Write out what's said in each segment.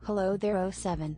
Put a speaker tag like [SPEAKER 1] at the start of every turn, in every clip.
[SPEAKER 1] Hello there, oh 07.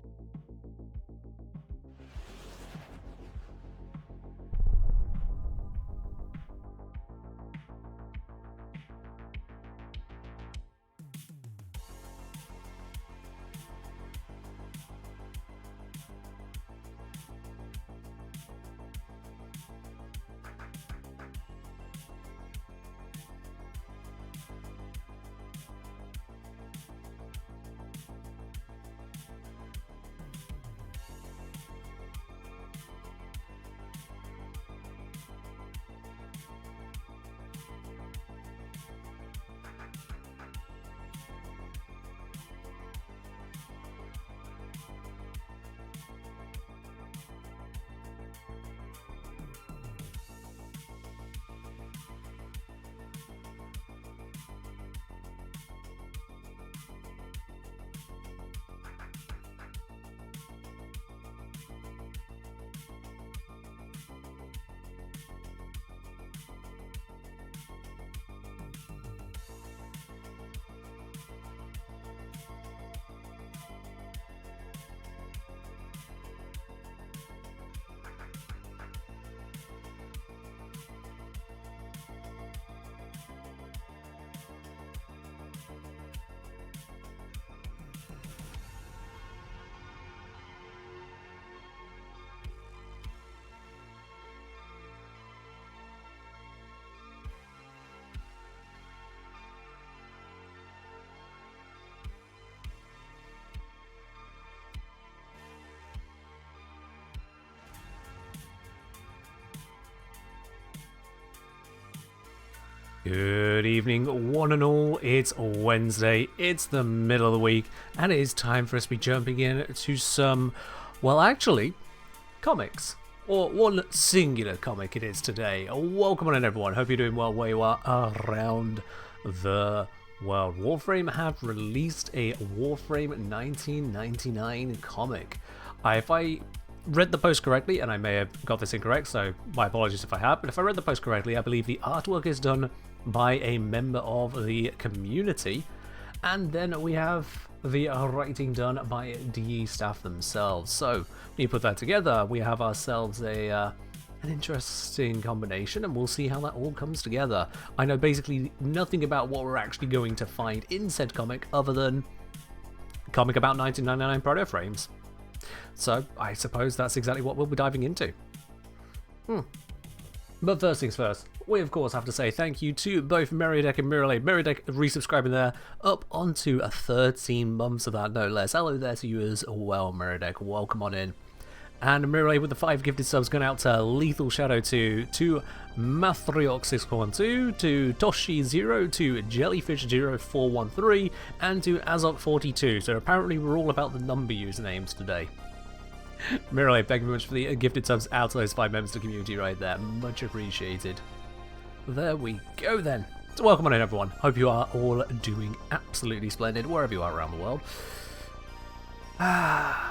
[SPEAKER 2] Good evening, one and all. It's Wednesday, it's the middle of the week, and it is time for us to be jumping in to some, well, actually, comics. Or one singular comic it is today. Welcome on in, everyone. Hope you're doing well where you are around the world. Warframe have released a Warframe 1999 comic. If I read the post correctly, and I may have got this incorrect, so my apologies if I have, but if I read the post correctly, I believe the artwork is done by a member of the community, and then we have the writing done by DE staff themselves. So when you put that together, we have ourselves an interesting combination, and we'll see how that all comes together. I know basically nothing about what we're actually going to find in said comic other than a comic about 1999 proto frames. So I suppose that's exactly what we'll be diving into. But first things first, we of course have to say thank you to both Meridek and Miralay. Meridek resubscribing there, up onto 13 months of that, no less. Hello there to you as well, Meridek. Welcome on in. And Miralay with the 5 gifted subs going out to Lethal Shadow 2, to Mathriok612, to Toshi0, to Jellyfish0413, and to Azok42. So apparently we're all about the number usernames today. Miralay, thank you very much for the gifted subs out to those 5 members of the community right there. Much appreciated. There we go then. So welcome on in, everyone. Hope you are all doing absolutely splendid wherever you are around the world.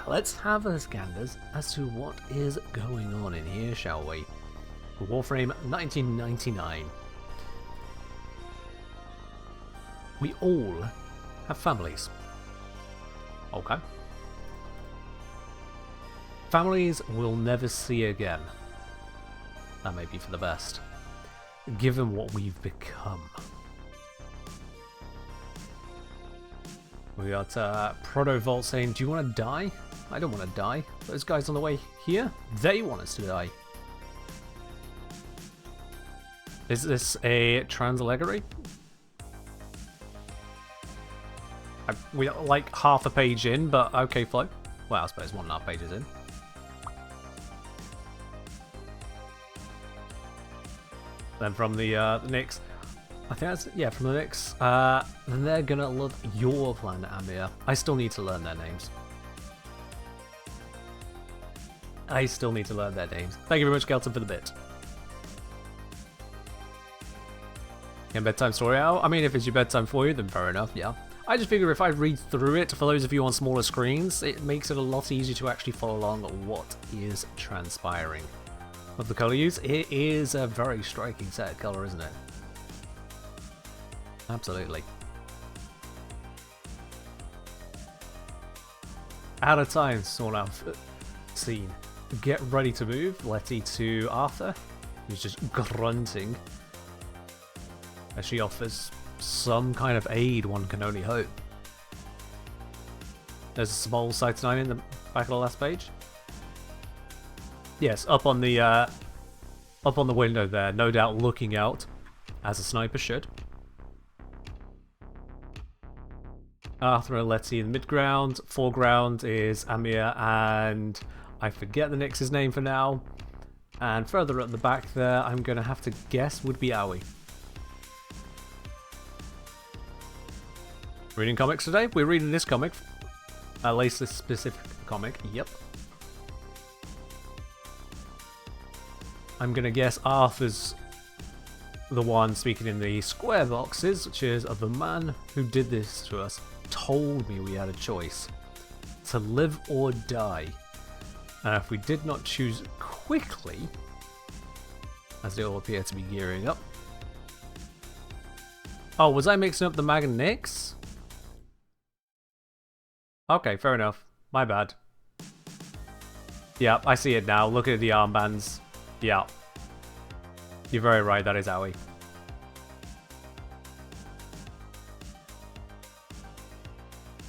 [SPEAKER 2] Let's have a scanders as to what is going on in here, shall we? Warframe 1999. We all have families. Okay. Families we'll never see again. That may be for the best, given what we've become. We got Proto Vault saying, do you want to die? I don't want to die. Those guys on the way here, they want us to die. Is this a trans allegory? We're like half a page in, but okay, Flo. Well, I suppose 1.5 pages in. Then from the next, I think that's, yeah, from the next, then they're gonna love your planet, Amir. I still need to learn their names. I still need to learn their names. Thank you very much, Kelton, for the bit. And bedtime story out? I mean, if it's your bedtime for you, then fair enough, yeah. I just figure if I read through it, for those of you on smaller screens, it makes it a lot easier to actually follow along what is transpiring. Of the colour use, it is a very striking set of colour, isn't it? Absolutely. at a time sort of scene. Get ready to move. Letty to Arthur, who's just grunting as she offers some kind of aid, one can only hope. There's a small Site 9 in the back of the last page. Yes, up on the window there, no doubt looking out, as a sniper should. Arthur and Letty in the midground. Foreground is Amir and I forget the Nix's name for now. And further at the back there, I'm going to have to guess would be Aoi. Reading comics today? We're reading this comic. At least this specific comic. Yep. I'm going to guess Arthur's the one speaking in the square boxes, which is the man who did this to us told me we had a choice. To live or die. And if we did not choose quickly, as they all appear to be gearing up. Oh, was I mixing up the Mag and Nix? Okay, fair enough. My bad. Yeah, I see it now. Look at the armbands. Yeah. You're very right, that is Aoi.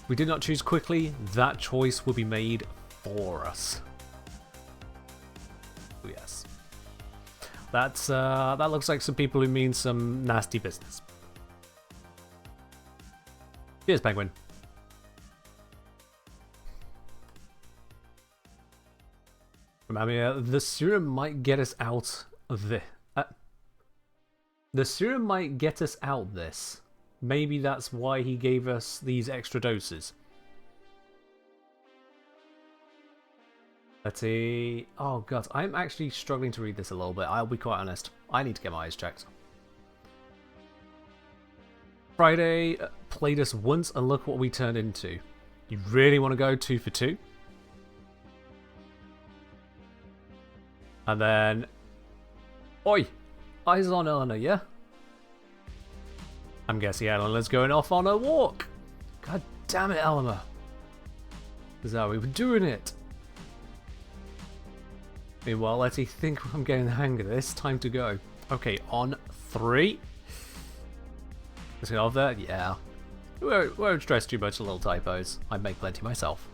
[SPEAKER 2] We did not choose quickly, that choice will be made for us. Oh, yes. That's, that looks like some people who mean some nasty business. Cheers, Penguin. Remember me, the serum might get us out of this. The serum might get us out this. Maybe that's why he gave us these extra doses. Let's see. Oh god, I'm actually struggling to read this a little bit. I'll be quite honest. I need to get my eyes checked. Friday played us once and look what we turned into. You really want to go 2 for 2? And then... Oi! Eyes on Eleanor, yeah? I'm guessing Eleanor's going off on a walk. God damn it, Eleanor. This is how we were doing it. Meanwhile, Letty, think I'm getting the hang of this. Time to go. Okay, on 3. Let's get off there. Yeah. Won't stress too much, little typos. I make plenty myself.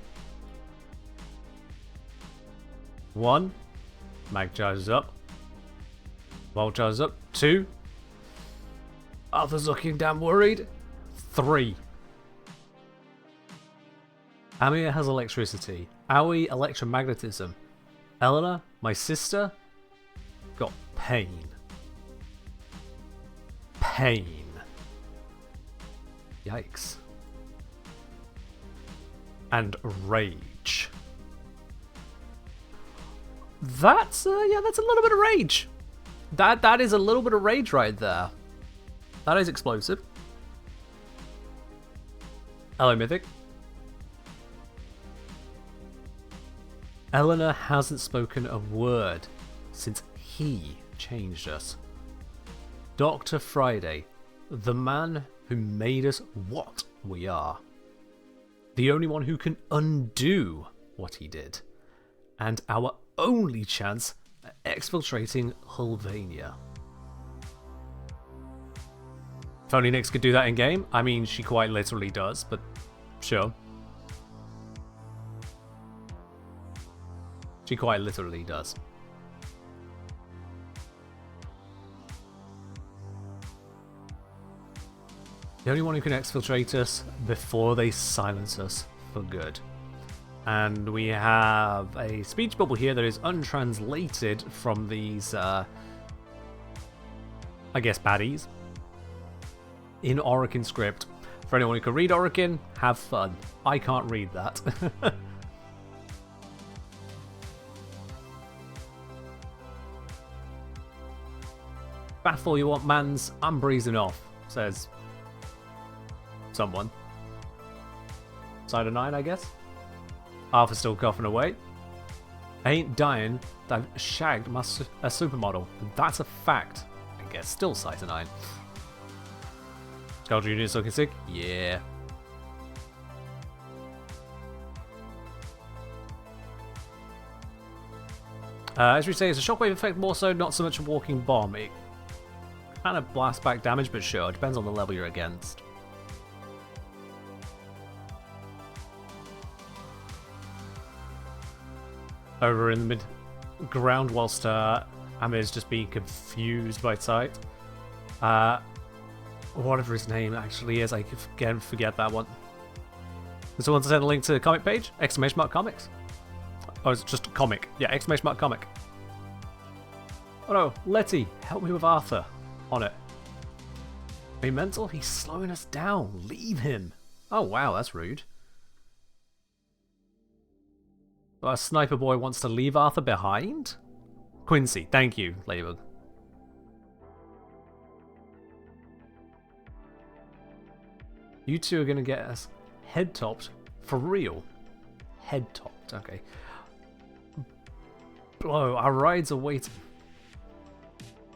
[SPEAKER 2] 1. Mag charges up. Volt charges up. 2. Arthur's looking damn worried. 3. Amir has electricity. Aoi, electromagnetism. Eleanor, my sister, got pain. Pain. Yikes. And rage. That's yeah, that's a little bit of rage. That is a little bit of rage right there. That is explosive. Hello, Mythic. Eleanor hasn't spoken a word since he changed us. Dr. Friday, the man who made us what we are. The only one who can undo what he did. And our only chance at exfiltrating Hulvania. If only Nyx could do that in game. I mean, she quite literally does, but sure. She quite literally does. The only one who can exfiltrate us before they silence us for good. And we have a speech bubble here that is untranslated from these, I guess, baddies. In Orokin script. For anyone who can read Orokin, have fun. I can't read that. Battle you want, mans. I'm breezing off, says someone. Side of 9, I guess. Arthur's still coughing away. I ain't dying. I've shagged a supermodel. That's a fact. I guess still side of 9. Skull Jr. is looking sick? Yeah. As we say, it's a shockwave effect more so, not so much a walking bomb. It kind of blasts back damage, but sure, it depends on the level you're against. Over in the mid-ground, whilst Amir's just being confused by sight. Whatever his name actually is, I again forget that one. Does someone send a link to the comic page? !comics. Oh, it's just a comic. Yeah, !comic. Oh no, Letty, help me with Arthur. On it. Are you mental? He's slowing us down. Leave him. Oh wow, that's rude. Our sniper boy wants to leave Arthur behind? Quincy, thank you, Ladybug. You two are going to get us head-topped for real. Head-topped, okay. Blow, our rides are waiting.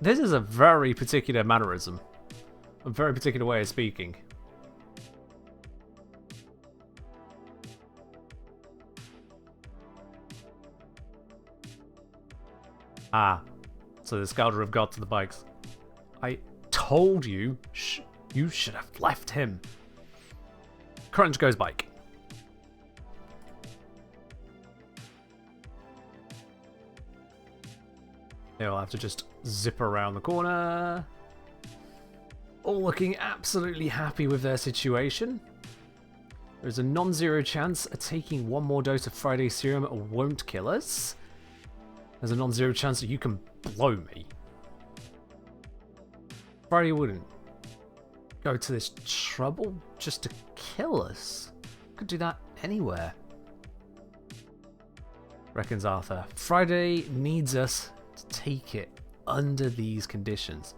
[SPEAKER 2] This is a very particular mannerism. A very particular way of speaking. Ah, so the Scouter have got to the bikes. I told you, you should have left him. Crunch goes bike. They'll have to just zip around the corner. All looking absolutely happy with their situation. There's a non-zero chance of taking one more dose of Friday serum won't kill us. There's a non-zero chance that you can blow me. Friday wouldn't go to this trouble just to kill us. Could do that anywhere. Reckons Arthur. Friday needs us to take it under these conditions.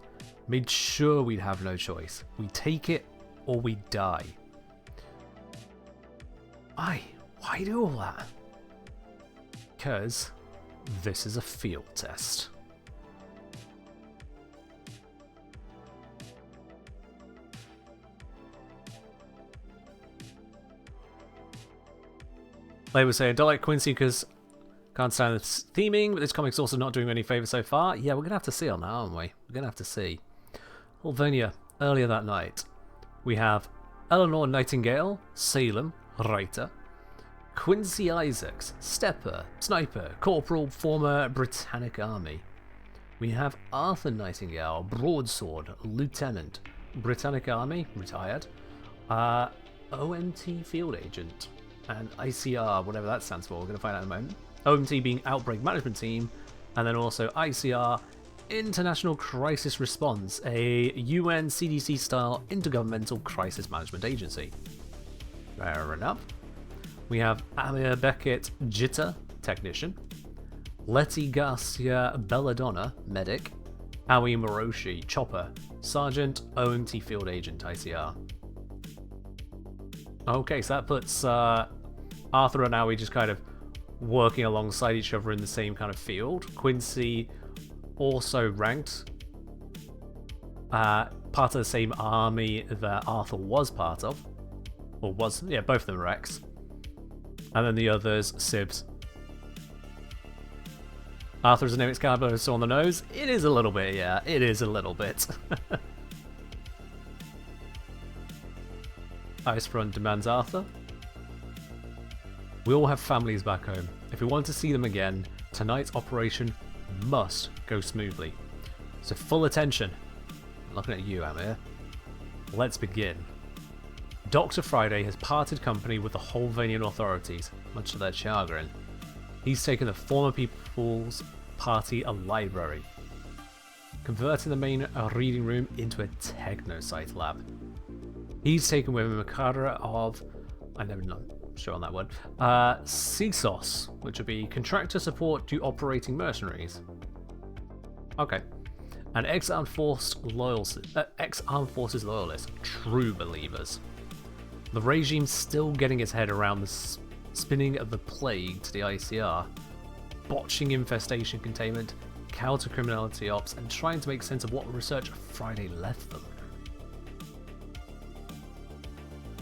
[SPEAKER 2] Made sure we'd have no choice. We take it or we die. Why do all that? Because this is a field test. They were saying, don't like Quincy because can't stand this theming, but this comic's also not doing me any favours so far. Yeah, we're going to have to see on that, aren't we? We're going to have to see. Holvania, earlier that night, we have Eleanor Nightingale, Salem, Writer, Quincy Isaacs, Stepper, Sniper, Corporal, former Britannic Army. We have Arthur Nightingale, Broadsword, Lieutenant, Britannic Army, retired, OMT Field Agent, and ICR, whatever that stands for, we're going to find out in a moment. OMT being Outbreak Management Team, and then also ICR, International Crisis Response, a UN CDC-style intergovernmental crisis management agency. Fair enough. We have Amir Beckett Jitta, Technician, Letty Garcia Belladonna, Medic, Aoi Moroshi, Chopper, Sergeant, OMT Field Agent, ICR. Okay, so that puts Arthur and Aoi just kind of working alongside each other in the same kind of field. Quincy also ranked, part of the same army that Arthur was part of. Or was, yeah, both of them were X. And then the others, Sibs. Arthur's a name Excalibur so on the nose. It is a little bit, yeah, it is a little bit. Ice Front demands Arthur. We all have families back home. If we want to see them again, tonight's operation must go smoothly. So full attention. I'm looking at you, Amir. Let's begin. Dr. Friday has parted company with the Holvanian authorities, much to their chagrin. He's taken the former People's Party a library, converting the main reading room into a techno-site lab. He's taken with him a cadre of, I'm never not sure on that word, CSOS, which would be contractor support to operating mercenaries. Okay. And ex-armed forces loyalists, true believers. The regime's still getting its head around the spinning of the plague to the ICR, botching infestation containment, counter-criminality ops, and trying to make sense of what research Friday left them.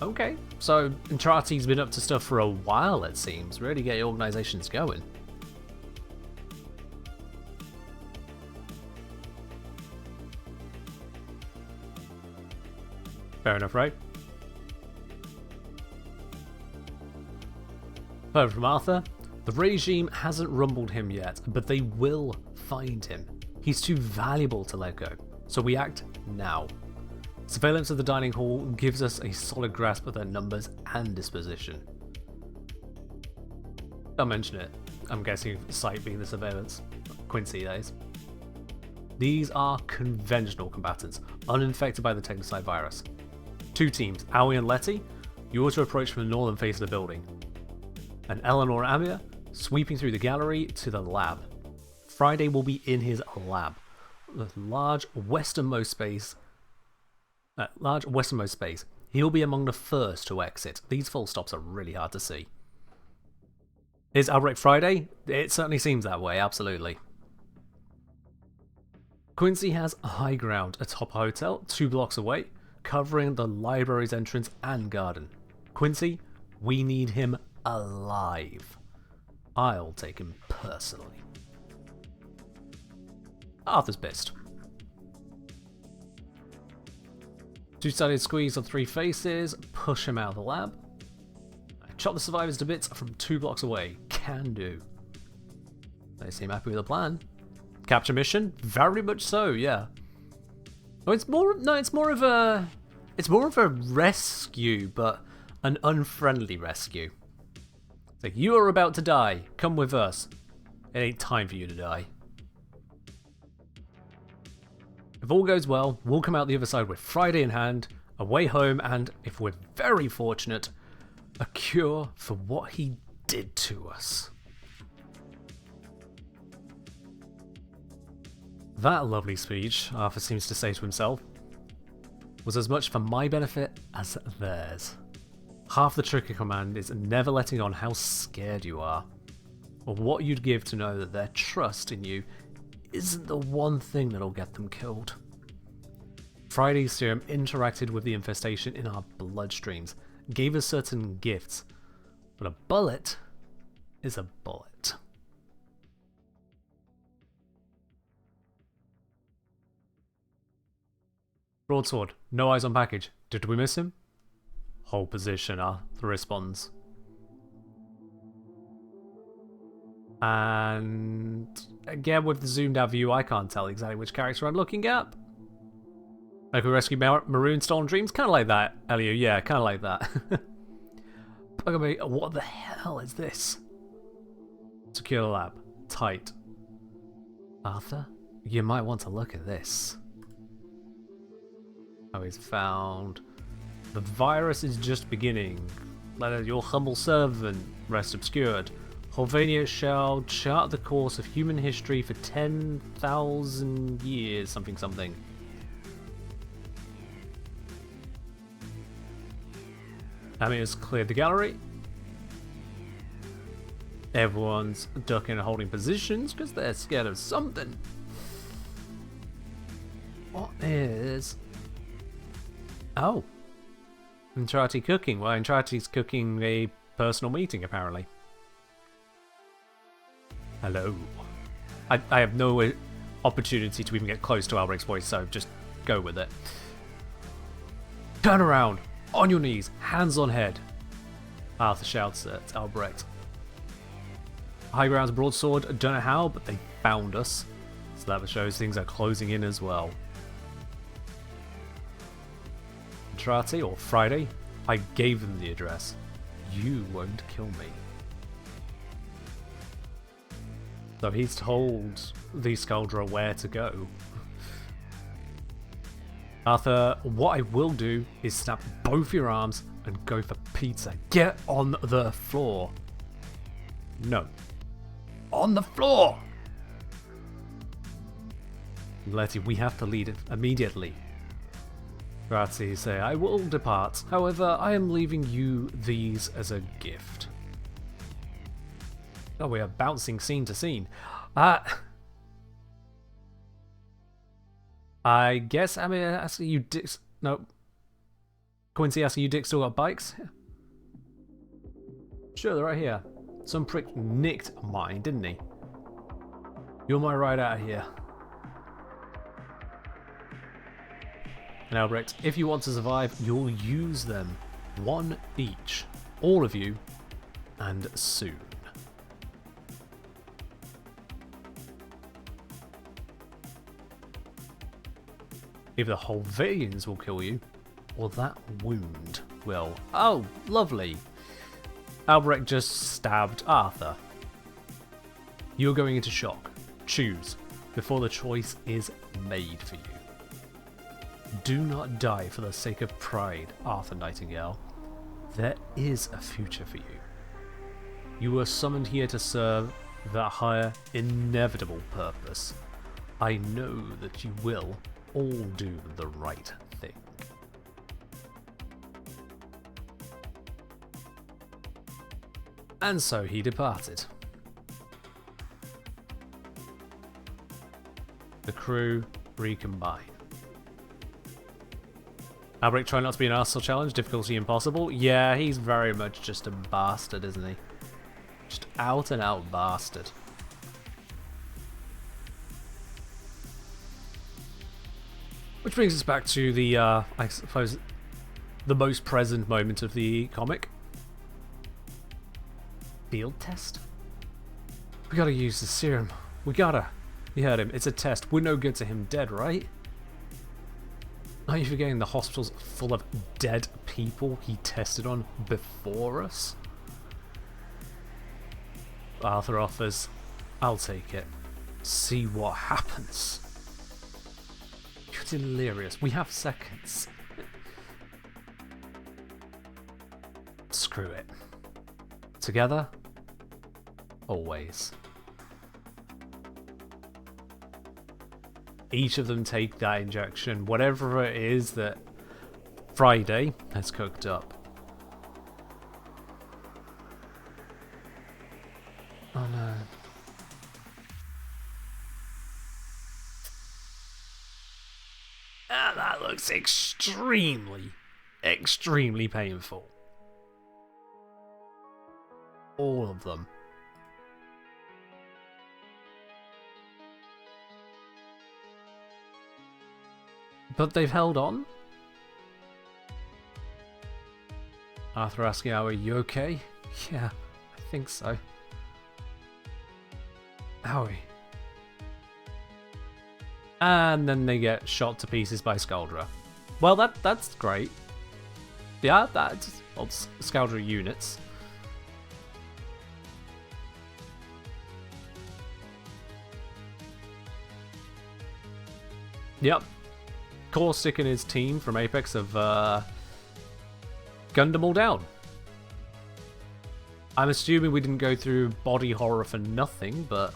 [SPEAKER 2] Okay, so Entrati's been up to stuff for a while, it seems. Really get your organisations going. Fair enough, right? Heard from Arthur. The regime hasn't rumbled him yet, but they will find him. He's too valuable to let go, so we act now. Surveillance of the dining hall gives us a solid grasp of their numbers and disposition. Don't mention it. I'm guessing sight being the surveillance. Quincy, that is. These are conventional combatants, uninfected by the Technocyte virus. Two teams, Aoi and Letty, you are to approach from the northern face of the building. And Eleanor and Amir, sweeping through the gallery to the lab. Friday will be in his lab, the large westernmost space. He'll be among the first to exit. These full stops are really hard to see. Is Outbreak Friday? It certainly seems that way, absolutely. Quincy has a high ground atop a hotel 2 blocks away, covering the library's entrance and garden. Quincy, we need him alive. I'll take him personally. Arthur's pissed. Two-sided squeeze on 3 faces, push him out of the lab. Chop the survivors to bits from 2 blocks away. Can do. They seem happy with the plan. Capture mission? Very much so, yeah. Oh, it's more of a rescue, but an unfriendly rescue. It's like, you are about to die. Come with us. It ain't time for you to die. If all goes well, we'll come out the other side with Friday in hand, a way home, and, if we're very fortunate, a cure for what he did to us. That lovely speech, Arthur seems to say to himself, was as much for my benefit as theirs. Half the trick of command is never letting on how scared you are, or what you'd give to know that their trust in you isn't the one thing that'll get them killed. Friday's serum interacted with the infestation in our bloodstreams, gave us certain gifts, but a bullet is a bullet. Broadsword, no eyes on package. Did we miss him? Hold position, Arthur responds. And again, with the zoomed out view, I can't tell exactly which character I'm looking at. Like we rescue Maroon Stolen Dreams? Kind of like that, Elio. Yeah, kind of like that. What the hell is this? Secure the lab. Tight. Arthur, you might want to look at this. Oh, he's found. The virus is just beginning. Let your humble servant rest obscured. Horvania shall chart the course of human history for 10,000 years, something. Amir's cleared the gallery. Everyone's ducking and holding positions because they're scared of something. What is... Oh. Entrati cooking. Well, Entrati's cooking a personal meeting, apparently. Hello. I have no opportunity to even get close to Albrecht's voice, so just go with it. Turn around. On your knees. Hands on head. Arthur shouts at Albrecht. High ground's broadsword. Don't know how, but they found us. So that shows things are closing in as well. Entrati, or Friday, I gave them the address. You won't kill me. So he's told the Skuldra where to go. Arthur, what I will do is snap both your arms and go for pizza. Get on the floor. No. On the floor! Letty, we have to lead it immediately. Grazie, say, I will depart. However, I am leaving you these as a gift. Oh, we are bouncing scene to scene. I guess I'm asking you dicks. No. Quincy asking you dicks still got bikes? Sure, they're right here. Some prick nicked mine, didn't he? You're my ride out of here. And Albrecht, if you want to survive, you'll use them. One each. All of you. And soon. Either the whole veins will kill you, or that wound will. Oh, lovely. Albrecht just stabbed Arthur. You're going into shock. Choose before the choice is made for you. Do not die for the sake of pride, Arthur Nightingale. There is a future for you. You were summoned here to serve that higher, inevitable purpose. I know that you will all do the right thing. And so he departed. The crew recombine. Albrecht, try not to be an arsehole challenge. Difficulty impossible. Yeah, he's very much just a bastard, isn't he? Just out and out bastard. Which brings us back to the, I suppose, the most present moment of the comic. Field test? We gotta use the serum. We gotta. You heard him. It's a test. We're no good to him dead, right? Aren't you forgetting the hospital's full of dead people he tested on before us? Arthur offers. I'll take it. See what happens. You're delirious. We have seconds. Screw it. Together? Always. Each of them take that injection, whatever it is that Friday has cooked up. Oh no. Ah, that looks extremely, extremely painful. All of them. But they've held on. Arthur asking, are you okay? Yeah, I think so. Howie. And then they get shot to pieces by Skuldra. Well, that's great. Yeah, that's old Skuldra units. Yep. Caustic and his team from Apex have gunned them all down. I'm assuming we didn't go through body horror for nothing, but...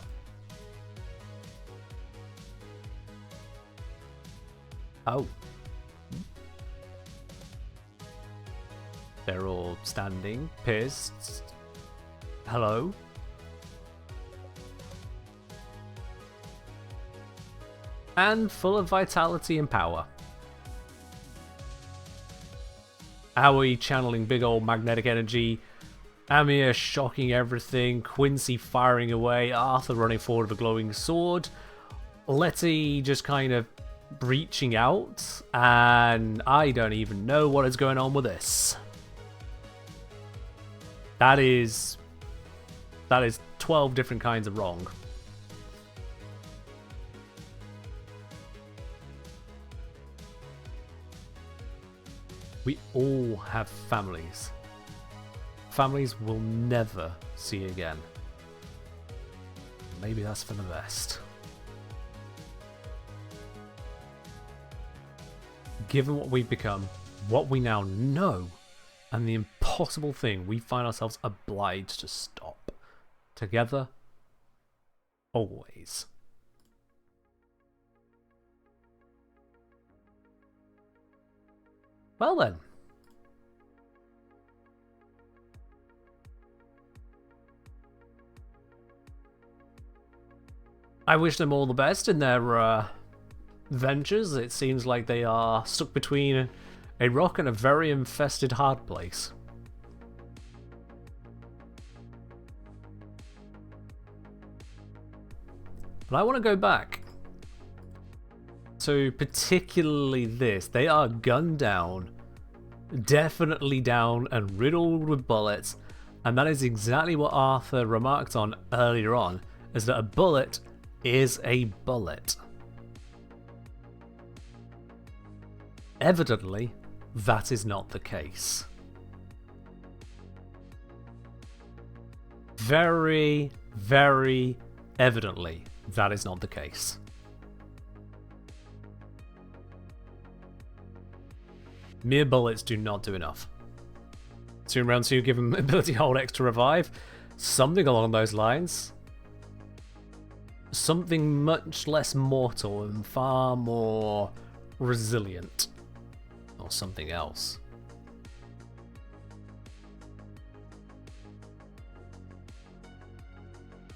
[SPEAKER 2] Oh. They're all standing, pissed. Hello? And full of vitality and power. Aoi channeling big old magnetic energy. Amir shocking everything. Quincy firing away. Arthur running forward with a glowing sword. Letty just kind of reaching out. And I don't even know what is going on with this. That is 12 different kinds of wrong. We all have families. Families we'll never see again. Maybe that's for the best. Given what we've become, what we now know, and the impossible thing we find ourselves obliged to stop. Together, always. Well then. I wish them all the best in their ventures. It seems like they are stuck between a rock and a very infested hard place. But I want to go back So particularly this, they are gunned down, definitely down and riddled with bullets, and that is exactly what Arthur remarked on earlier on, is that a bullet is a bullet. Evidently, that is not the case. Very, very evidently, that is not the case. Mere bullets do not do enough. Soon round 2, give him ability hold X to revive. Something along those lines. Something much less mortal and far more resilient. Or something else.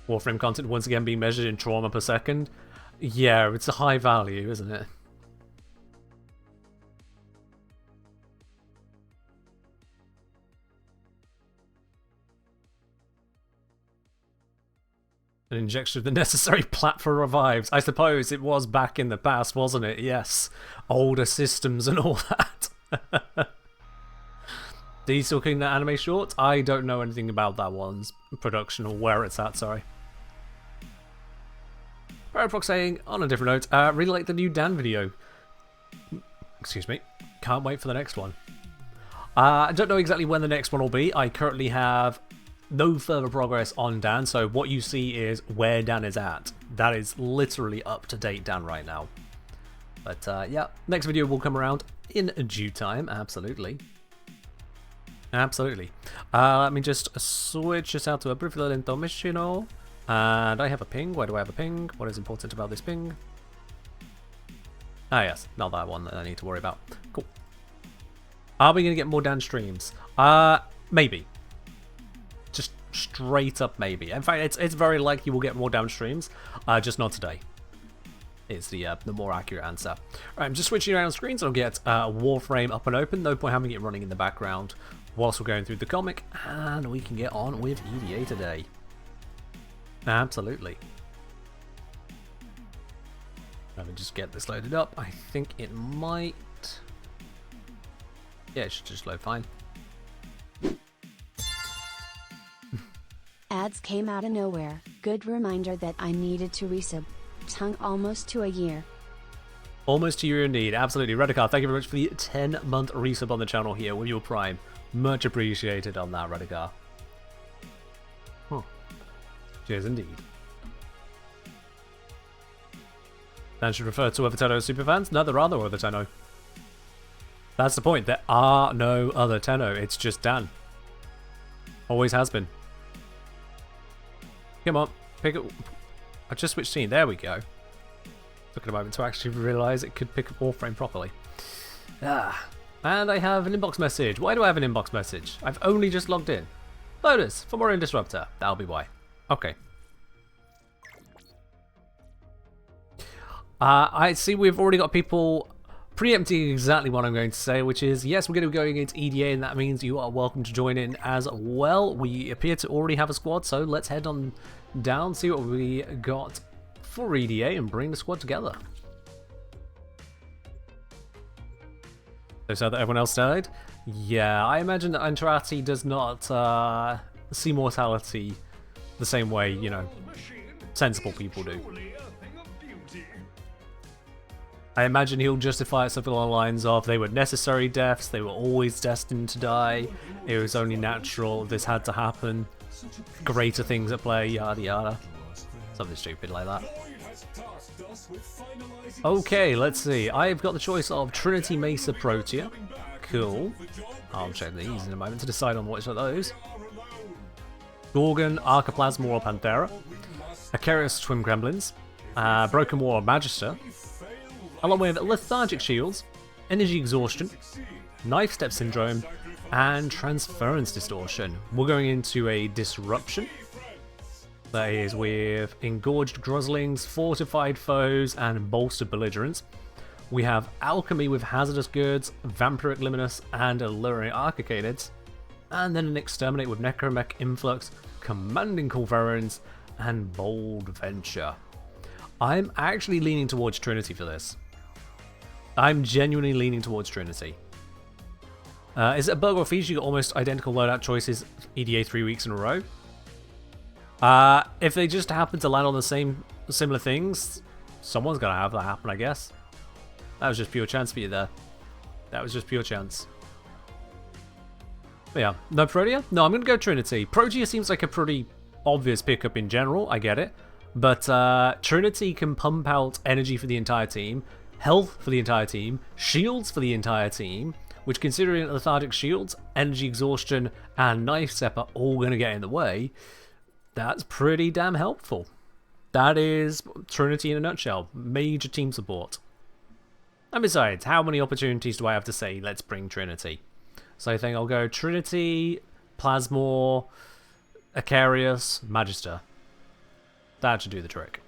[SPEAKER 2] Warframe content once again being measured in trauma per second. Yeah, it's a high value, isn't it? An injection of the necessary plat for revives. I suppose it was back in the past, wasn't it? Yes. Older systems and all that. Are you still cooking that anime short? I don't know anything about that one's production or where it's at, sorry. Paraprox saying, on a different note, really like the new Dan video. Excuse me. Can't wait for the next one. I don't know exactly when the next one will be. I currently have no further progress on Dan, so what you see is where Dan is at. That is literally up to date Dan right now. But yeah, next video will come around in due time, absolutely. Absolutely. Let me just switch this out to a briefly lento missional. And I have a ping. Why do I have a ping? What is important about this ping? Ah yes, not that one that I need to worry about. Cool. Are we going to get more Dan streams? Maybe. Just straight up maybe. In fact, it's very likely we'll get more Dan streams, just not today. Is the more accurate answer. Right, I'm just switching around screens. I'll get Warframe up and open. No point having it running in the background whilst we're going through the comic, and we can get on with EDA today. Absolutely. Let me just get this loaded up. I think it might... Yeah, it should just load fine.
[SPEAKER 1] Ads came out of nowhere. Good reminder that I needed to resub. Tongue almost to a year.
[SPEAKER 2] Almost to your indeed. Absolutely. Redicard, thank you very much for the 10-month resub on the channel here with your Prime. Much appreciated on that, Redicard. Huh. Cheers indeed. Dan should refer to other Tenno superfans. No, there are no other Tenno. That's the point. There are no other Tenno. It's just Dan. Always has been. Come on. Pick up. I just switched scene. There we go. Took a moment to actually realise it could pick up Warframe properly. And I have an inbox message. Why do I have an inbox message? I've only just logged in. Lotus, for more in Disruptor. That'll be why. Okay. I see we've already got people preempting exactly what I'm going to say, which is, yes, we're going to be going into EDA, and that means you are welcome to join in as well. We appear to already have a squad, so let's head on down, see what we got for EDA, and bring the squad together. So that everyone else died? Yeah, I imagine that Antrati does not see mortality the same way, you know, sensible people do. I imagine he'll justify it something along the lines of they were necessary deaths, they were always destined to die, it was only natural, this had to happen, greater things at play, yada yada. Something stupid like that. Okay, let's see. I've got the choice of Trinity Mesa Protea. Cool. I'll check these in a moment to decide on which of those. Gorgon, Archoplasma or Panthera. Acarius Twin Gremlins. Broken War Magister. Along with Lethargic Shields, Energy Exhaustion, Knife Step Syndrome, and Transference Distortion. We're going into a Disruption. That is with Engorged Groslings, Fortified Foes, and Bolstered Belligerents. We have Alchemy with Hazardous Goods, Vampiric Liminus, and Alluring Archicanids. And then an Exterminate with Necromech Influx, Commanding Culverins, and Bold Venture. I'm actually leaning towards Trinity for this. I'm genuinely leaning towards Trinity. Is it a bug or feature you got almost identical loadout choices EDA 3 weeks in a row? If they just happen to land on the similar things, someone's gonna have that happen, I guess. That was just pure chance for you there. That was just pure chance. But yeah, no Protea? No, I'm gonna go Trinity. Protea seems like a pretty obvious pickup in general, I get it. But Trinity can pump out energy for the entire team, health for the entire team, shields for the entire team, which considering lethargic shields, energy exhaustion, and knife step are all going to get in the way, that's pretty damn helpful. That is Trinity in a nutshell. Major team support. And besides, how many opportunities do I have to say, let's bring Trinity? So I think I'll go Trinity, Plasmor, Acarius, Magister. That should do the trick.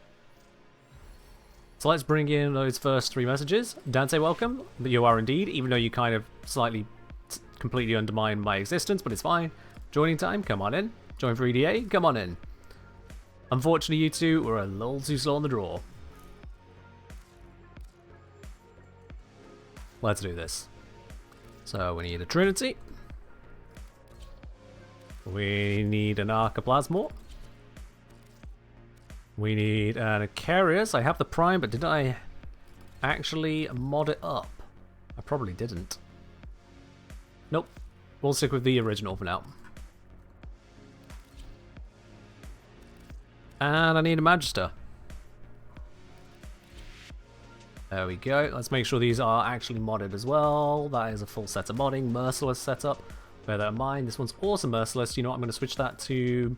[SPEAKER 2] So let's bring in those first 3 messages. Dante, welcome. You are indeed, even though you kind of slightly completely undermine my existence, but it's fine. Joining time, come on in. Join for EDA, come on in. Unfortunately, you two were a little too slow on the draw. Let's do this. So we need a Trinity. We need an Arcaplasmor. We need an Acarius. I have the Prime, but did I actually mod it up? I probably didn't. Nope. We'll stick with the original for now. And I need a Magister. There we go. Let's make sure these are actually modded as well. That is a full set of modding. Merciless setup. Bear that in mind. This one's also Merciless. You know what? I'm going to switch that to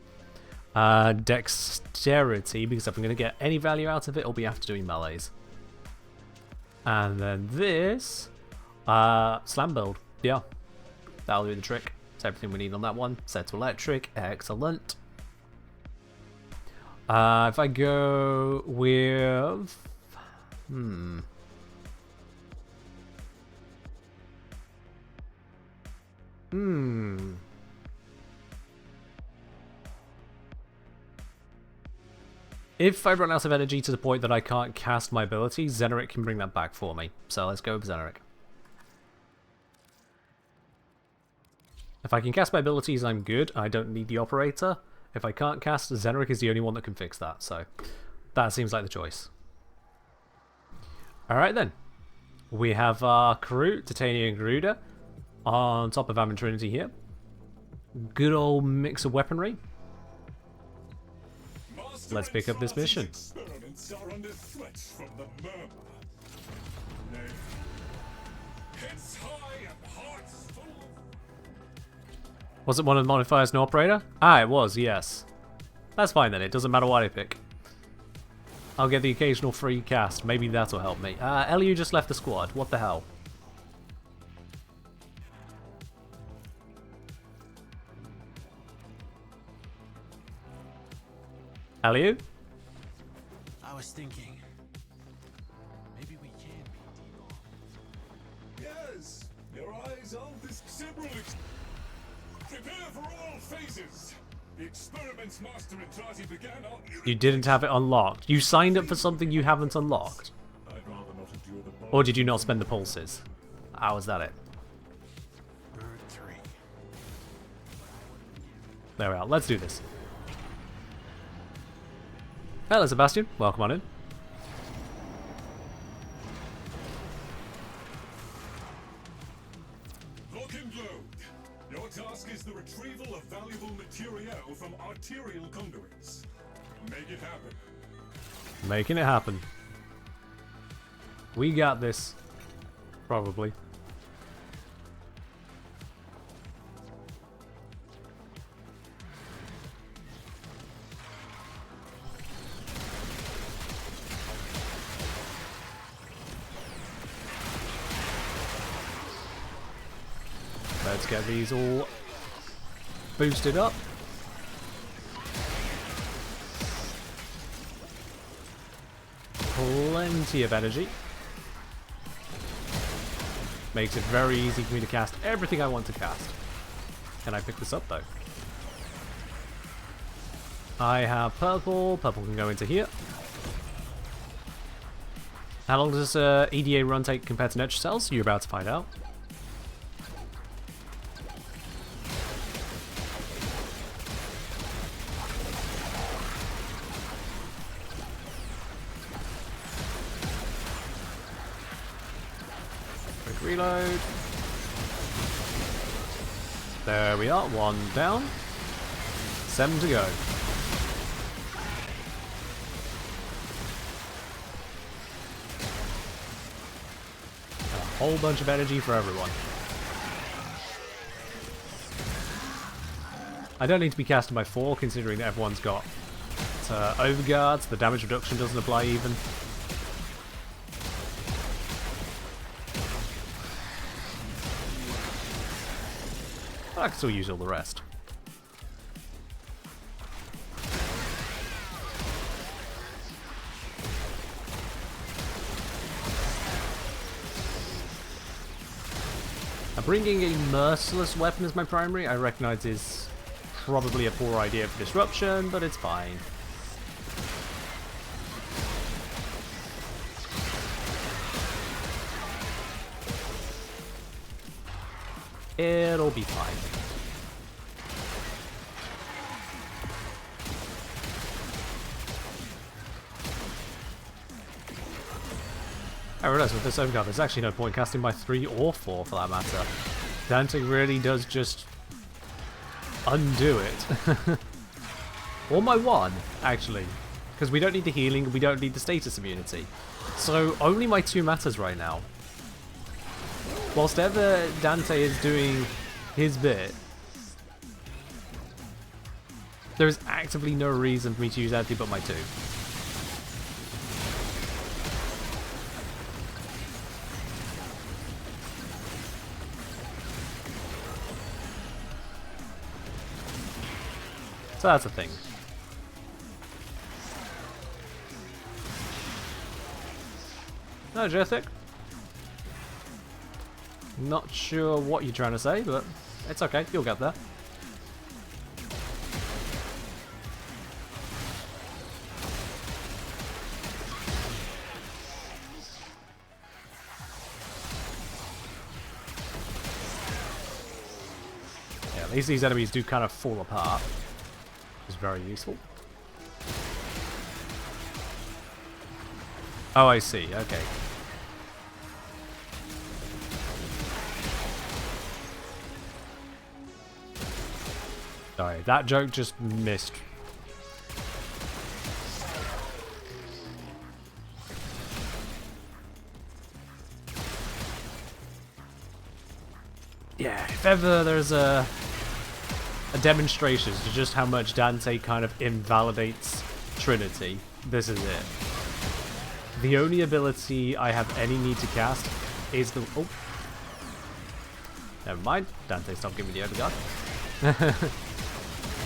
[SPEAKER 2] Dexterity, because if I'm going to get any value out of it, it'll be after doing melees. And then this Slam build. Yeah. That'll do the trick. That's everything we need on that one. Set to electric. Excellent. If I go with... If I run out of energy to the point that I can't cast my ability, Xeneric can bring that back for me. So let's go with Xeneric. If I can cast my abilities, I'm good. I don't need the operator. If I can't cast, Xeneric is the only one that can fix that. So that seems like the choice. Alright then. We have our crew, Titania and Garuda, on top of Am and Trinity here. Good old mix of weaponry. Let's pick up this mission. Was it one of the modifiers, no operator? Ah, it was, yes. That's fine then, it doesn't matter what I pick. I'll get the occasional free cast, maybe that'll help me. Eliu just left the squad, what the hell? Eliu?
[SPEAKER 3] I was thinking, maybe we can beat D-Law.
[SPEAKER 4] Yes, your eyes on this several. Prepare for all phases. The experiments Master and Trati began are.
[SPEAKER 2] You didn't have it unlocked. You signed up for something you haven't unlocked.
[SPEAKER 4] I'd rather not endure the
[SPEAKER 2] Or did you not spend the pulses? How was that it?
[SPEAKER 3] Bird 3.
[SPEAKER 2] There we are, let's do this. Hello Sebastian, welcome on in.
[SPEAKER 4] Lock and load. Your task is the retrieval of valuable material from arterial conduits. Make it happen.
[SPEAKER 2] Making it happen. We got this. Probably. Let's get these all boosted up. Plenty of energy. Makes it very easy for me to cast everything I want to cast. Can I pick this up though? I have purple. Purple can go into here. How long does EDA run take compared to Netri cells? You're about to find out. Quick reload. There we are, 1 down. 7 to go. A whole bunch of energy for everyone. I don't need to be casting by 4 considering that everyone's got overguards, the damage reduction doesn't apply even. I can still use all the rest. Bringing a merciless weapon as my primary, I recognize is probably a poor idea for disruption, but it's fine. It'll be fine. I realize with this overguard, there's actually no point casting by 3 or 4 for that matter. Dante really does just undo it. Or my 1, actually. Because we don't need the healing, we don't need the status immunity. So only my 2 matters right now. Whilst ever Dante is doing his bit, there is actively no reason for me to use anything but my 2. So that's a thing. No, Jethic. Not sure what you're trying to say, but it's okay, you'll get there. Yeah, at least these enemies do kind of fall apart. Is very useful. Oh, I see. Okay. Sorry, that joke just missed. Yeah, if ever there's a demonstration to just how much Dante kind of invalidates Trinity, this is it. The only ability I have any need to cast is the... Oh. Never mind. Dante, stop giving me the overguard.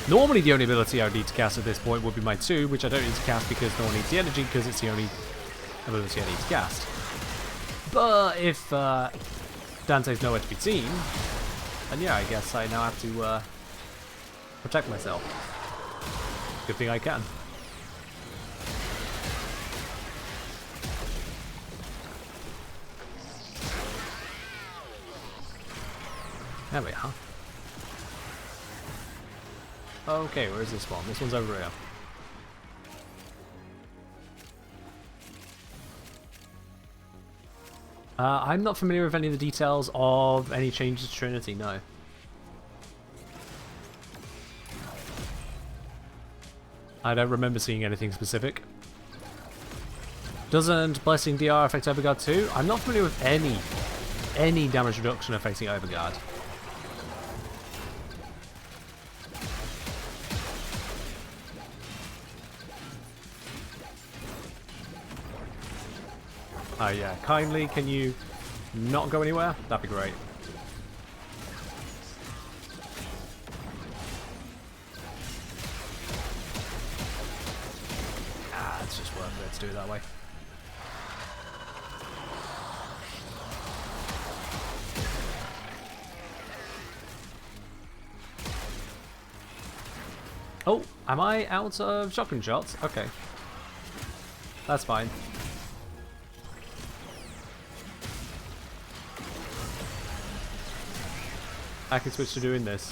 [SPEAKER 2] Normally the only ability I would need to cast at this point would be my 2, which I don't need to cast because no one needs the energy, because it's the only ability I need to cast. But if Dante's nowhere to be seen, then yeah, I guess I now have to protect myself. Good thing I can. There we are. Okay, where is this one? This one's over here. I'm not familiar with any of the details of any changes to Trinity, no. I don't remember seeing anything specific. Doesn't Blessing DR affect Overguard too? I'm not familiar with any damage reduction affecting Overguard. Oh yeah, kindly, can you not go anywhere? That'd be great. Ah, it's just worth it to do it that way. Oh, am I out of shotgun shots? Okay. That's fine. I can switch to doing this.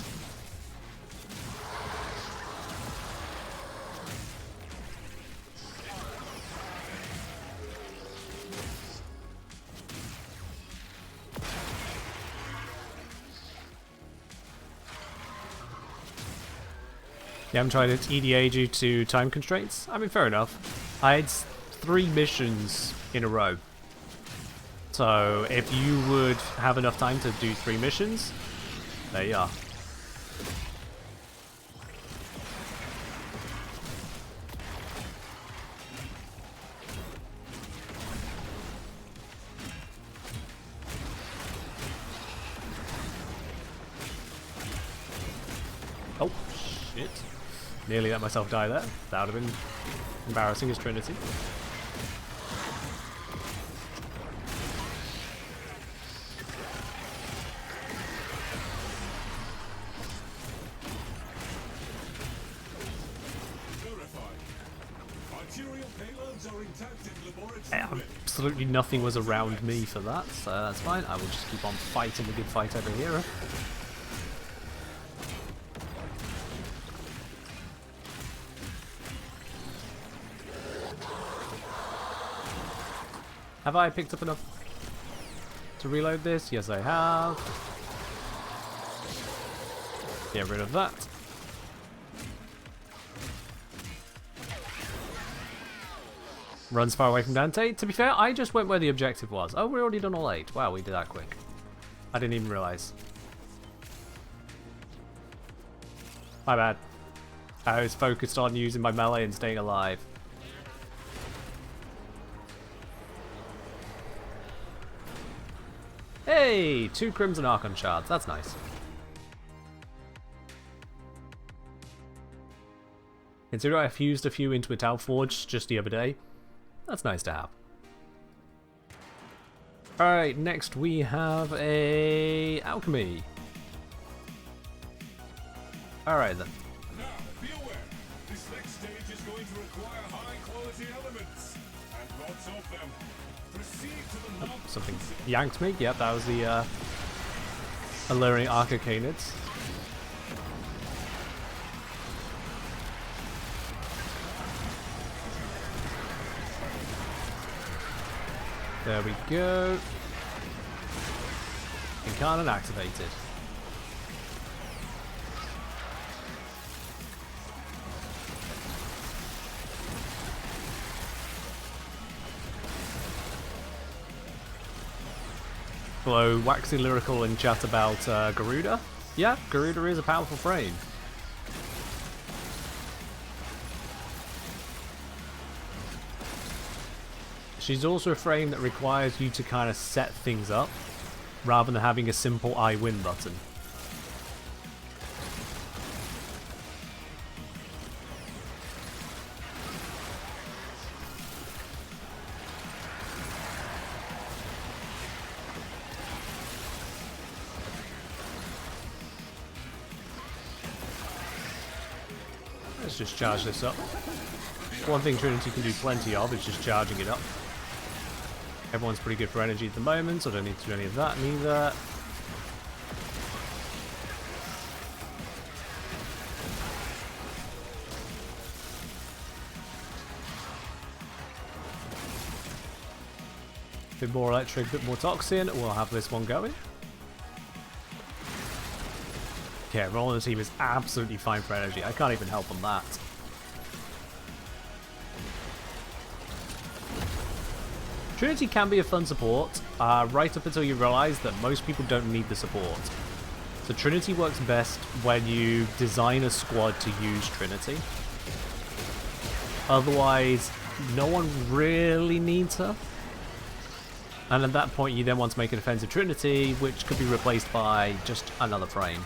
[SPEAKER 2] You haven't tried it EDA due to time constraints? I mean, fair enough. I had 3 missions in a row. So, if you would have enough time to do 3 missions, there you are. Oh, shit. Nearly let myself die there. That would have been embarrassing as Trinity. Absolutely nothing was around me for that, so that's fine. I will just keep on fighting the good fight over here. Have I picked up enough to reload this? Yes, I have. Get rid of that. Runs far away from Dante. To be fair, I just went where the objective was. Oh, we're already done all 8. Wow, we did that quick. I didn't even realise. My bad. I was focused on using my melee and staying alive. Hey! 2 Crimson Archon shards. That's nice. Consider I fused a few into a Tau Forge just the other day. That's nice to have. Alright, next we have a alchemy. Alright then.
[SPEAKER 4] Now, be aware, this next stage is going to require high-quality elements, and lots of them. Proceed to the knob.
[SPEAKER 2] Something yanked me. Yep, that was the alluring Arcocanids. There we go. Incarnate activated. Hello, waxy lyrical and chat about Garuda. Yeah, Garuda is a powerful frame. She's also a frame that requires you to kind of set things up, rather than having a simple I win button. Let's just charge this up. One thing Trinity can do plenty of is just charging it up. Everyone's pretty good for energy at the moment, so I don't need to do any of that neither. Bit more electric, bit more toxin. We'll have this one going. Okay, everyone on the team is absolutely fine for energy. I can't even help on that. Trinity can be a fun support, right up until you realise that most people don't need the support. So Trinity works best when you design a squad to use Trinity. Otherwise, no one really needs her. And at that point, you then want to make an offensive Trinity, which could be replaced by just another frame.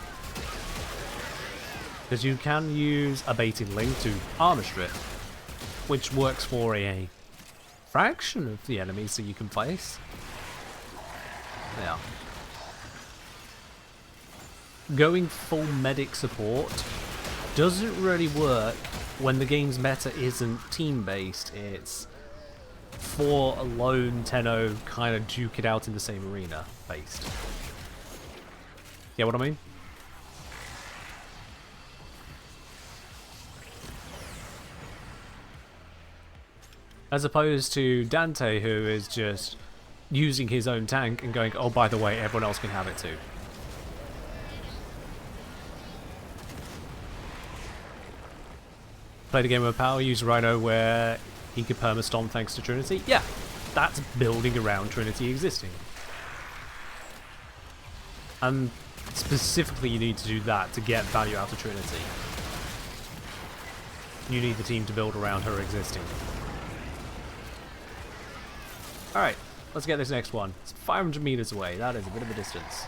[SPEAKER 2] Because you can use a baiting link to armor strip, which works for a fraction of the enemies that you can face. Yeah. Going full medic support doesn't really work when the game's meta isn't team-based. It's 4 alone 10-0 kind of duke it out in the same arena based. Yeah, what I mean? As opposed to Dante, who is just using his own tank and going, oh, by the way, everyone else can have it too. Played a game of Power, used Rhino where he could perma-stomp thanks to Trinity. Yeah, that's building around Trinity existing. And specifically you need to do that to get value out of Trinity. You need the team to build around her existing. Alright, let's get this next one. It's 500 meters away, that is a bit of a distance.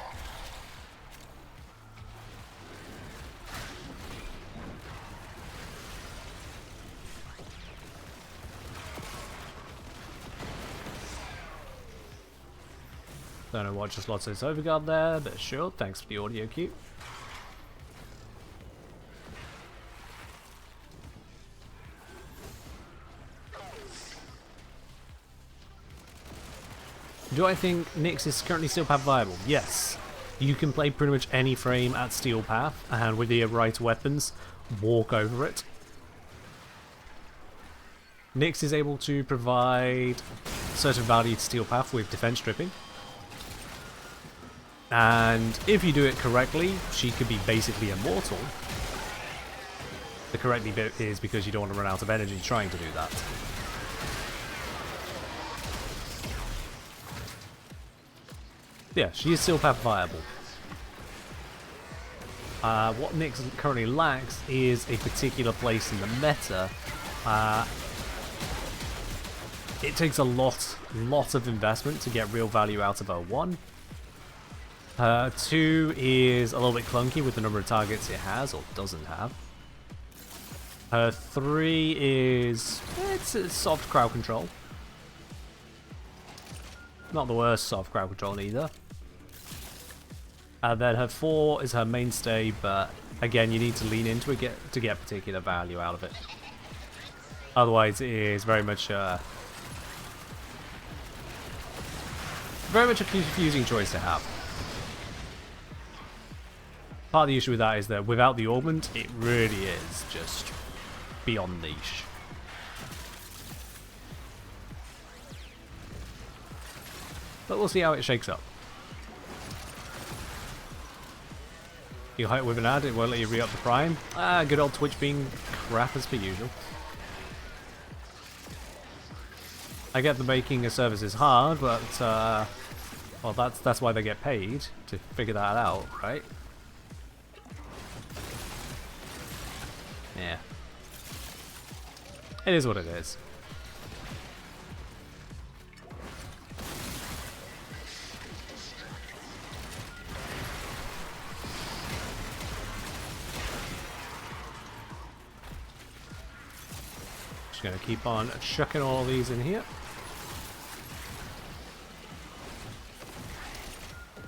[SPEAKER 2] Don't know what just lost its overguard there, but sure, thanks for the audio cue. Do I think Nyx is currently Steel Path viable? Yes. You can play pretty much any frame at Steel Path, and with the right weapons, walk over it. Nyx is able to provide certain value to Steel Path with defense stripping. And if you do it correctly, she could be basically immortal. The correctly bit is because you don't want to run out of energy trying to do that. Yeah, she is Steel Path viable. What Nyx currently lacks is a particular place in the meta. It takes a lot of investment to get real value out of her 1. 2 is a little bit clunky with the number of targets it has, or doesn't have. 3 is... it's a soft crowd control. Not the worst soft crowd control either. And then her 4 is her mainstay, but again, you need to lean into it to get particular value out of it. Otherwise, it is very much a confusing choice to have. Part of the issue with that is that without the augment, it really is just beyond niche. But we'll see how it shakes up. You hit with an ad, it won't let you re-up the prime. Good old Twitch being crap as per usual. I get the making a service is hard, but well, that's why they get paid, to figure that out, right? Yeah. It is what it is. Just gonna keep on chucking all these in here.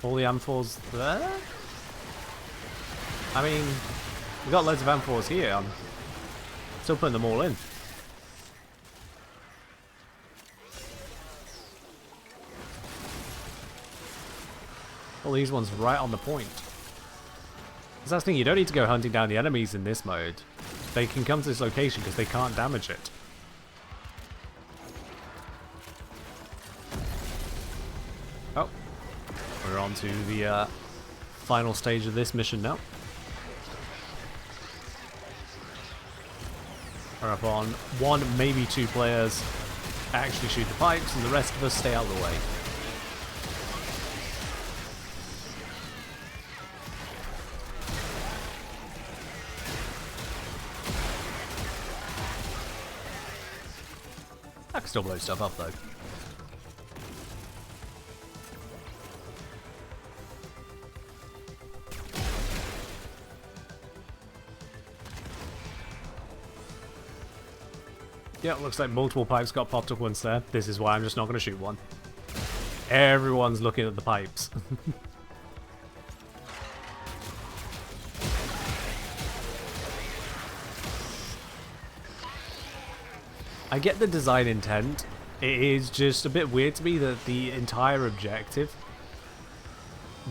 [SPEAKER 2] All the amphors there? I mean, we've got loads of amphors here. I'm still putting them all in. All these ones right on the point. Because that's the thing, you don't need to go hunting down the enemies in this mode. They can come to this location because they can't damage it. Oh. We're on to the final stage of this mission now. We're up on 1, maybe 2 players actually shoot the pipes, and the rest of us stay out of the way. I can still blow stuff up though. Yeah, looks like multiple pipes got popped up once there. This is why I'm just not going to shoot one. Everyone's looking at the pipes. I get the design intent. It is just a bit weird to me that the entire objective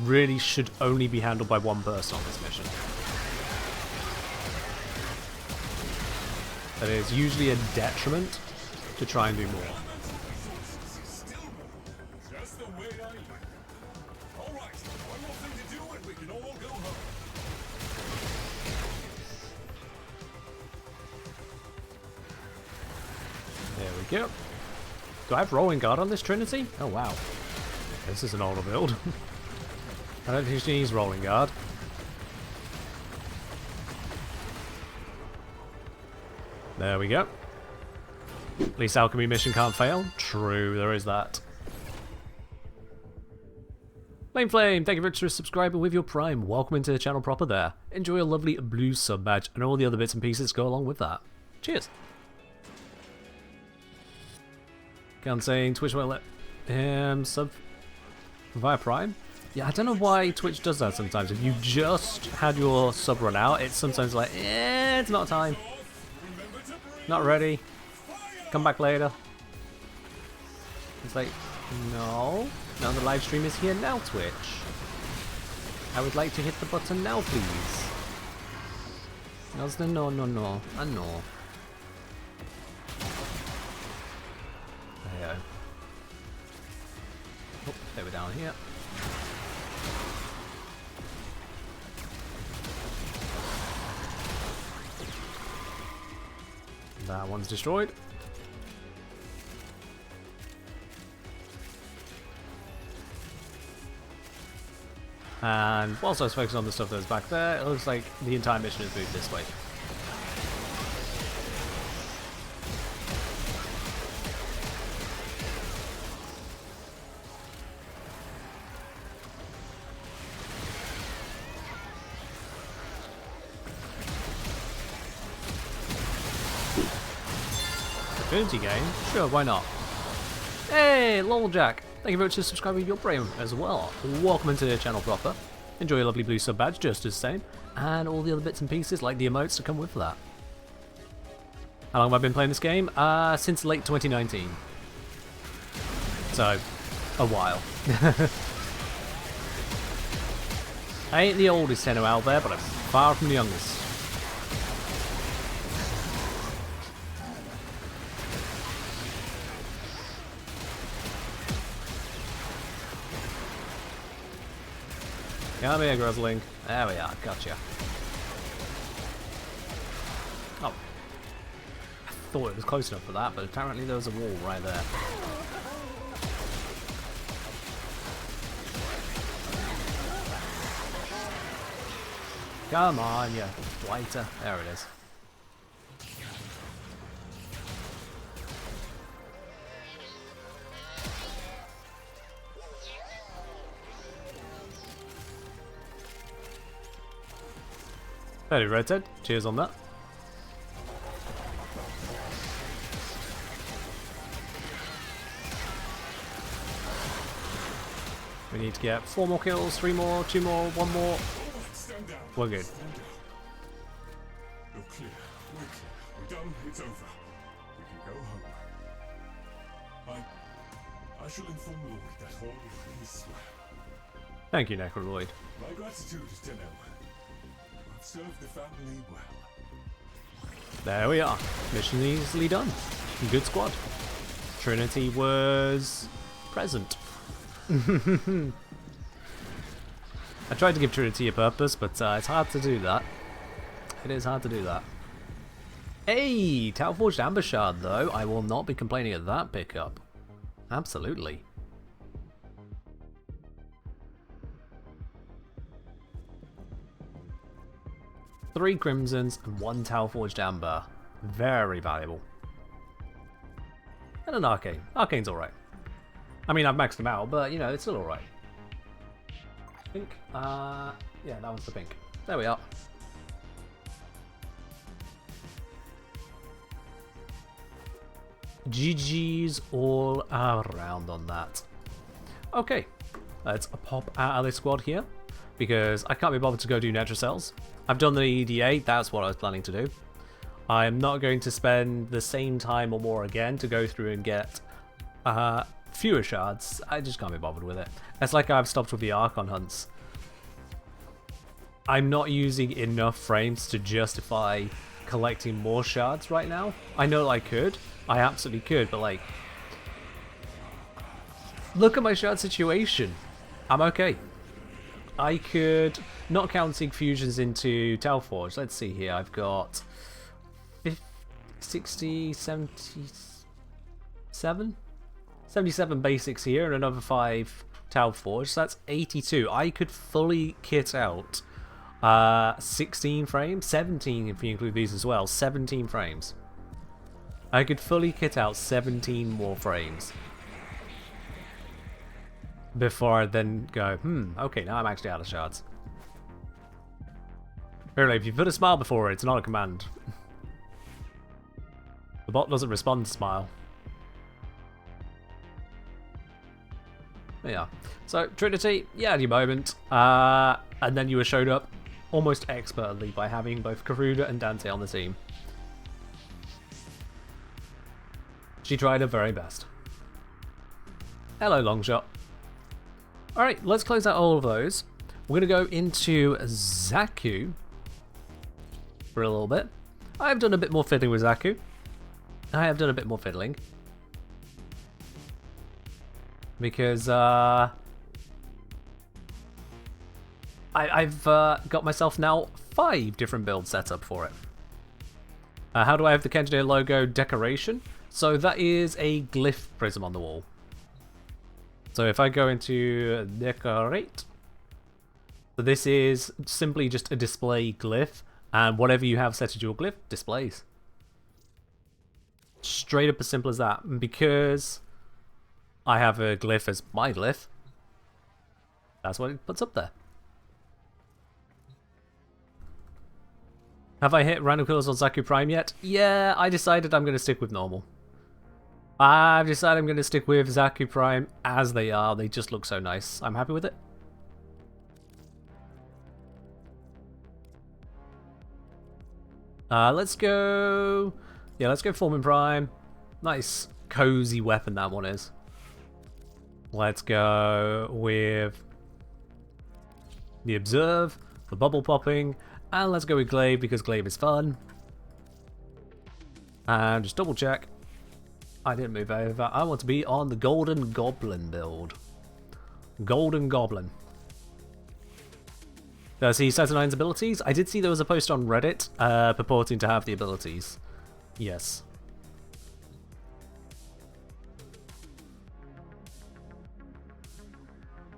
[SPEAKER 2] really should only be handled by one person on this mission. That is usually a detriment to try and do more.
[SPEAKER 4] Still more. Just the way I like it. All right, one more thing to do and we can all go home.
[SPEAKER 2] There we go. Do I have rolling guard on this Trinity? Oh wow. This is an older build. I don't think she needs rolling guard. There we go. At least alchemy mission can't fail. True, there is that. Flame, thank you very much for subscribing with your Prime. Welcome into the channel proper there. Enjoy a lovely blue sub badge and all the other bits and pieces go along with that. Cheers. Can't say Twitch won't let him sub via Prime. Yeah, I don't know why Twitch does that sometimes. If you just had your sub run out, it's sometimes like, it's not time. Not ready. Come back later. It's like, no. Now the live stream is here now, Twitch. I would like to hit the button now, please. No. I know. There we go. Oh, they were down here. That one's destroyed. And whilst I was focused on the stuff that was back there, it looks like the entire mission is moved this way. Opportunity game? Sure, why not? Hey, Loljack! Thank you very much for subscribing to your brain as well. Welcome into the channel proper. Enjoy a lovely blue sub badge, just as the same. And all the other bits and pieces, like the emotes, to come with that. How long have I been playing this game? Since late 2019. So, a while. I ain't the oldest Tenno out there, but I'm far from the youngest. Come here, Grizzling. There we are, gotcha. Oh. I thought it was close enough for that, but apparently there was a wall right there. Come on, you whiter. There it is. Very Red Dead. Cheers on that. We need to get 4 more kills, 3 more, 2 more, 1 more.
[SPEAKER 4] Stand down.
[SPEAKER 2] We're good.
[SPEAKER 4] Stand down. You're clear. We're clear. We're done. It's over. We can go home. I shall inform Lloyd that all is well.
[SPEAKER 2] Thank you, Necroloid.
[SPEAKER 4] My gratitude is to know. You've served the family well.
[SPEAKER 2] There we are. Mission easily done. Good squad. Trinity was present. I tried to give Trinity a purpose, but it's hard to do that. It is hard to do that. Hey, Talforged Amber Shard though. I will not be complaining at that pickup. Absolutely. Three Crimsons and 1 Talforged Amber. Very valuable. And an Arcane. Arcane's alright. I mean, I've maxed them out, but, you know, it's still alright. Pink? Yeah, that one's the pink. There we are. GG's all around on that. Okay, let's pop out of this squad here, because I can't be bothered to go do Netrocells. I've done the EDA, that's what I was planning to do. I'm not going to spend the same time or more again to go through and get fewer shards. I just can't be bothered with it. It's like I've stopped with the Archon hunts. I'm not using enough frames to justify collecting more shards right now. I know I could. I absolutely could, but like, look at my shard situation. I'm okay. I could, not counting fusions into Telforge, let's see here, I've got 50, 60, 77? 77 basics here and another 5 Telforge, so that's 82. I could fully kit out 16 frames, 17 if you include these as well, 17 frames. I could fully kit out 17 more frames before I then go, okay, now I'm actually out of shards. Really, if you put a smile before it, it's not a command. The bot doesn't respond to smile. Yeah. So, Trinity, you had your moment. And then you were showed up almost expertly by having both Karuda and Dante on the team. She tried her very best. Hello, Longshot. Alright, let's close out all of those. We're going to go into Zaku for a little bit. I have done a bit more fiddling with Zaku. Because I've got myself now 5 different builds set up for it. How do I have the Kenjineer logo decoration? So that is a glyph prism on the wall. So if I go into decorate, so this is simply just a display glyph, and whatever you have set as your glyph displays. Straight up as simple as that. And because I have a glyph as my glyph, that's what it puts up there. Have I hit random kills on Zaku Prime yet? Yeah, I decided I'm going to stick with normal. I've decided I'm going to stick with Zaku Prime as they are. They just look so nice. I'm happy with it. Let's go... Yeah, let's go Foreman Prime. Nice, cozy weapon that one is. Let's go with the Observe, the Bubble Popping, and let's go with Glaive because Glaive is fun. And just double check. I didn't move over. I want to be on the Golden Goblin build. Golden Goblin. Does he Saturnine abilities? I did see there was a post on Reddit purporting to have the abilities. Yes.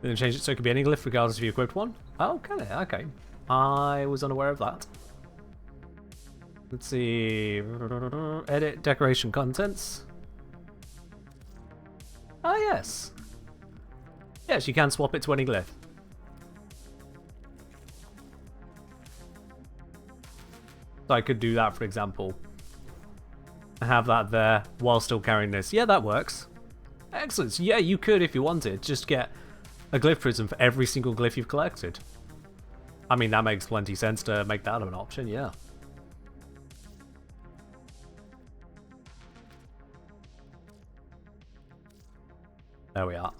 [SPEAKER 2] Then change it so it could be any glyph regardless if you equipped one. Oh, can it? Okay. I was unaware of that. Let's see. Edit decoration contents. Ah, yes. Yes, you can swap it to any glyph. So I could do that, for example. Have that there while still carrying this. Yeah, that works. Excellent. So yeah, you could, if you wanted, just get a glyph prism for every single glyph you've collected. I mean, that makes plenty sense to make that an option, yeah. There we are.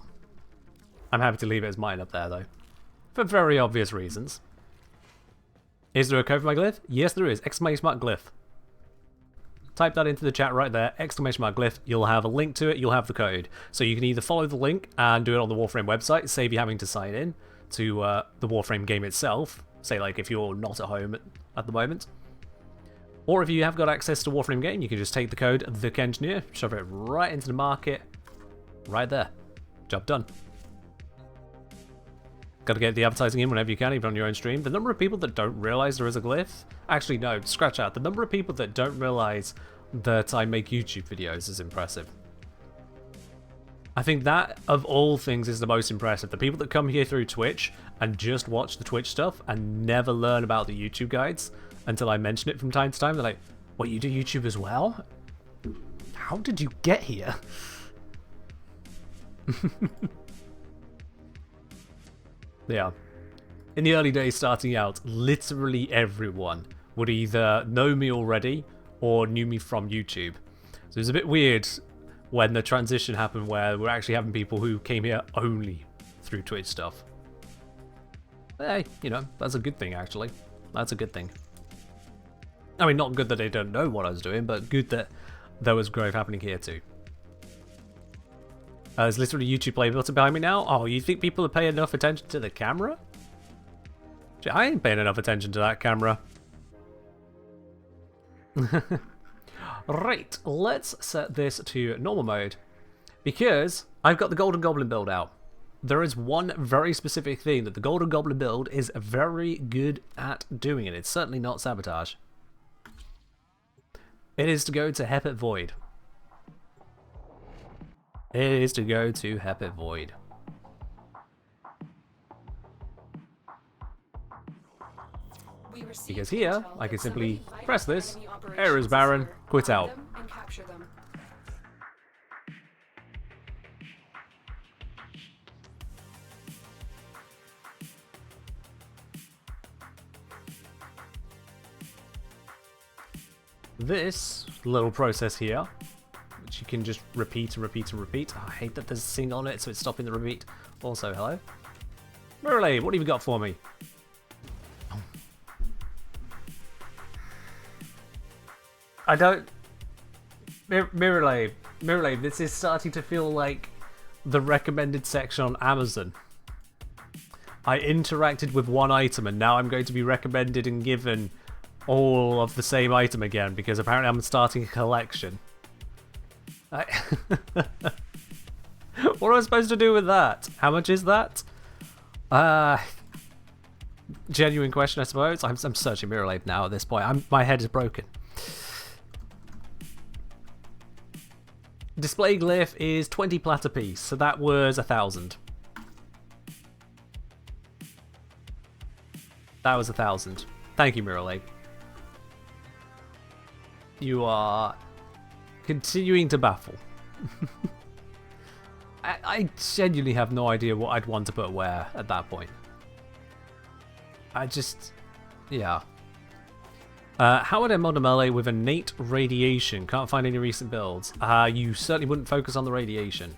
[SPEAKER 2] I'm happy to leave it as mine up there, though. For very obvious reasons. Is there a code for my glyph? Yes, there is. Exclamation mark glyph. Type that into the chat right there. Exclamation mark glyph. You'll have a link to it. You'll have the code. So you can either follow the link and do it on the Warframe website, save you having to sign in to the Warframe game itself. Say, like, if you're not at home at the moment. Or if you have got access to Warframe game, you can just take the code, the Kenjineer, shove it right into the market. Right there. Job done. Got to get the advertising in whenever you can, even on your own stream. The number of people that don't realize there is a glyph... Actually, no, scratch out. The number of people that don't realize that I make YouTube videos is impressive. I think that, of all things, is the most impressive. The people that come here through Twitch and just watch the Twitch stuff and never learn about the YouTube guides until I mention it from time to time. They're like, what, you do YouTube as well? How did you get here? Yeah. In the early days starting out, literally everyone would either know me already or knew me from YouTube. So it was a bit weird when the transition happened where we're actually having people who came here only through Twitch stuff. But hey, you know, that's a good thing actually. That's a good thing. I mean, not good that they don't know what I was doing, but good that there was growth happening here too. There's literally a YouTube play button behind me now. Oh, you think people are paying enough attention to the camera? Gee, I ain't paying enough attention to that camera. Right, let's set this to normal mode. Because I've got the Golden Goblin build out. There is one very specific thing that the Golden Goblin build is very good at doing, and it's certainly not sabotage. It is to go to Hepit Void. It is to go to Hepit Void. Because here, I can simply press this, error is barren, quit out. This little process here, which you can just repeat and repeat and repeat. Oh, I hate that there's a thing on it, so it's stopping the repeat. Also, hello. Mirrorlade, what have you got for me? I don't... Mirrorlade, this is starting to feel like the recommended section on Amazon. I interacted with one item and now I'm going to be recommended and given all of the same item again because apparently I'm starting a collection. What am I supposed to do with that? How much is that? Genuine question, I suppose. I'm searching Mirrorlade now at this point. My head is broken. Display glyph is 20 plat apiece, so that was 1,000. That was 1,000. Thank you, Mirrorlade. You are continuing to baffle. I genuinely have no idea what I'd want to put where at that point. Yeah. How would I mod a melee with innate radiation? Can't find any recent builds. You certainly wouldn't focus on the radiation.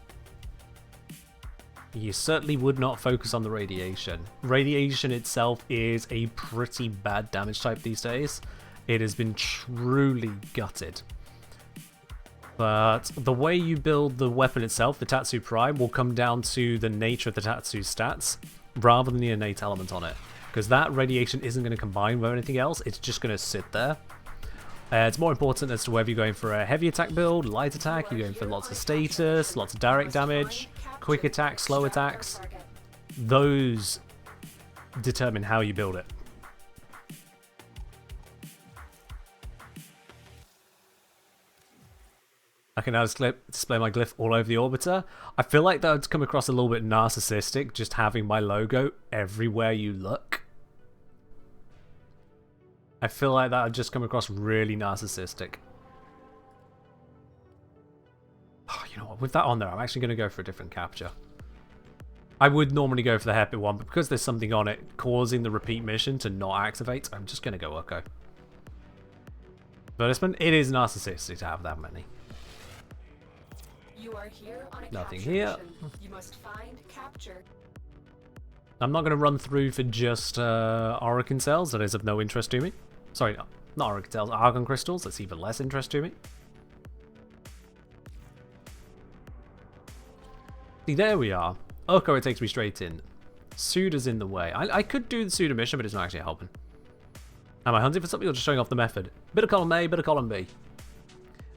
[SPEAKER 2] You certainly would not focus on the radiation. Radiation itself is a pretty bad damage type these days. It has been truly gutted. But the way you build the weapon itself, the Tatsu Prime, will come down to the nature of the Tatsu stats rather than the innate element on it. Because that radiation isn't going to combine with anything else, it's just going to sit there. It's more important as to whether you're going for a heavy attack build, light attack, you're going for lots of status, lots of direct damage, quick attacks, slow attacks. Those determine how you build it. I can now display my glyph all over the orbiter. I feel like that would come across a little bit narcissistic, just having my logo everywhere you look. I feel like that would just come across really narcissistic. Oh, you know what, with that on there, I'm actually going to go for a different capture. I would normally go for the Hepit one, but because there's something on it causing the repeat mission to not activate, I'm just going to go Urko. Advertisement, it is narcissistic to have that many.
[SPEAKER 5] You are here on a
[SPEAKER 2] Nothing
[SPEAKER 5] capture
[SPEAKER 2] here.
[SPEAKER 5] mission. You must find capture.
[SPEAKER 2] I'm not going to run through for just Orokin cells, that is of no interest to me. Sorry, not Orokin cells, Argon crystals, that's even less interest to me. See, there we are. Urko, it takes me straight in. Suda's in the way. I could do the Suda mission, but it's not actually helping. Am I hunting for something or just showing off the method? Bit of column A, bit of column B.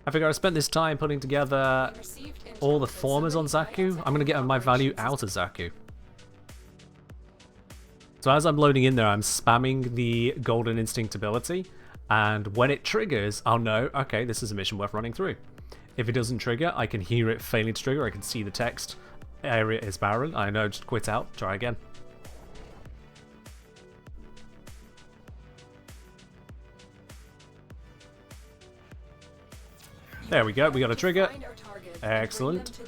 [SPEAKER 2] I figure I spent this time putting together all the formers on Zaku. I'm going to get my value out of Zaku. So as I'm loading in there, I'm spamming the Golden Instinct ability. And when it triggers, I'll know, okay, this is a mission worth running through. If it doesn't trigger, I can hear it failing to trigger. I can see the text. Area is barren. I know, just quit out. Try again. There we go. We got a trigger. Excellent.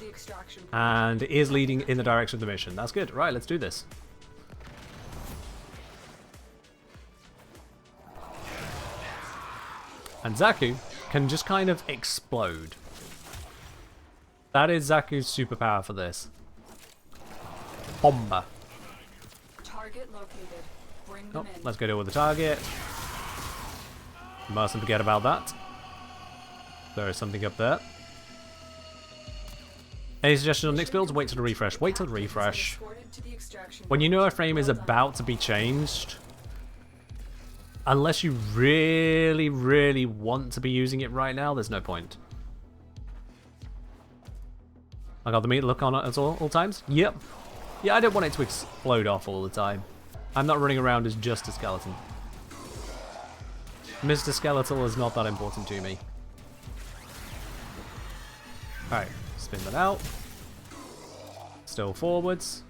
[SPEAKER 2] And it is leading in the direction of the mission. That's good. Right, let's do this. And Zaku can just kind of explode. That is Zaku's superpower for this. Bomba.
[SPEAKER 5] Target located. Bring
[SPEAKER 2] Oh,
[SPEAKER 5] them in.
[SPEAKER 2] let's go deal with the target. Mustn't forget about that. There is something up there. Any suggestions on next builds? Wait till the refresh. Wait till the refresh.
[SPEAKER 5] Escorted to the extraction
[SPEAKER 2] When you know a frame is about to be changed, unless you really, really want to be using it right now, there's no point. I got the meter look on it at all times? Yep. Yeah, I don't want it to explode off all the time. I'm not running around as just a skeleton. Mr. Skeletal is not that important to me. Alright, spin that out. Still forwards.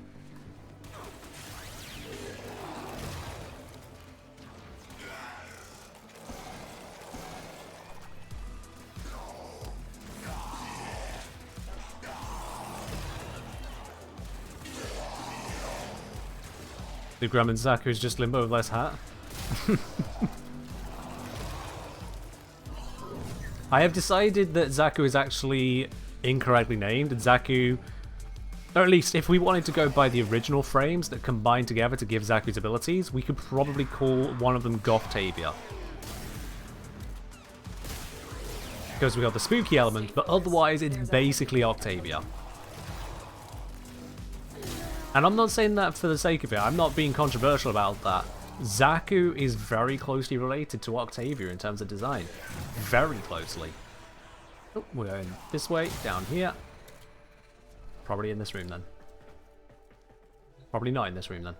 [SPEAKER 2] The Grumman Zaku is just limbo with less hat. I have decided that Zaku is actually incorrectly named. Zaku, or at least if we wanted to go by the original frames that combine together to give Zaku's abilities, we could probably call one of them Goftavia. Because we got the spooky element, but otherwise it's basically Octavia. And I'm not saying that for the sake of it, I'm not being controversial about that. Zaku is very closely related to Octavia in terms of design. Very closely. Oh, we're going this way, down here. Probably in this room then. Probably not in this room then.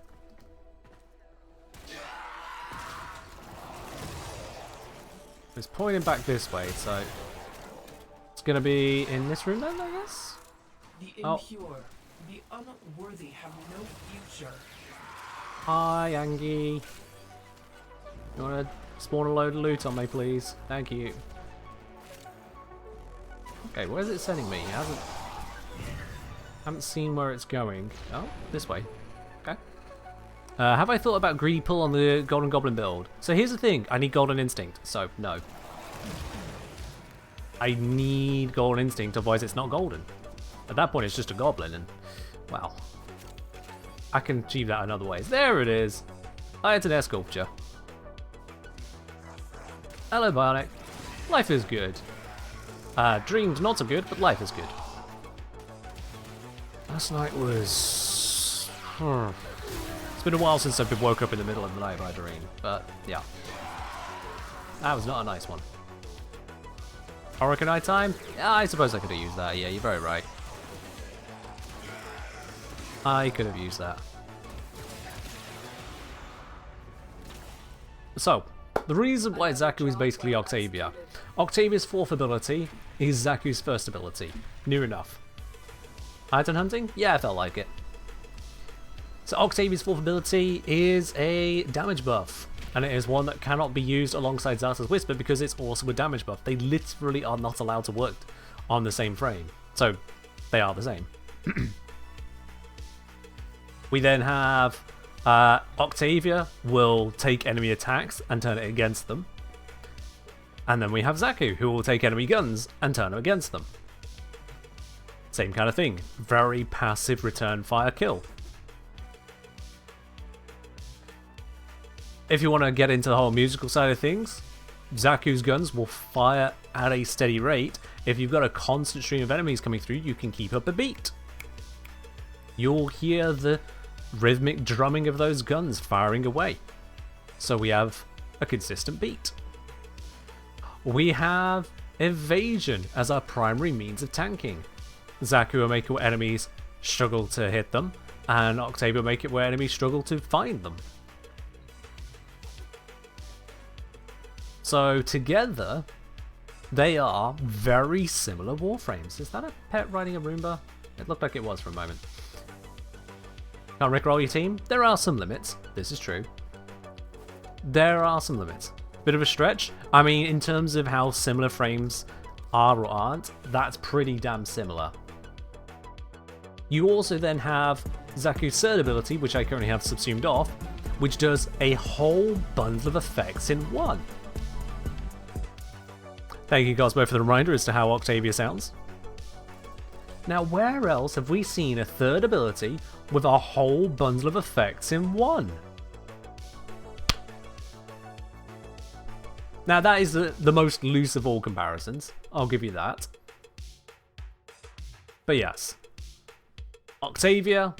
[SPEAKER 2] It's pointing back this way, so it's gonna be in this room then, I guess?
[SPEAKER 6] The impure, the unworthy have no future.
[SPEAKER 2] Hi, Angie. You wanna spawn a load of loot on me, please? Thank you. Okay, where's it sending me? It haven't seen where it's going. Oh, this way. Okay. Have I thought about greedy pull on the Golden Goblin build? So here's the thing. I need Golden Instinct, so no. I need Golden Instinct, otherwise it's not golden. At that point, it's just a goblin, and, well, I can achieve that in other ways. There it is. Oh, it's an air sculpture. Hello, Bionic. Life is good. Dreams not so good, but life is good. Last night was... It's been a while since I've been woke up in the middle of the night by a dream, but yeah. That was not a nice one. Oracle Night Time? Yeah, I suppose I could have used that. Yeah, you're very right. I could have used that. So, the reason why Zaku is basically Octavia. Octavia's fourth ability is Zaku's first ability. Near enough. Item hunting? Yeah, I felt like it. So Octavia's fourth ability is a damage buff. And it is one that cannot be used alongside Zarta's Whisper because it's also a damage buff. They literally are not allowed to work on the same frame. So, they are the same. We then have Octavia will take enemy attacks and turn it against them. And then we have Zaku, who will take enemy guns and turn them against them. Same kind of thing. Very passive return fire kill. If you want to get into the whole musical side of things, Zaku's guns will fire at a steady rate. If you've got a constant stream of enemies coming through, you can keep up a beat. You'll hear the rhythmic drumming of those guns firing away. So we have a consistent beat. We have evasion as our primary means of tanking. Zaku will make it where enemies struggle to hit them, and Octavia will make it where enemies struggle to find them. So together, they are very similar Warframes. Is that a pet riding a Roomba? It looked like it was for a moment. Can't rickroll your team? There are some limits. This is true. There are some limits. Bit of a stretch. I mean, in terms of how similar frames are or aren't, that's pretty damn similar. You also then have Zaku's third ability, which I currently have subsumed off, which does a whole bundle of effects in one. Thank you, Cosmo, for the reminder as to how Octavia sounds. Now, where else have we seen a third ability with a whole bundle of effects in one? Now, that is the most loose of all comparisons. I'll give you that. But yes. Octavia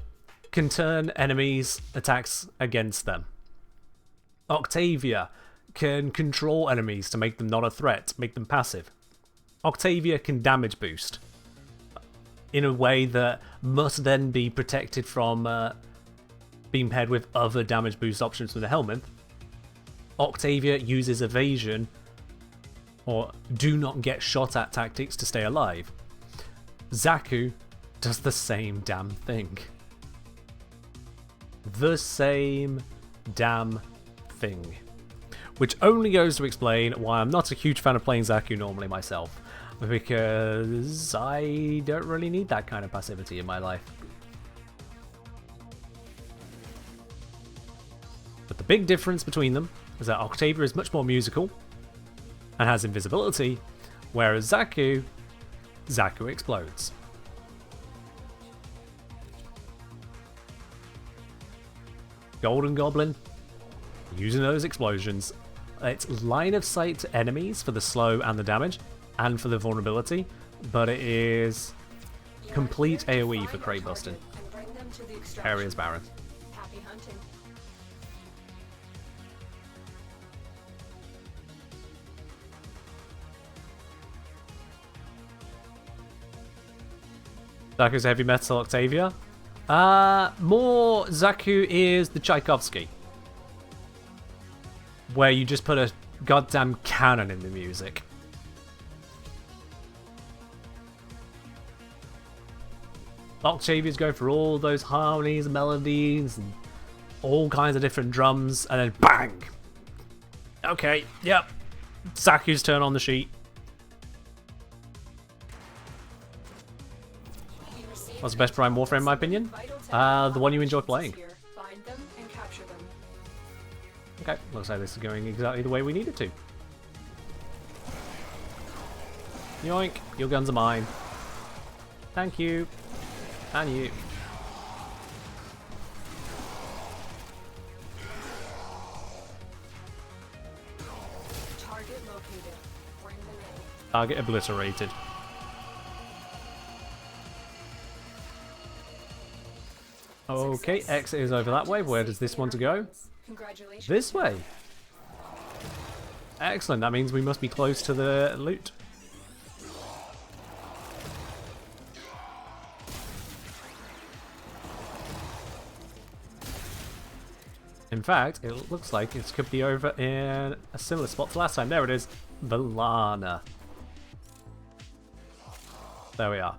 [SPEAKER 2] can turn enemies' attacks against them. Octavia can control enemies to make them not a threat, make them passive. Octavia can damage boost in a way that must then be protected from being paired with other damage boost options from the helmet. Octavia uses evasion or do not get shot at tactics to stay alive. Zaku does the same damn thing. The same damn thing. Which only goes to explain why I'm not a huge fan of playing Zaku normally myself. Because I don't really need that kind of passivity in my life. But the big difference between them is that Octavia is much more musical and has invisibility, whereas Zaku explodes. Golden Goblin, using those explosions, it's line of sight to enemies for the slow and the damage, and for the vulnerability, but it is complete AoE for crate busting. Area's barren.
[SPEAKER 5] Happy hunting.
[SPEAKER 2] Zaku's heavy metal Octavia. More Zaku is the Tchaikovsky, where you just put a goddamn cannon in the music. Octavia's going for all those harmonies, melodies, and all kinds of different drums, and then bang! Okay, yep. Zaku's turn on the sheet. What's the best Prime Warframe in my opinion? The one you enjoy playing.
[SPEAKER 5] Find them and capture them.
[SPEAKER 2] Okay, looks like this is going exactly the way we need it to. Yoink, your guns are mine. Thank you. And you.
[SPEAKER 5] Target located. Bring them in.
[SPEAKER 2] Target obliterated. Okay, exit is over that way. Where does this want to go?
[SPEAKER 5] Congratulations.
[SPEAKER 2] This way. Excellent, that means we must be close to the loot. In fact, it looks like it could be over in a similar spot to last time. There it is. Balana. There we are.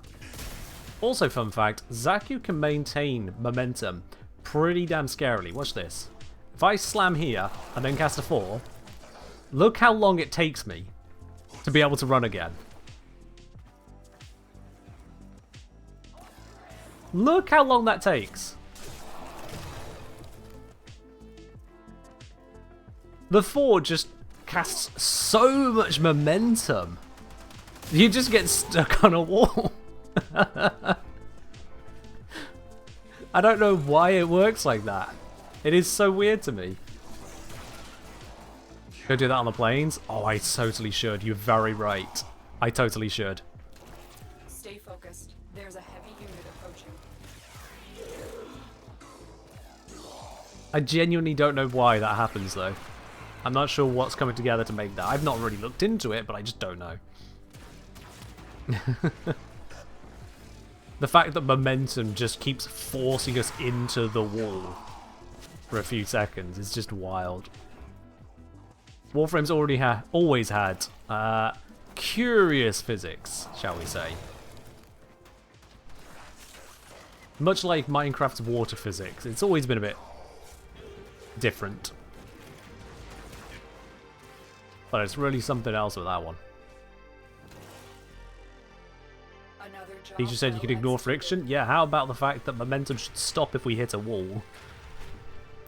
[SPEAKER 2] Also, fun fact, Zaku can maintain momentum pretty damn scarily. Watch this. If I slam here and then cast a 4, look how long it takes me to be able to run again. Look how long that takes. The 4 just casts so much momentum. You just get stuck on a wall. I don't know why it works like that. It is so weird to me. Go do that on the planes? Oh, I totally should. You're very right. I totally should.
[SPEAKER 5] Stay focused. There's a heavy unit approaching.
[SPEAKER 2] I genuinely don't know why that happens, though. I'm not sure what's coming together to make that. I've not really looked into it, but I just don't know. The fact that momentum just keeps forcing us into the wall for a few seconds is just wild. Warframe's always had curious physics, shall we say. Much like Minecraft's water physics, it's always been a bit different. But it's really something else with that one.
[SPEAKER 5] Another job
[SPEAKER 2] He just said you could
[SPEAKER 5] well
[SPEAKER 2] ignore
[SPEAKER 5] executed.
[SPEAKER 2] friction. Yeah, how about the fact that momentum should stop if we hit a wall?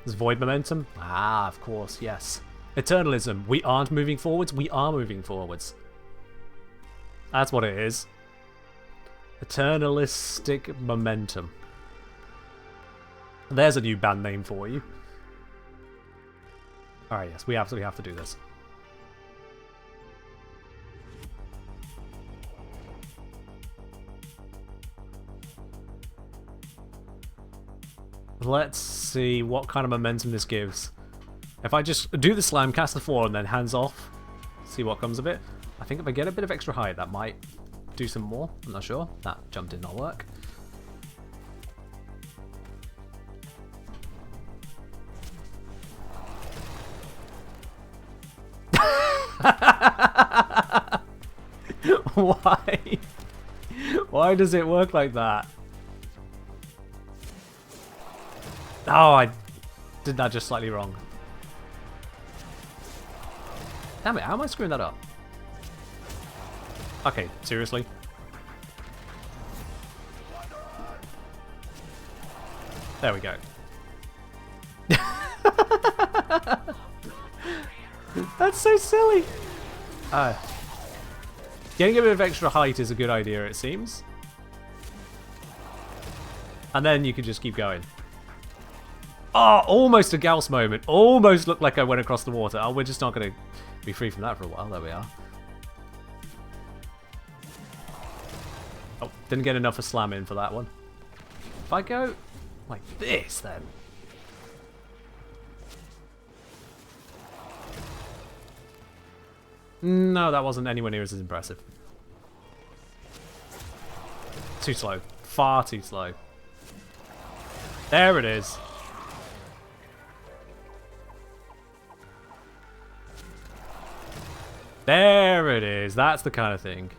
[SPEAKER 2] There's void momentum? Ah, of course, yes. Eternalism. We aren't moving forwards, we are moving forwards. That's what it is. Eternalistic momentum. There's a new band name for you. Alright, yes, we absolutely have to do this. let's see what kind of momentum this gives. If I just do the slam, cast the 4, and then hands off, see what comes of it. I think if I get a bit of extra height, that might do some more. I'm not sure. That jump did not work. Why? Why does it work like that? Oh, I did that just slightly wrong. Damn it, how am I screwing that up? Okay, seriously? There we go. That's so silly! Getting a bit of extra height is a good idea, it seems. And then you can just keep going. Oh, almost a Gauss moment. Almost looked like I went across the water. Oh, we're just not going to be free from that for a while. There we are. Oh, didn't get enough of slam in for that one. If I go like this, then... No, that wasn't anywhere near as impressive. Too slow. Far too slow. There it is. There it is. That's the kind of thing.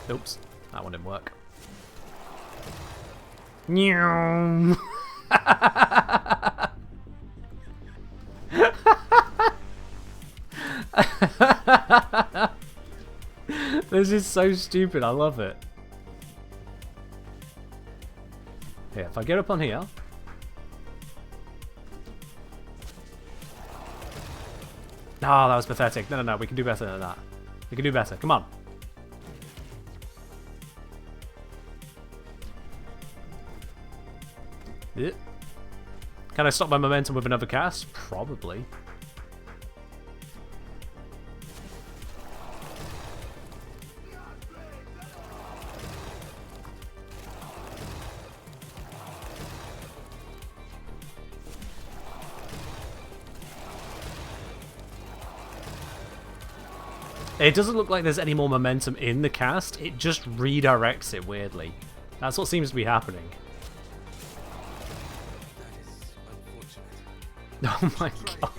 [SPEAKER 2] Oops. That one didn't work. Meow. This is so stupid. I love it. Yeah, if I get up on here. Oh, that was pathetic. No, no, no. We can do better than that. We can do better. Come on. Yeah. Can I stop my momentum with another cast? Probably. It doesn't look like there's any more momentum in the cast. It just redirects it weirdly. That's what seems to be happening. Oh my god.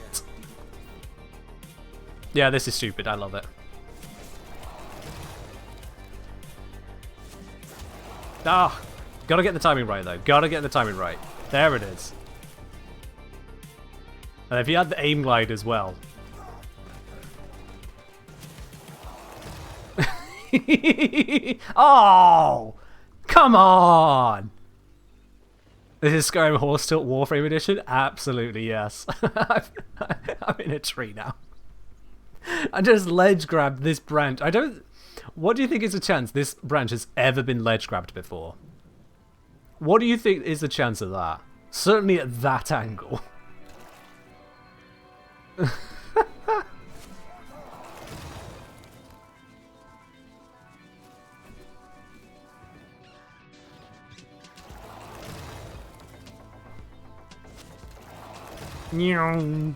[SPEAKER 2] Yeah, this is stupid. I love it. Ah, gotta get the timing right though. Gotta get the timing right. There it is. And if you had the aim glide as well. Oh, come on! This is Skyrim Horse Tilt Warframe Edition? Absolutely, yes. I'm in a tree now. I just ledge grabbed this branch. I don't... What do you think is the chance this branch has ever been ledge grabbed before? What do you think is the chance of that? Certainly at that angle. The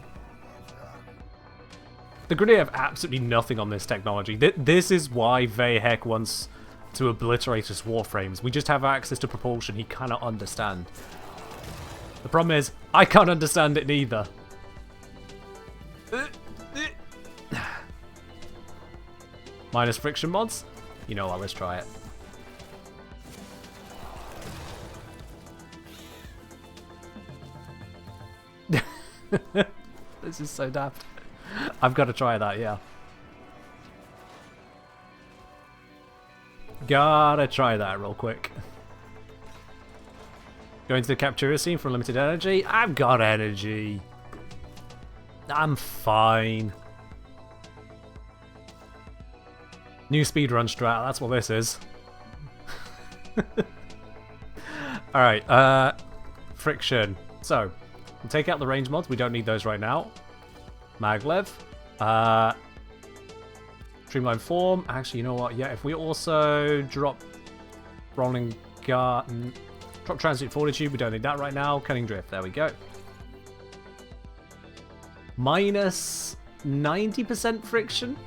[SPEAKER 2] grenade have absolutely nothing on this technology. This is why Vayhek wants to obliterate his warframes. We just have access to propulsion he cannot understand. The problem is, I can't understand it neither. Minus friction mods? You know what, let's try it. This is so daft. I've got to try that, yeah. Gotta try that real quick. Going to the capture scene for limited energy. I've got energy. I'm fine. New speedrun strat, that's what this is. Alright, friction. So, we'll take out the range mods, we don't need those right now. Maglev. Streamline form. Actually, you know what? Yeah, if we also drop rolling got... Drop transit fortitude, we don't need that right now. Cunning drift, there we go. Minus 90% friction?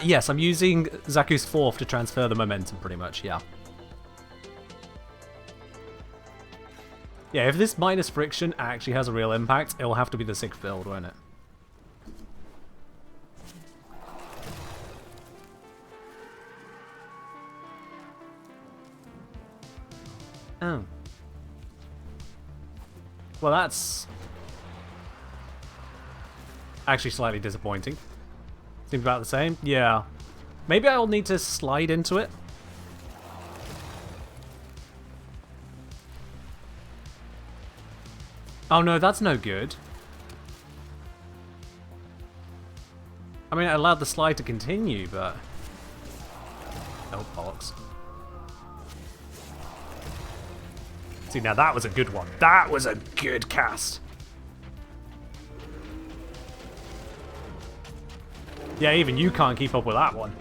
[SPEAKER 2] Yes, I'm using Zaku's fourth to transfer the momentum, pretty much, yeah. Yeah, if this minus friction actually has a real impact, it'll have to be the sixth build, won't it? Oh. Well, that's actually slightly disappointing. Seems about the same. Yeah. Maybe I'll need to slide into it. Oh no, that's no good. I mean, I allowed the slide to continue, but... Oh, bollocks. See, now that was a good one. That was a good cast. Yeah, even you can't keep up with that one.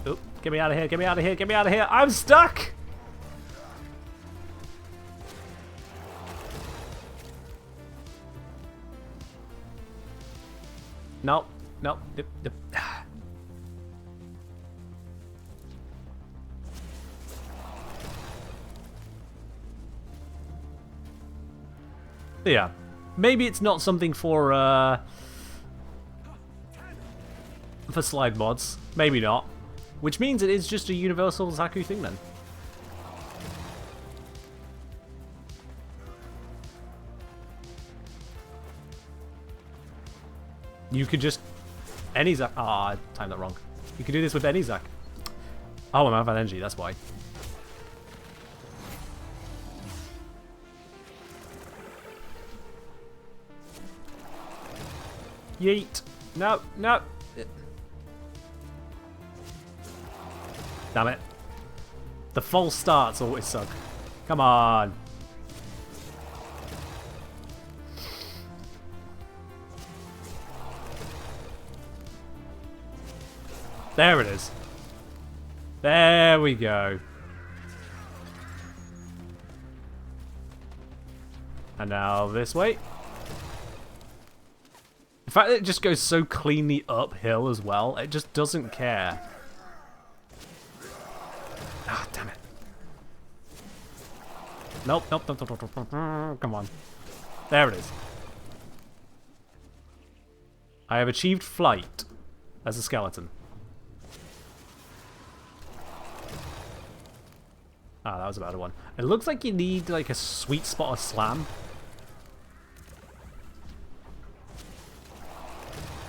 [SPEAKER 2] Oh, get me out of here, get me out of here, get me out of here. I'm stuck! Nope, nope. Yeah. Maybe it's not something for slide mods. Maybe not. Which means it is just a universal Zaku thing then. You could just... Any Zaku... Ah, I timed that wrong. You could do this with any Zaku. Oh, I'm out of energy, that's why. Yeet. No, no. Damn it. The false starts always suck. Come on. There it is. There we go. And now this way. In fact, it just goes so cleanly uphill as well. It just doesn't care. Ah, damn it. Nope, nope, nope, nope, nope, nope. Come on. There it is. I have achieved flight as a skeleton. Ah, that was a better one. It looks like you need like a sweet spot of slam.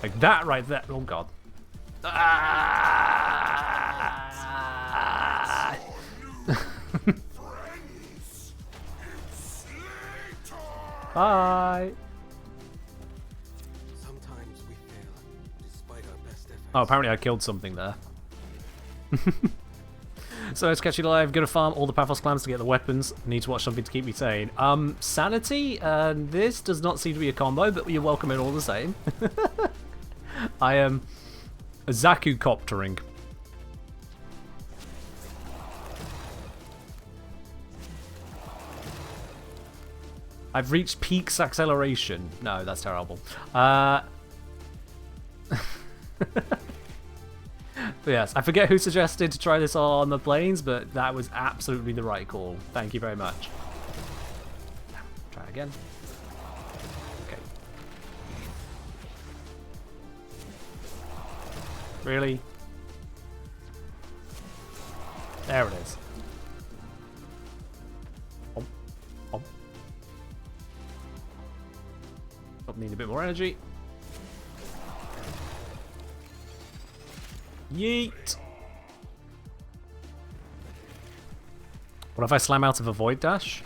[SPEAKER 2] Like that right there. Oh god. Ah! Bye.
[SPEAKER 3] Sometimes we fail, despite our best efforts.
[SPEAKER 2] Oh, apparently I killed something there. So it's catch you live. Go to farm all the Paphos clams to get the weapons. Need to watch something to keep me sane. Sanity. This does not seem to be a combo, but you're welcome in all the same. I am Zaku coptering. I've reached peak acceleration. No, that's terrible. But yes, I forget who suggested to try this on the planes, but that was absolutely the right call. Thank you very much. Try it again. Okay. Really? There it is. Oh, need a bit more energy. Yeet! What if I slam out of a void dash?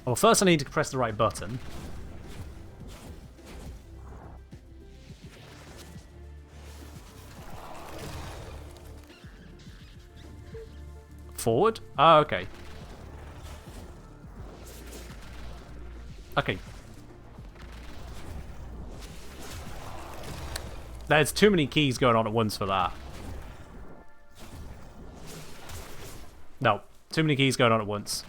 [SPEAKER 2] Well, first I need to press the right button. Forward? Oh, okay. There's too many keys going on at once for that. No, too many keys going on at once.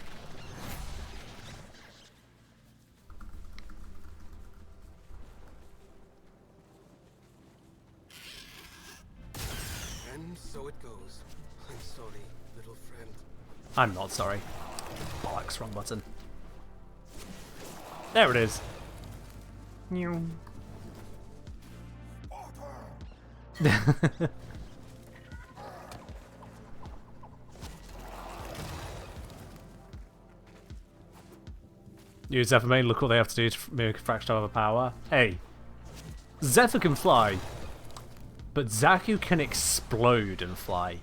[SPEAKER 3] And so it goes. I'm sorry, little friend.
[SPEAKER 2] I'm not sorry. Bollocks, wrong button. There it is. Use Zephyr main, look what they have to do to make a fraction of power. Hey, Zephyr can fly, but Zaku can explode and fly.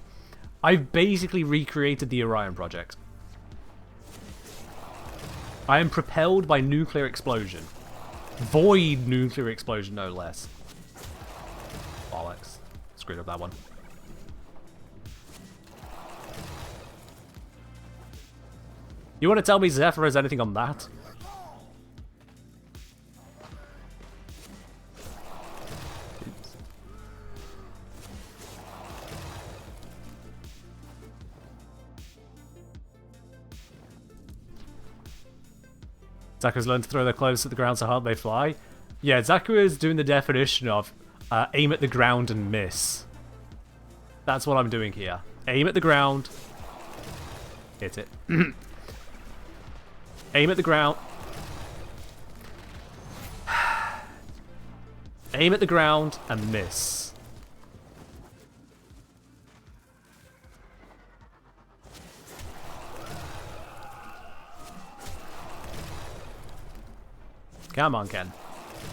[SPEAKER 2] I've basically recreated the Orion project. I am propelled by nuclear explosion. Void nuclear explosion, no less. Bollocks. Screwed up that one. You want to tell me Zephyr has anything on that? Oops. Zaku's learned to throw their clothes at the ground so hard they fly. Yeah, Zaku is doing the definition of aim at the ground and miss. That's what I'm doing here. Aim at the ground. Hit it. Aim at the ground. Aim at the ground and miss. Come on, Ken.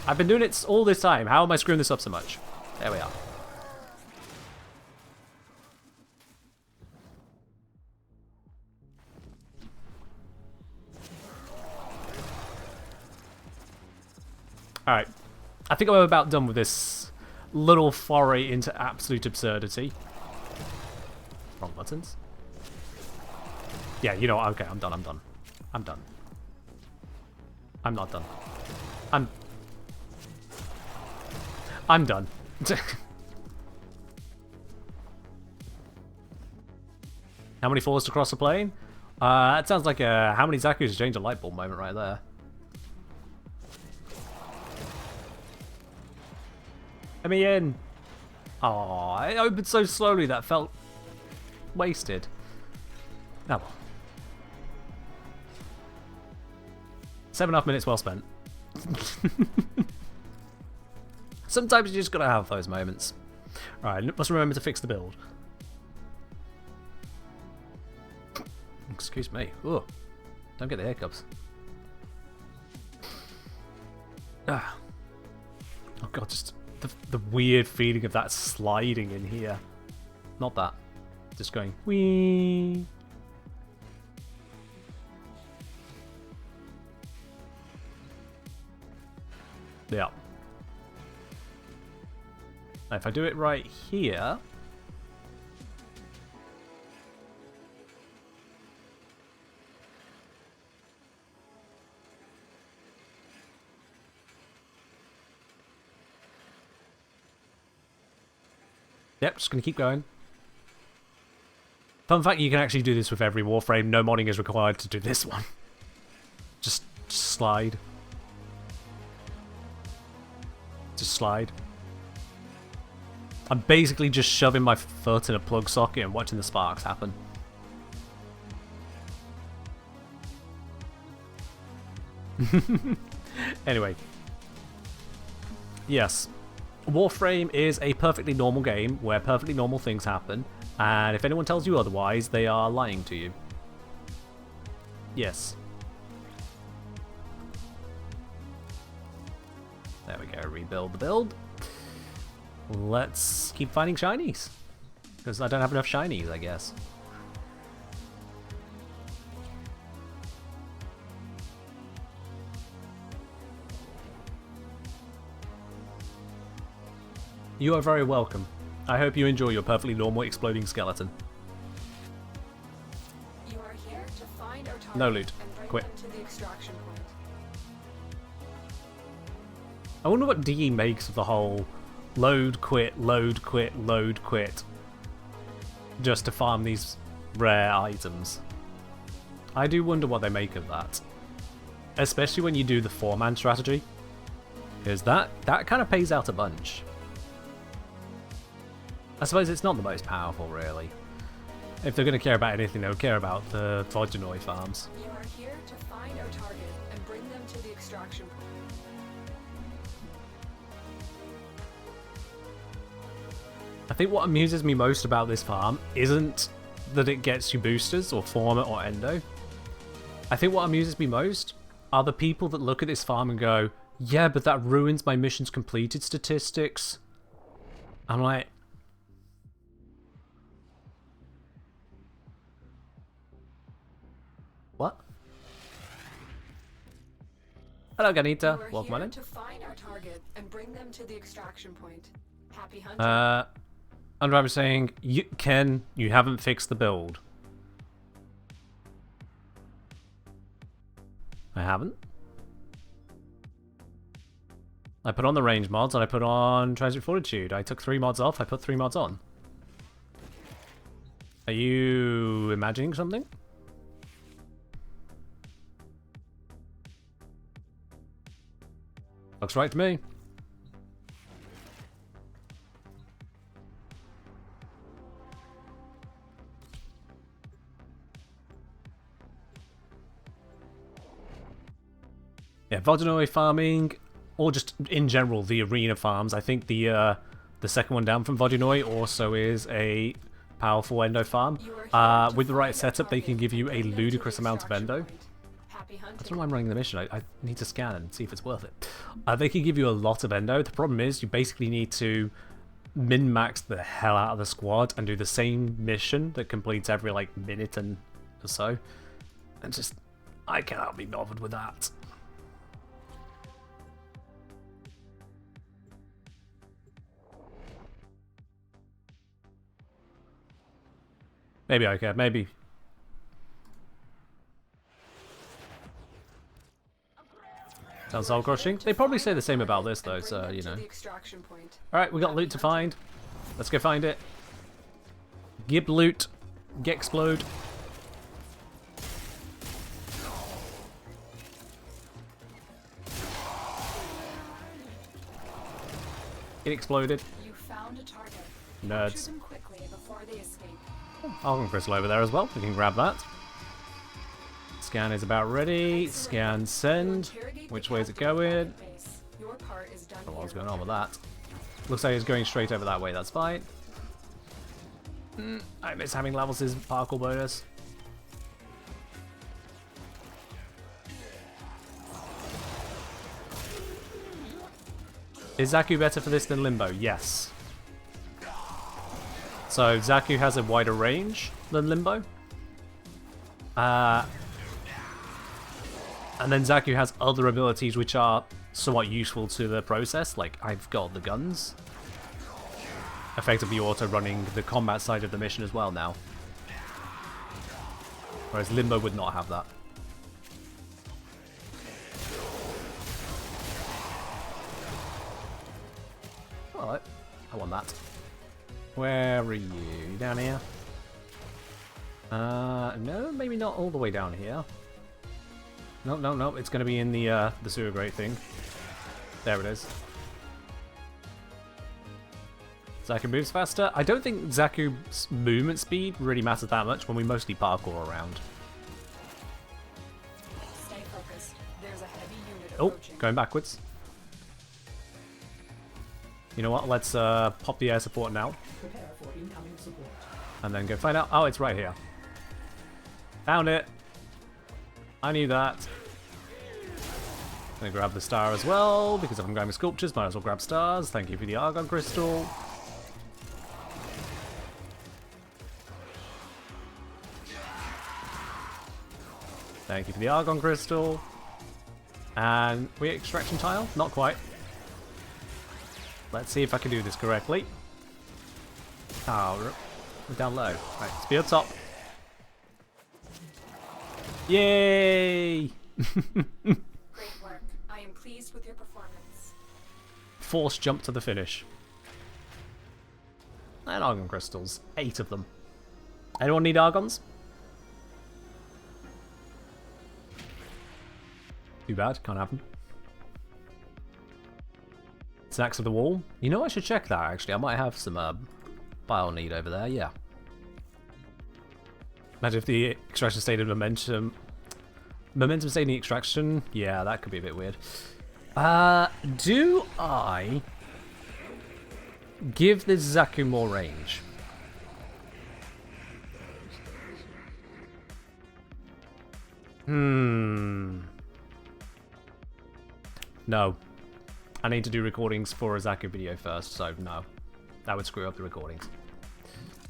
[SPEAKER 2] I've been doing it all this time. How am I screwing this up so much? There we are. Alright. I think I'm about done with this little foray into absolute absurdity. Wrong buttons. Yeah, you know what? Okay, I'm done, I'm done. I'm done. I'm not done. I'm done. How many falls to cross the plane? That sounds like a how many Zaku's to change a light bulb moment right there. Let me in. Oh, it opened so slowly that felt wasted. Oh well. 7.5 minutes well spent. Sometimes you just gotta have those moments. Alright, must remember to fix the build. Excuse me. Ooh. Don't get the hiccups. Ah. Oh god, just the weird feeling of that sliding in here. Not that. Just going wee. Yeah. Now if I do it right here. Yep, just gonna keep going. Fun fact, you can actually do this with every Warframe. No modding is required to do this one. Just slide. Just slide. I'm basically just shoving my foot in a plug socket and watching the sparks happen. Anyway. Yes. Warframe is a perfectly normal game where perfectly normal things happen, and if anyone tells you otherwise, they are lying to you. Yes. There we go, rebuild the build. Let's keep finding shinies. Because I don't have enough shinies, I guess. You are very welcome. I hope you enjoy your perfectly normal exploding skeleton.
[SPEAKER 5] You are here to find our target
[SPEAKER 2] No loot.
[SPEAKER 5] and bring
[SPEAKER 2] Quit.
[SPEAKER 5] them to the extraction point.
[SPEAKER 2] I wonder what DE makes of the whole load, quit, load, quit, load, quit, just to farm these rare items. I do wonder what they make of that. Especially when you do the 4-man strategy. Because that kind of pays out a bunch. I suppose it's not the most powerful, really. If they're going to care about anything, they'll care about the 20NOV farms.
[SPEAKER 5] You are here to find our target and bring them to the extraction point.
[SPEAKER 2] I think what amuses me most about this farm isn't that it gets you boosters or former or endo. I think what amuses me most are the people that look at this farm and go, yeah, but that ruins my missions completed statistics. I'm like, what? Hello, Ganita.
[SPEAKER 5] You are
[SPEAKER 2] Welcome on
[SPEAKER 5] here
[SPEAKER 2] in.
[SPEAKER 5] to find our target and bring them to the extraction point. Happy hunting.
[SPEAKER 2] Andrew, saying, Ken, you haven't fixed the build. I haven't. I put on the range mods and I put on transit fortitude. I took 3 mods off, I put 3 mods on. Are you imagining something? Looks right to me. Yeah, 20NOV farming, or just in general the arena farms. I think the second one down from 20NOV also is a powerful endo farm. With the right setup, they can give you a ludicrous amount of endo. I don't know why I'm running the mission. I need to scan and see if it's worth it. They can give you a lot of endo. The problem is you basically need to min-max the hell out of the squad and do the same mission that completes every like minute and or so. And just, I cannot be bothered with that. Maybe I can, maybe. Sounds soul crushing. They probably say the same about this though, so you know. Alright, we got loot to find. Let's go find it. Gib loot. Get explode. It exploded.
[SPEAKER 5] You found a target.
[SPEAKER 2] Nerds.
[SPEAKER 5] Capture them quickly before they escape.
[SPEAKER 2] Argon crystal over there as well. We can grab that. Scan is about ready. Scan send. Which way is it going?
[SPEAKER 5] Your part is done.
[SPEAKER 2] I don't know what's going on with that. Looks like it's going straight over that way. That's fine. I miss having levels as parkour bonus. Is Zaku better for this than Limbo? Yes. So Zaku has a wider range than Limbo. And then Zaku has other abilities which are somewhat useful to the process, like I've got the guns. Effectively auto-running the combat side of the mission as well now. Whereas Limbo would not have that. Alright, I want that. Where are you? You down here? No, maybe not all the way down here. No, no, no, it's going to be in the sewer grate thing. There it is. Zaku moves faster. I don't think Zaku's movement speed really matters that much when we mostly parkour around.
[SPEAKER 5] Stay focused. There's a heavy unit
[SPEAKER 2] Oh,
[SPEAKER 5] approaching.
[SPEAKER 2] going backwards. You know what? Let's pop the air support now.
[SPEAKER 6] Prepare for incoming support.
[SPEAKER 2] And then go find out. Oh, it's right here. Found it. I knew that. Gonna grab the star as well, because if I'm going with sculptures, might as well grab stars. Thank you for the Argon crystal. Thank you for the Argon crystal. And we extraction tile? Not quite. Let's see if I can do this correctly. Oh, we're down low. Right, let's be up top. Yay!
[SPEAKER 5] Great work. I am pleased with your performance.
[SPEAKER 2] Force jump to the finish. And argon crystals. 8 of them. Anyone need argons? Too bad, can't have them. Snacks of the wall. You know, I should check that actually. I might have some bile need over there, yeah. Imagine if the extraction stayed in momentum. Momentum stayed in the extraction? Yeah, that could be a bit weird. Do I give this Zaku more range? No. I need to do recordings for a Zaku video first, so no. That would screw up the recordings.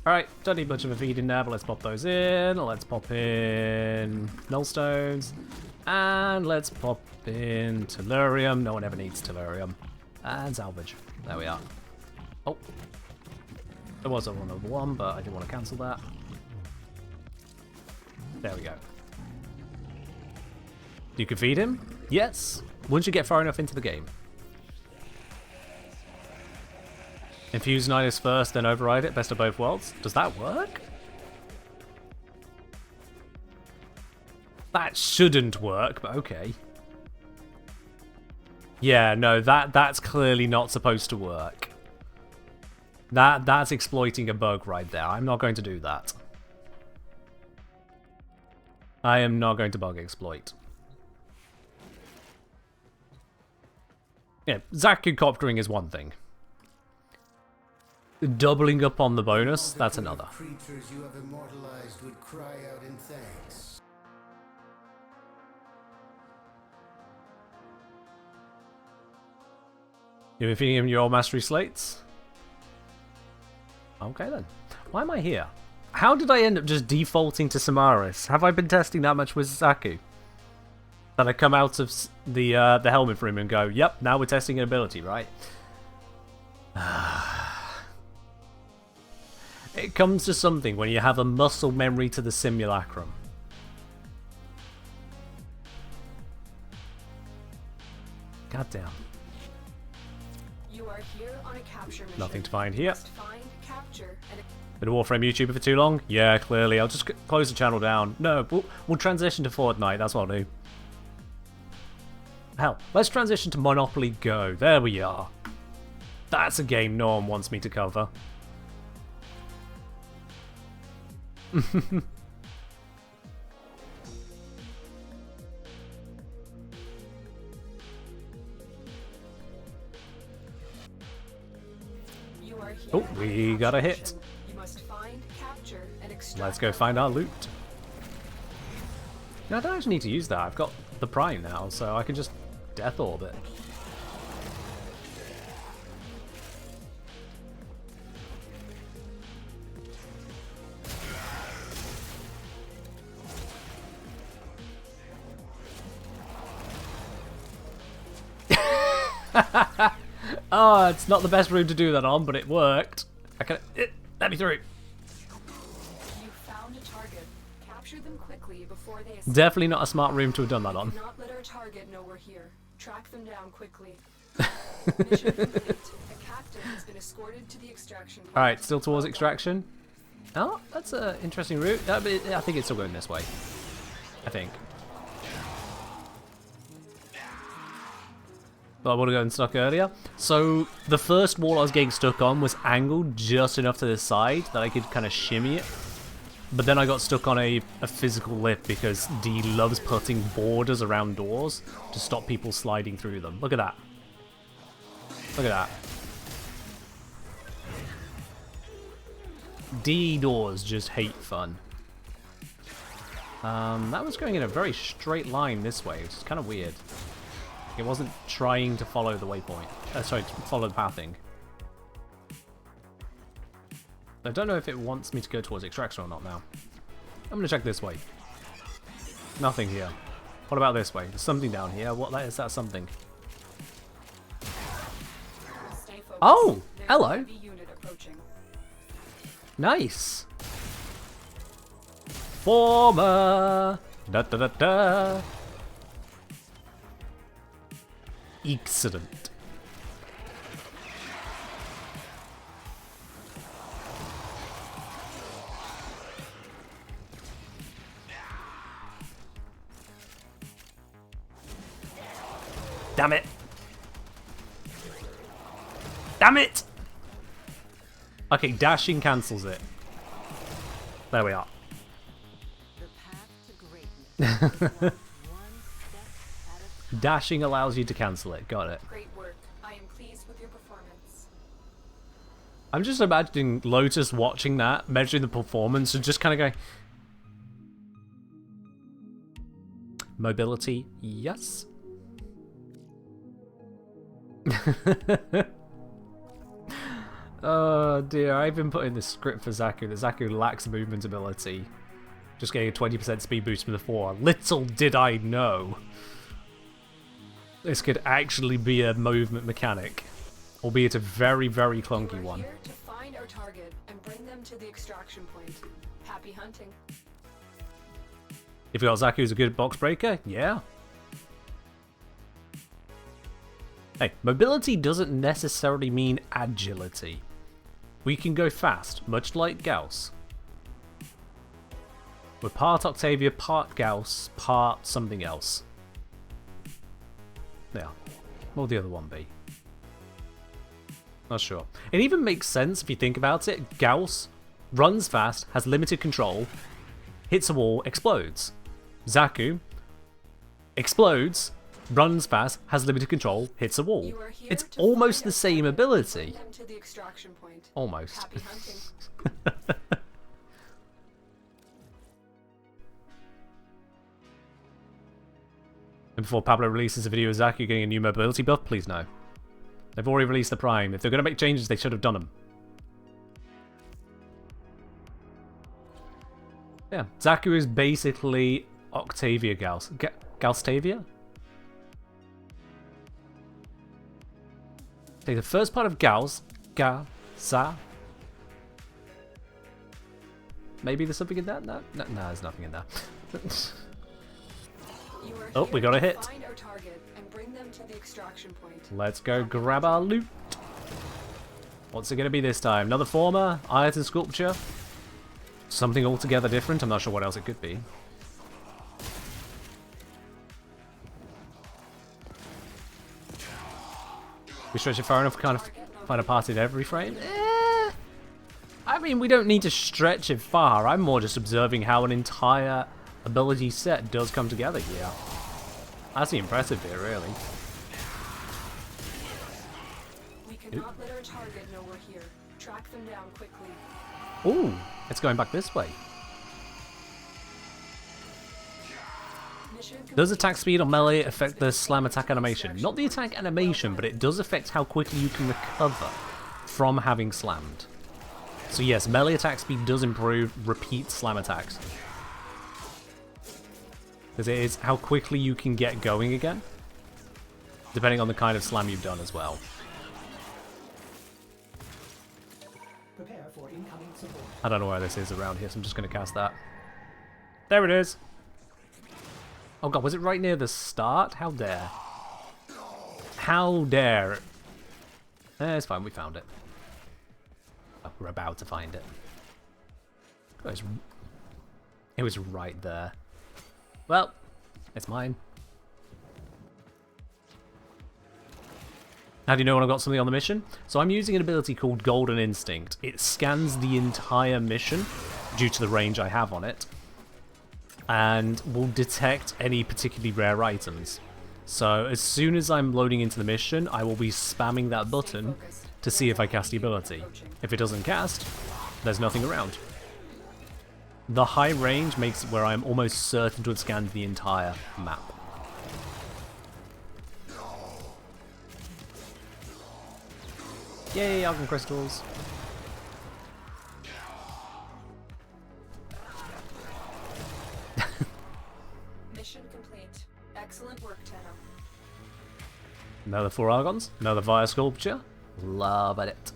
[SPEAKER 2] Alright, don't need much of a feed in there, but let's pop those in. Let's pop in nullstones. And let's pop in tellurium. No one ever needs tellurium. And salvage. There we are. Oh. There was another one, but I didn't want to cancel that. There we go. You can feed him? Yes. Once you get far enough into the game. Infuse Nidus first, then override it. Best of both worlds. Does that work? That shouldn't work, but okay. Yeah, no, that's clearly not supposed to work. That's exploiting a bug right there. I'm not going to do that. I am not going to bug exploit. Yeah, Zaku coptering is one thing. Doubling up on the bonus, that's another.
[SPEAKER 7] Creatures you have immortalized would cry out in thanks.
[SPEAKER 2] You've been feeding him your old mastery slates? Okay then. Why am I here? How did I end up just defaulting to Samaris? Have I been testing that much with Zaku? That I come out of the helmet room and go, yep, now we're testing an ability, right? It comes to something when you have a muscle memory to the simulacrum. Goddamn.
[SPEAKER 5] You are here on a capture mission.
[SPEAKER 2] Nothing to find here.
[SPEAKER 5] Must find, capture, and
[SPEAKER 2] Been a Warframe YouTuber for too long? Yeah, clearly. I'll just close the channel down. No, we'll transition to Fortnite. That's what I'll do. Hell, let's transition to Monopoly Go. There we are. That's a game no one wants me to cover.
[SPEAKER 5] you are here
[SPEAKER 2] Oh,
[SPEAKER 5] on
[SPEAKER 2] we
[SPEAKER 5] a
[SPEAKER 2] got a
[SPEAKER 5] capture
[SPEAKER 2] hit.
[SPEAKER 5] mission. You must find, capture, and extract.
[SPEAKER 2] Let's go find our loot. No, I don't actually need to use that. I've got the Prime now, so I can just Death Orb it. Oh, it's not the best room to do that on, but it worked. I can. Let me through.
[SPEAKER 5] You found a target. Capture them quickly before they escape.
[SPEAKER 2] Definitely not a smart room to have done that on.
[SPEAKER 5] Do not let our target know we're here. Track them down quickly. Mission complete. A captain has been escorted to the extraction point.
[SPEAKER 2] Alright, still towards extraction. Oh, that's an interesting route. I think it's still going this way. I think. But I would have gotten stuck earlier. So, the first wall I was getting stuck on was angled just enough to the side that I could kind of shimmy it. But then I got stuck on a physical lip because D loves putting borders around doors to stop people sliding through them. Look at that. Look at that. D doors just hate fun. That was going in a very straight line this way, which is kind of weird. It wasn't trying to follow the waypoint. Sorry, to follow the pathing. I don't know if it wants me to go towards extraction or not now. I'm gonna check this way. Nothing here. What about this way? There's something down here. What is that something?
[SPEAKER 5] Stay focused.
[SPEAKER 2] Oh!
[SPEAKER 5] There's
[SPEAKER 2] Hello!
[SPEAKER 5] a heavy unit approaching.
[SPEAKER 2] Nice! Former! Da da da da! Excellent. Damn it! Damn it! Okay, dashing cancels it. There we are.
[SPEAKER 8] The path to greatness is walked one step at a time.
[SPEAKER 2] Dashing allows you to cancel it. Got it.
[SPEAKER 5] Great work. I am pleased with your performance.
[SPEAKER 2] I'm just imagining Lotus watching that, measuring the performance, and just kind of going... Mobility, yes. Oh dear, I've been putting this script for Zaku that Zaku lacks movement ability. Just getting a 20% speed boost from the 4. Little did I know this could actually be a movement mechanic. Albeit a very, very clunky
[SPEAKER 5] You are
[SPEAKER 2] one.
[SPEAKER 5] here to find our target and bring them to the extraction point. Happy hunting.
[SPEAKER 2] If you got Zaku as a good box breaker, yeah. Hey, mobility doesn't necessarily mean agility. We can go fast, much like Gauss. We're part Octavia, part Gauss, part something else. Yeah. What would the other one be? Not sure. It even makes sense if you think about it. Gauss runs fast, has limited control, hits a wall, explodes. Zaku explodes, runs fast, has limited control, hits a wall.
[SPEAKER 5] You are here
[SPEAKER 2] It's
[SPEAKER 5] to
[SPEAKER 2] almost
[SPEAKER 5] find
[SPEAKER 2] the
[SPEAKER 5] our
[SPEAKER 2] same
[SPEAKER 5] target and
[SPEAKER 2] ability.
[SPEAKER 5] bring them to the extraction point.
[SPEAKER 2] Almost.
[SPEAKER 5] Happy hunting.
[SPEAKER 2] And before Pablo releases a video of Zaku getting a new mobility buff, please no. They've already released the Prime. If they're going to make changes, they should have done them. Yeah, Zaku is basically Octavia Gauss. Gaustavia? Take the first part of Gauss. Gaussa. Maybe there's something in that? No, there's nothing in there.
[SPEAKER 5] You are
[SPEAKER 2] Oh,
[SPEAKER 5] here
[SPEAKER 2] we got a
[SPEAKER 5] to
[SPEAKER 2] hit.
[SPEAKER 5] Find our target and bring them to the extraction point.
[SPEAKER 2] Let's go grab our loot. What's it going to be this time? Another former? Iron sculpture? Something altogether different? I'm not sure what else it could be. We stretch it far enough to kind of find a part in every frame? I mean, we don't need to stretch it far. I'm more just observing how an entire ability set does come together here. That's the impressive bit, really.
[SPEAKER 5] We cannot let our target know we're here. Track them down quickly.
[SPEAKER 2] Ooh, it's going back this way.
[SPEAKER 5] Mission
[SPEAKER 2] Does
[SPEAKER 5] complete.
[SPEAKER 2] attack speed or melee affect the slam attack animation? Not the attack animation, but it does affect how quickly you can recover from having slammed. So yes, melee attack speed does improve repeat slam attacks. Because it is how quickly you can get going again, depending on the kind of slam you've done as well.
[SPEAKER 6] Prepare for incoming support.
[SPEAKER 2] I don't know where this is around here, so I'm just going to cast that. There it is! Oh god, was it right near the start? How dare. How dare. It's fine, we found it. Oh, we're about to find it. Oh, it was right there. Well, it's mine. How do you know when I've got something on the mission? So I'm using an ability called Golden Instinct. It scans the entire mission due to the range I have on it, and will detect any particularly rare items. So as soon as I'm loading into the mission, I will be spamming that button to see if I cast the ability. If it doesn't cast, there's nothing around. The high range makes it where I'm almost certain to have scanned the entire map. Yay, Argon Crystals!
[SPEAKER 5] Mission complete. Excellent work, Tenno.
[SPEAKER 2] Another 4 Argons, another Fire Sculpture. Love it.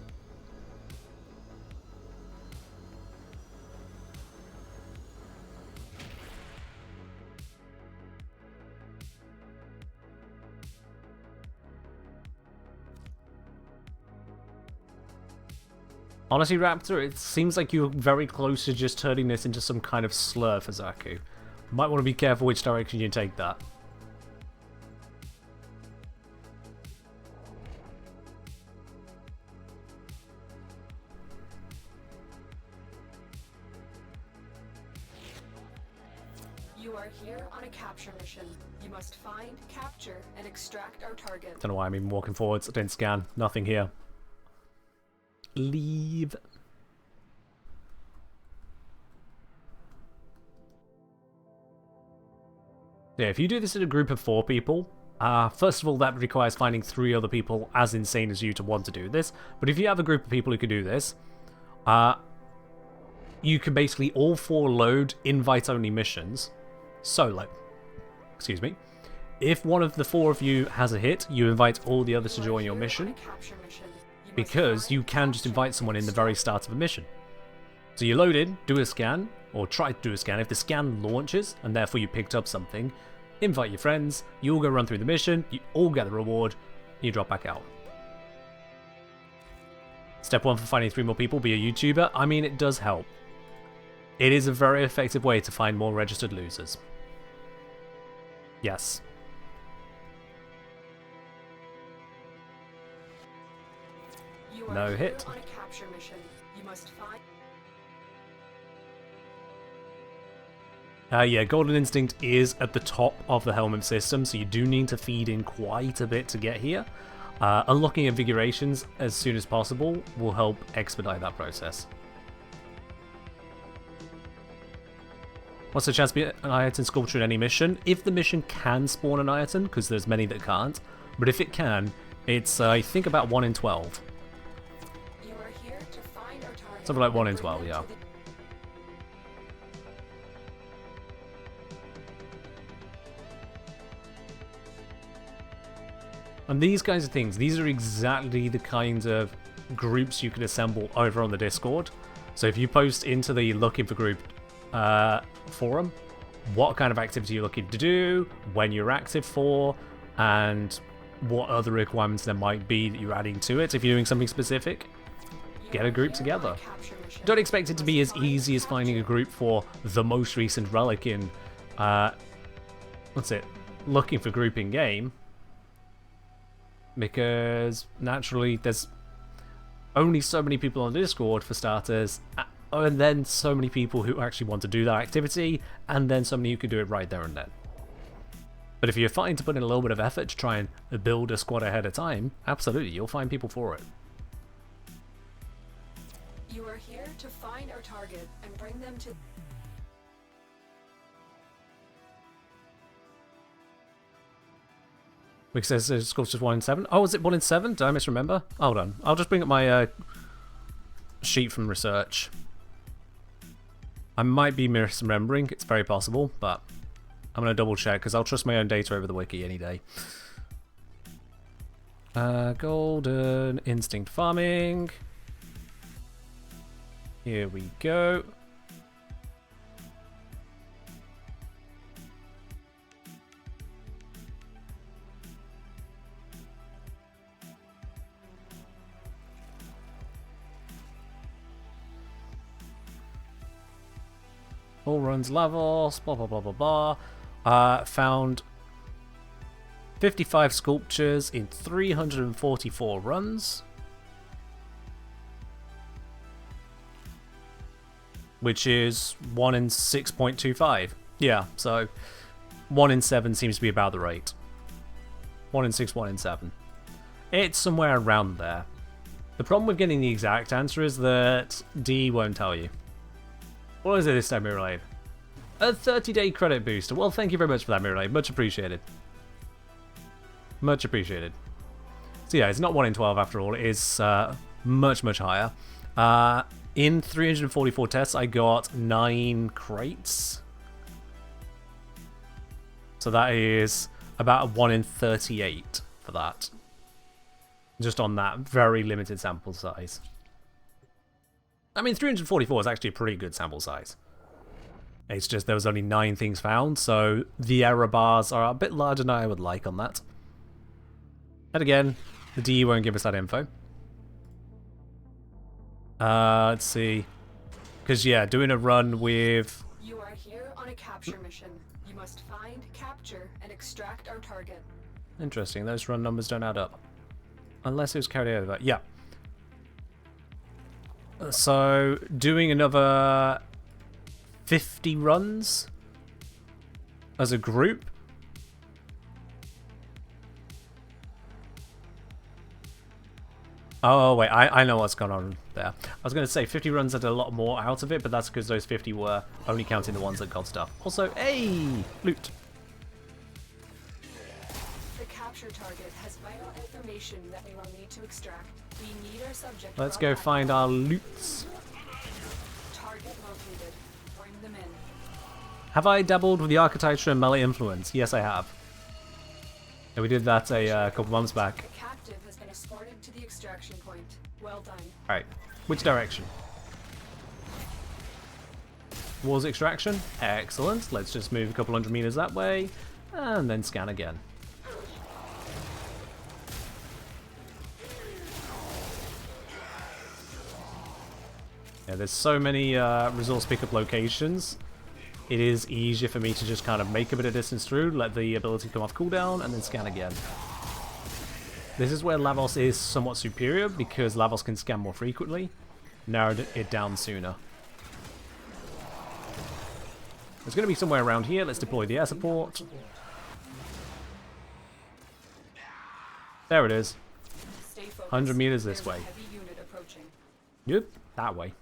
[SPEAKER 2] Honestly, Raptor, it seems like you're very close to just turning this into some kind of slur for Zaku. Might want to be careful which direction you take that.
[SPEAKER 5] You are here on a capture mission. You must find, capture, and extract our target.
[SPEAKER 2] Don't know why I'm even walking forwards. I didn't scan. Nothing here. Leave. Yeah, if you do this in a group of 4 people, first of all, that requires finding 3 other people as insane as you to want to do this. But if you have a group of people who can do this, you can basically all 4 load invite-only missions solo. Excuse me. If one of the 4 of you has a hit, you invite all the others to join your mission, because you can just invite someone in the very start of a mission. So you load in, do a scan, or try to do a scan. If the scan launches, and therefore you picked up something, invite your friends, you all go run through the mission, you all get the reward, you drop back out. Step 1 for finding 3 more people, be a YouTuber. I mean, it does help. It is a very effective way to find more registered losers. Yes. No hit.
[SPEAKER 5] On a capture mission. You must find.
[SPEAKER 2] Yeah, Golden Instinct is at the top of the helmet system, so you do need to feed in quite a bit to get here. Unlocking invigorations as soon as possible will help expedite that process. What's the chance to be an Ireton sculpture in any mission? If the mission can spawn an Ireton, because there's many that can't, but if it can, it's I think about 1 in 12.
[SPEAKER 5] You are here to find our target.
[SPEAKER 2] Something like 1 in 12, yeah. And these kinds of things, these are exactly the kinds of groups you can assemble over on the Discord. So if you post into the looking for group forum, what kind of activity you're looking to do, when you're active for, and what other requirements there might be that you're adding to it. If you're doing something specific, get a group together. Don't expect it to be as easy as finding a group for the most recent relic in, looking for group in game. Because naturally there's only so many people on Discord for starters, and then so many people who actually want to do that activity, and then so many who can do it right there and then. But if you're fighting to put in a little bit of effort to try and build a squad ahead of time, absolutely, you'll find people for it.
[SPEAKER 5] You are here to find our target and bring them to.
[SPEAKER 2] Which says score's just 1 in 7. Oh, is it 1 in 7? Did I misremember? Hold on. I'll just bring up my sheet from research. I might be misremembering. It's very possible, but I'm going to double check because I'll trust my own data over the wiki any day. Golden Instinct Farming. Here we go. All runs levels, blah blah blah blah blah. Found 55 sculptures in 344 runs, which is 1 in 6.25. Yeah, so 1 in 7 seems to be about the rate. 1 in 6, 1 in 7. It's somewhere around there. The problem with getting the exact answer is that D won't tell you. What is it this time, Mirrorlade? A 30-day credit booster. Well, thank you very much for that, Mirrorlade. Much appreciated. Much appreciated. So yeah, it's not 1 in 12 after all. It is much, much higher. In 344 tests, I got 9 crates. So that is about a 1 in 38 for that. Just on that very limited sample size. I mean, 344 is actually a pretty good sample size. It's just there was only 9 things found, so the error bars are a bit larger than I would like on that. And again, the DE won't give us that info. Let's see. Because, yeah, doing a run with...
[SPEAKER 5] You are here on a capture mission. You must find, capture, and extract our target.
[SPEAKER 2] Interesting, those run numbers don't add up. Unless it was carried over. Yeah. So, doing another 50 runs as a group. Oh, wait, I know what's going on there. I was going to say 50 runs had a lot more out of it, but that's because those 50 were only counting the ones that got stuff. Also, hey, loot.
[SPEAKER 5] The capture target has vital information that we will need to extract. We need our subject.
[SPEAKER 2] Let's
[SPEAKER 5] brought
[SPEAKER 2] go
[SPEAKER 5] back.
[SPEAKER 2] find our loots.
[SPEAKER 5] Target located. Bring them in.
[SPEAKER 2] Have I dabbled with the architecture and melee influence? Yes, I have. And we did that a couple months back.
[SPEAKER 5] The captive has been escorted to the extraction point. Well done.
[SPEAKER 2] Alright, which direction? Towards extraction? Excellent. Let's just move a couple hundred meters that way, and then scan again. Yeah, there's so many resource pickup locations. It is easier for me to just kind of make a bit of distance through, let the ability come off cooldown, and then scan again. This is where Lavos is somewhat superior, because Lavos can scan more frequently. Narrowed it down sooner. It's going to be somewhere around here. Let's deploy the air support. There it is.
[SPEAKER 5] Stay focused.
[SPEAKER 2] 100 meters this
[SPEAKER 5] There's a
[SPEAKER 2] way.
[SPEAKER 5] heavy unit approaching.
[SPEAKER 2] Yep, that way.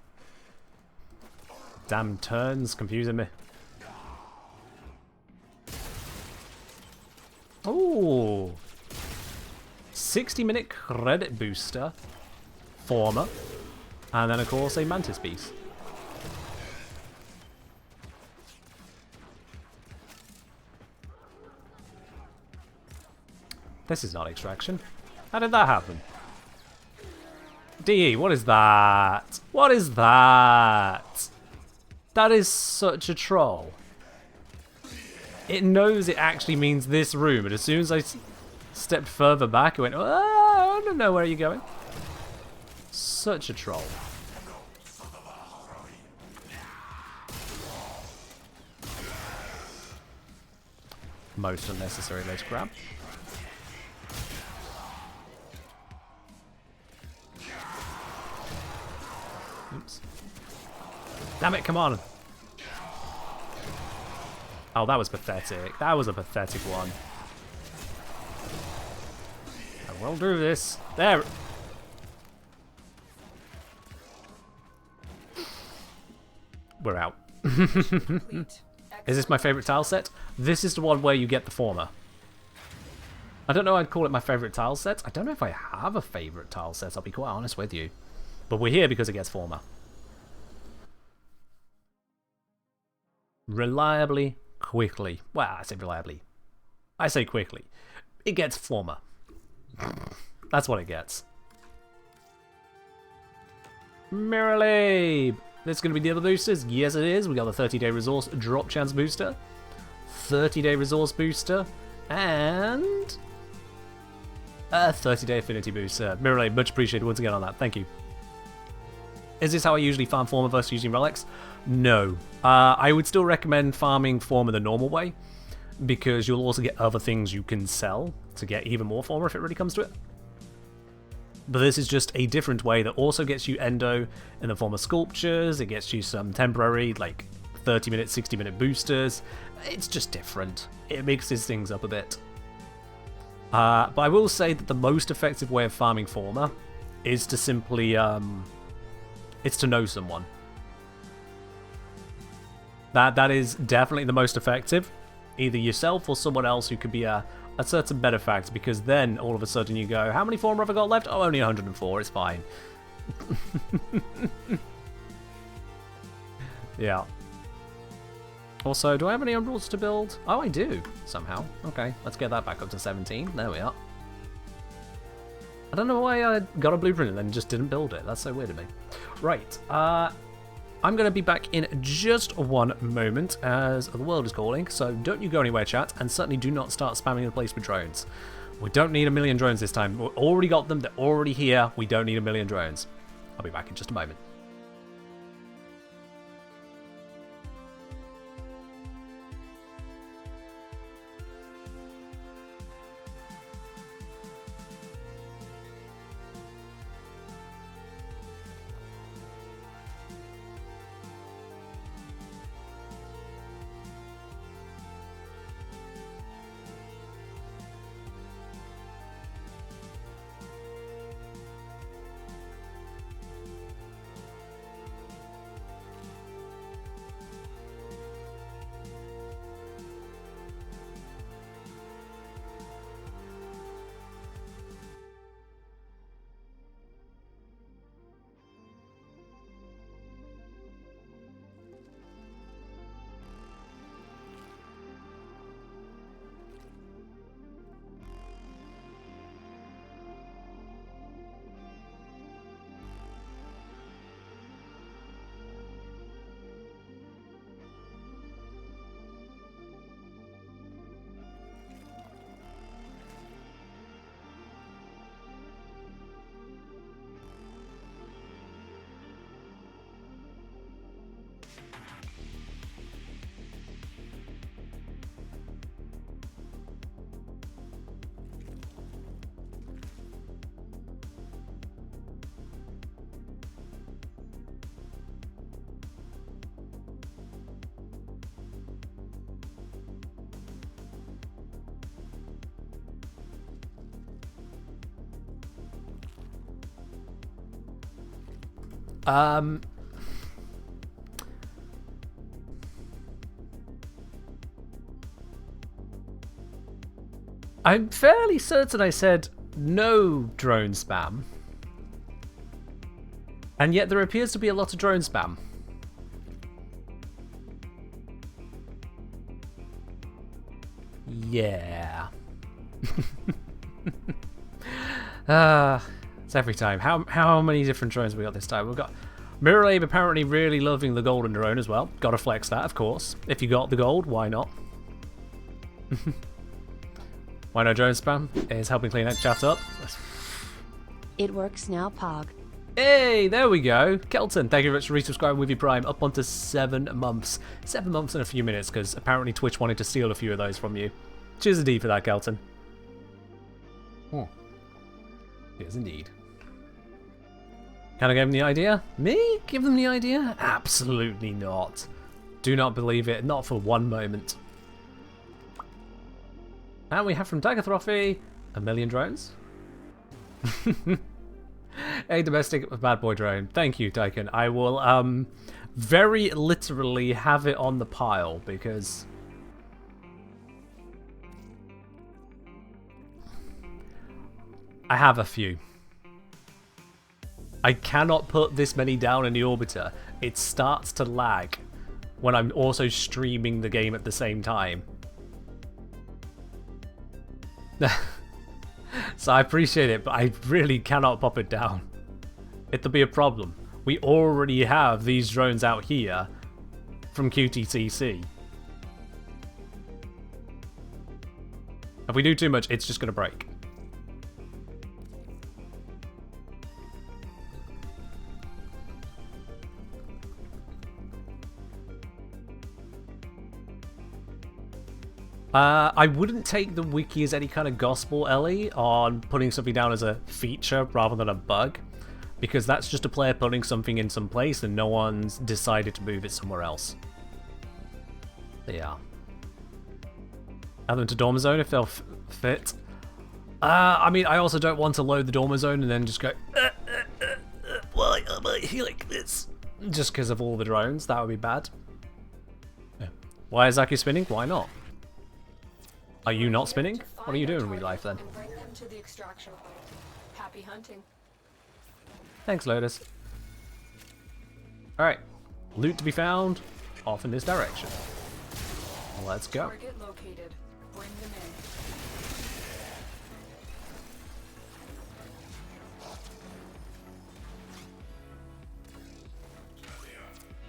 [SPEAKER 2] Damn turns, confusing me. Ooh. 60-minute credit booster. Former. And then, of course, a mantis piece. This is not extraction. How did that happen? DE, what is that? What is that? That is such a troll. It knows it actually means this room, but as soon as I stepped further back, it went, oh, I don't know where you're going. Such a troll. Most unnecessary ledge grab. Oops. Damn it, come on. Oh, that was pathetic. That was a pathetic one. I will do this. There. We're out.
[SPEAKER 5] Complete.
[SPEAKER 2] Is this my favorite tile set? This is the one where you get the former. I don't know I'd call it my favorite tile set. I don't know if I have a favorite tile set, I'll be quite honest with you. But we're here because it gets former. Reliably, quickly. Well, I say reliably. I say quickly. It gets former. That's what it gets. Mirrorly! This is going to be the other boosters? Yes, it is. We got the 30-day resource drop chance booster, 30-day resource booster, and a 30-day affinity booster. Mirrorly, much appreciated once again on that. Thank you. Is this how I usually farm Former versus using relics? No. I would still recommend farming Former the normal way, because you'll also get other things you can sell to get even more Former if it really comes to it. But this is just a different way that also gets you endo in the form of sculptures. It gets you some temporary, like 30-minute, 60-minute boosters. It's just different. It mixes things up a bit. But I will say that the most effective way of farming Former is to simply, it's to know someone. That is definitely the most effective. Either yourself or someone else who could be a certain benefact, because then all of a sudden you go, how many Former have I got left? Oh, only 104, it's fine. Yeah. Also, do I have any emeralds to build? Oh, I do, somehow. Okay, let's get that back up to 17. There we are. I don't know why I got a blueprint and then just didn't build it. That's so weird to me. Right, I'm going to be back in just one moment as the world is calling, so don't you go anywhere, chat, and certainly do not start spamming the place with drones. We don't need a million drones this time. We've already got them, they're already here. We don't need a million drones. I'll be back in just a moment. I'm fairly certain I said no drone spam. And yet there appears to be a lot of drone spam. Yeah. It's every time. How many different drones have we got this time? We've got Mirror Abe apparently really loving the golden drone as well. Gotta flex that, of course. If you got the gold, why not? Why no drone spam? Is helping clean that chat up.
[SPEAKER 1] It works now, Pog.
[SPEAKER 2] Hey, there we go. Kelton, thank you very much for resubscribing with your Prime. Up onto 7 months. 7 months and a few minutes, because apparently Twitch wanted to steal a few of those from you. Cheers indeed for that, Kelton. Oh. Cheers indeed. Can I give them the idea? Me? Give them the idea? Absolutely not. Do not believe it. Not for one moment. And we have from Dagathrothy, 1,000,000 drones. A domestic bad boy drone. Thank you, Tyken. I will very literally have it on the pile because I have a few. I cannot put this many down in the orbiter. It starts to lag when I'm also streaming the game at the same time. So I appreciate it, but I really cannot pop it down. It'll be a problem. We already have these drones out here from QTCC. If we do too much, it's just going to break. I wouldn't take the wiki as any kind of gospel, Ellie, on putting something down as a feature rather than a bug, because that's just a player putting something in some place and no one's decided to move it somewhere else. Yeah. Add them to Dormer Zone if they'll fit. I mean, I also don't want to load the Dormer Zone and then just go, why am I here like this? Just because of all the drones, that would be bad. Yeah. Why is Zaki spinning? Why not? Are you not spinning? What are you doing in real life then?
[SPEAKER 5] Bring them to the extraction point. Happy hunting.
[SPEAKER 2] Thanks, Lotus. Alright. Loot to be found. Off in this direction. Let's go.
[SPEAKER 5] Target located. Bring them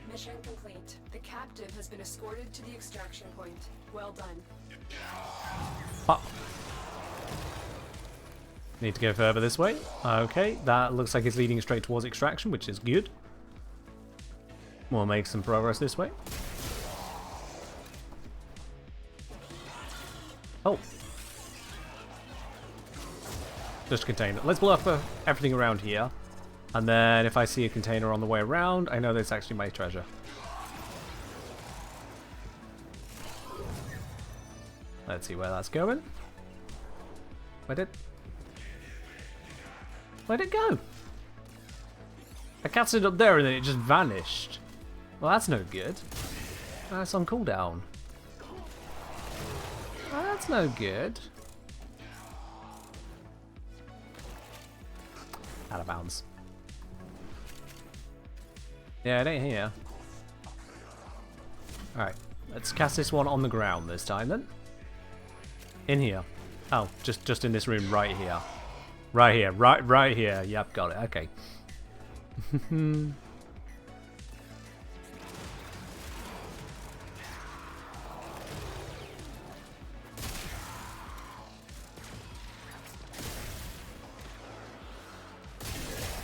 [SPEAKER 5] in. Mission complete. The captive has been escorted to the extraction point. Well done.
[SPEAKER 2] Oh. Need to go further this way. Okay, that looks like it's leading straight towards extraction, which is good. We'll make some progress this way. Oh. Just a container. Let's blow up everything around here. And then if I see a container on the way around, I know that's actually my treasure. Let's see where that's going. Where'd it go? I cast it up there and then it just vanished. Well, that's no good. That's on cooldown. Well, that's no good. Out of bounds. Yeah, it ain't here. Alright, let's cast this one on the ground this time then. In here. Oh, just in this room right here. Right here. Right here. Yep, got it. Okay.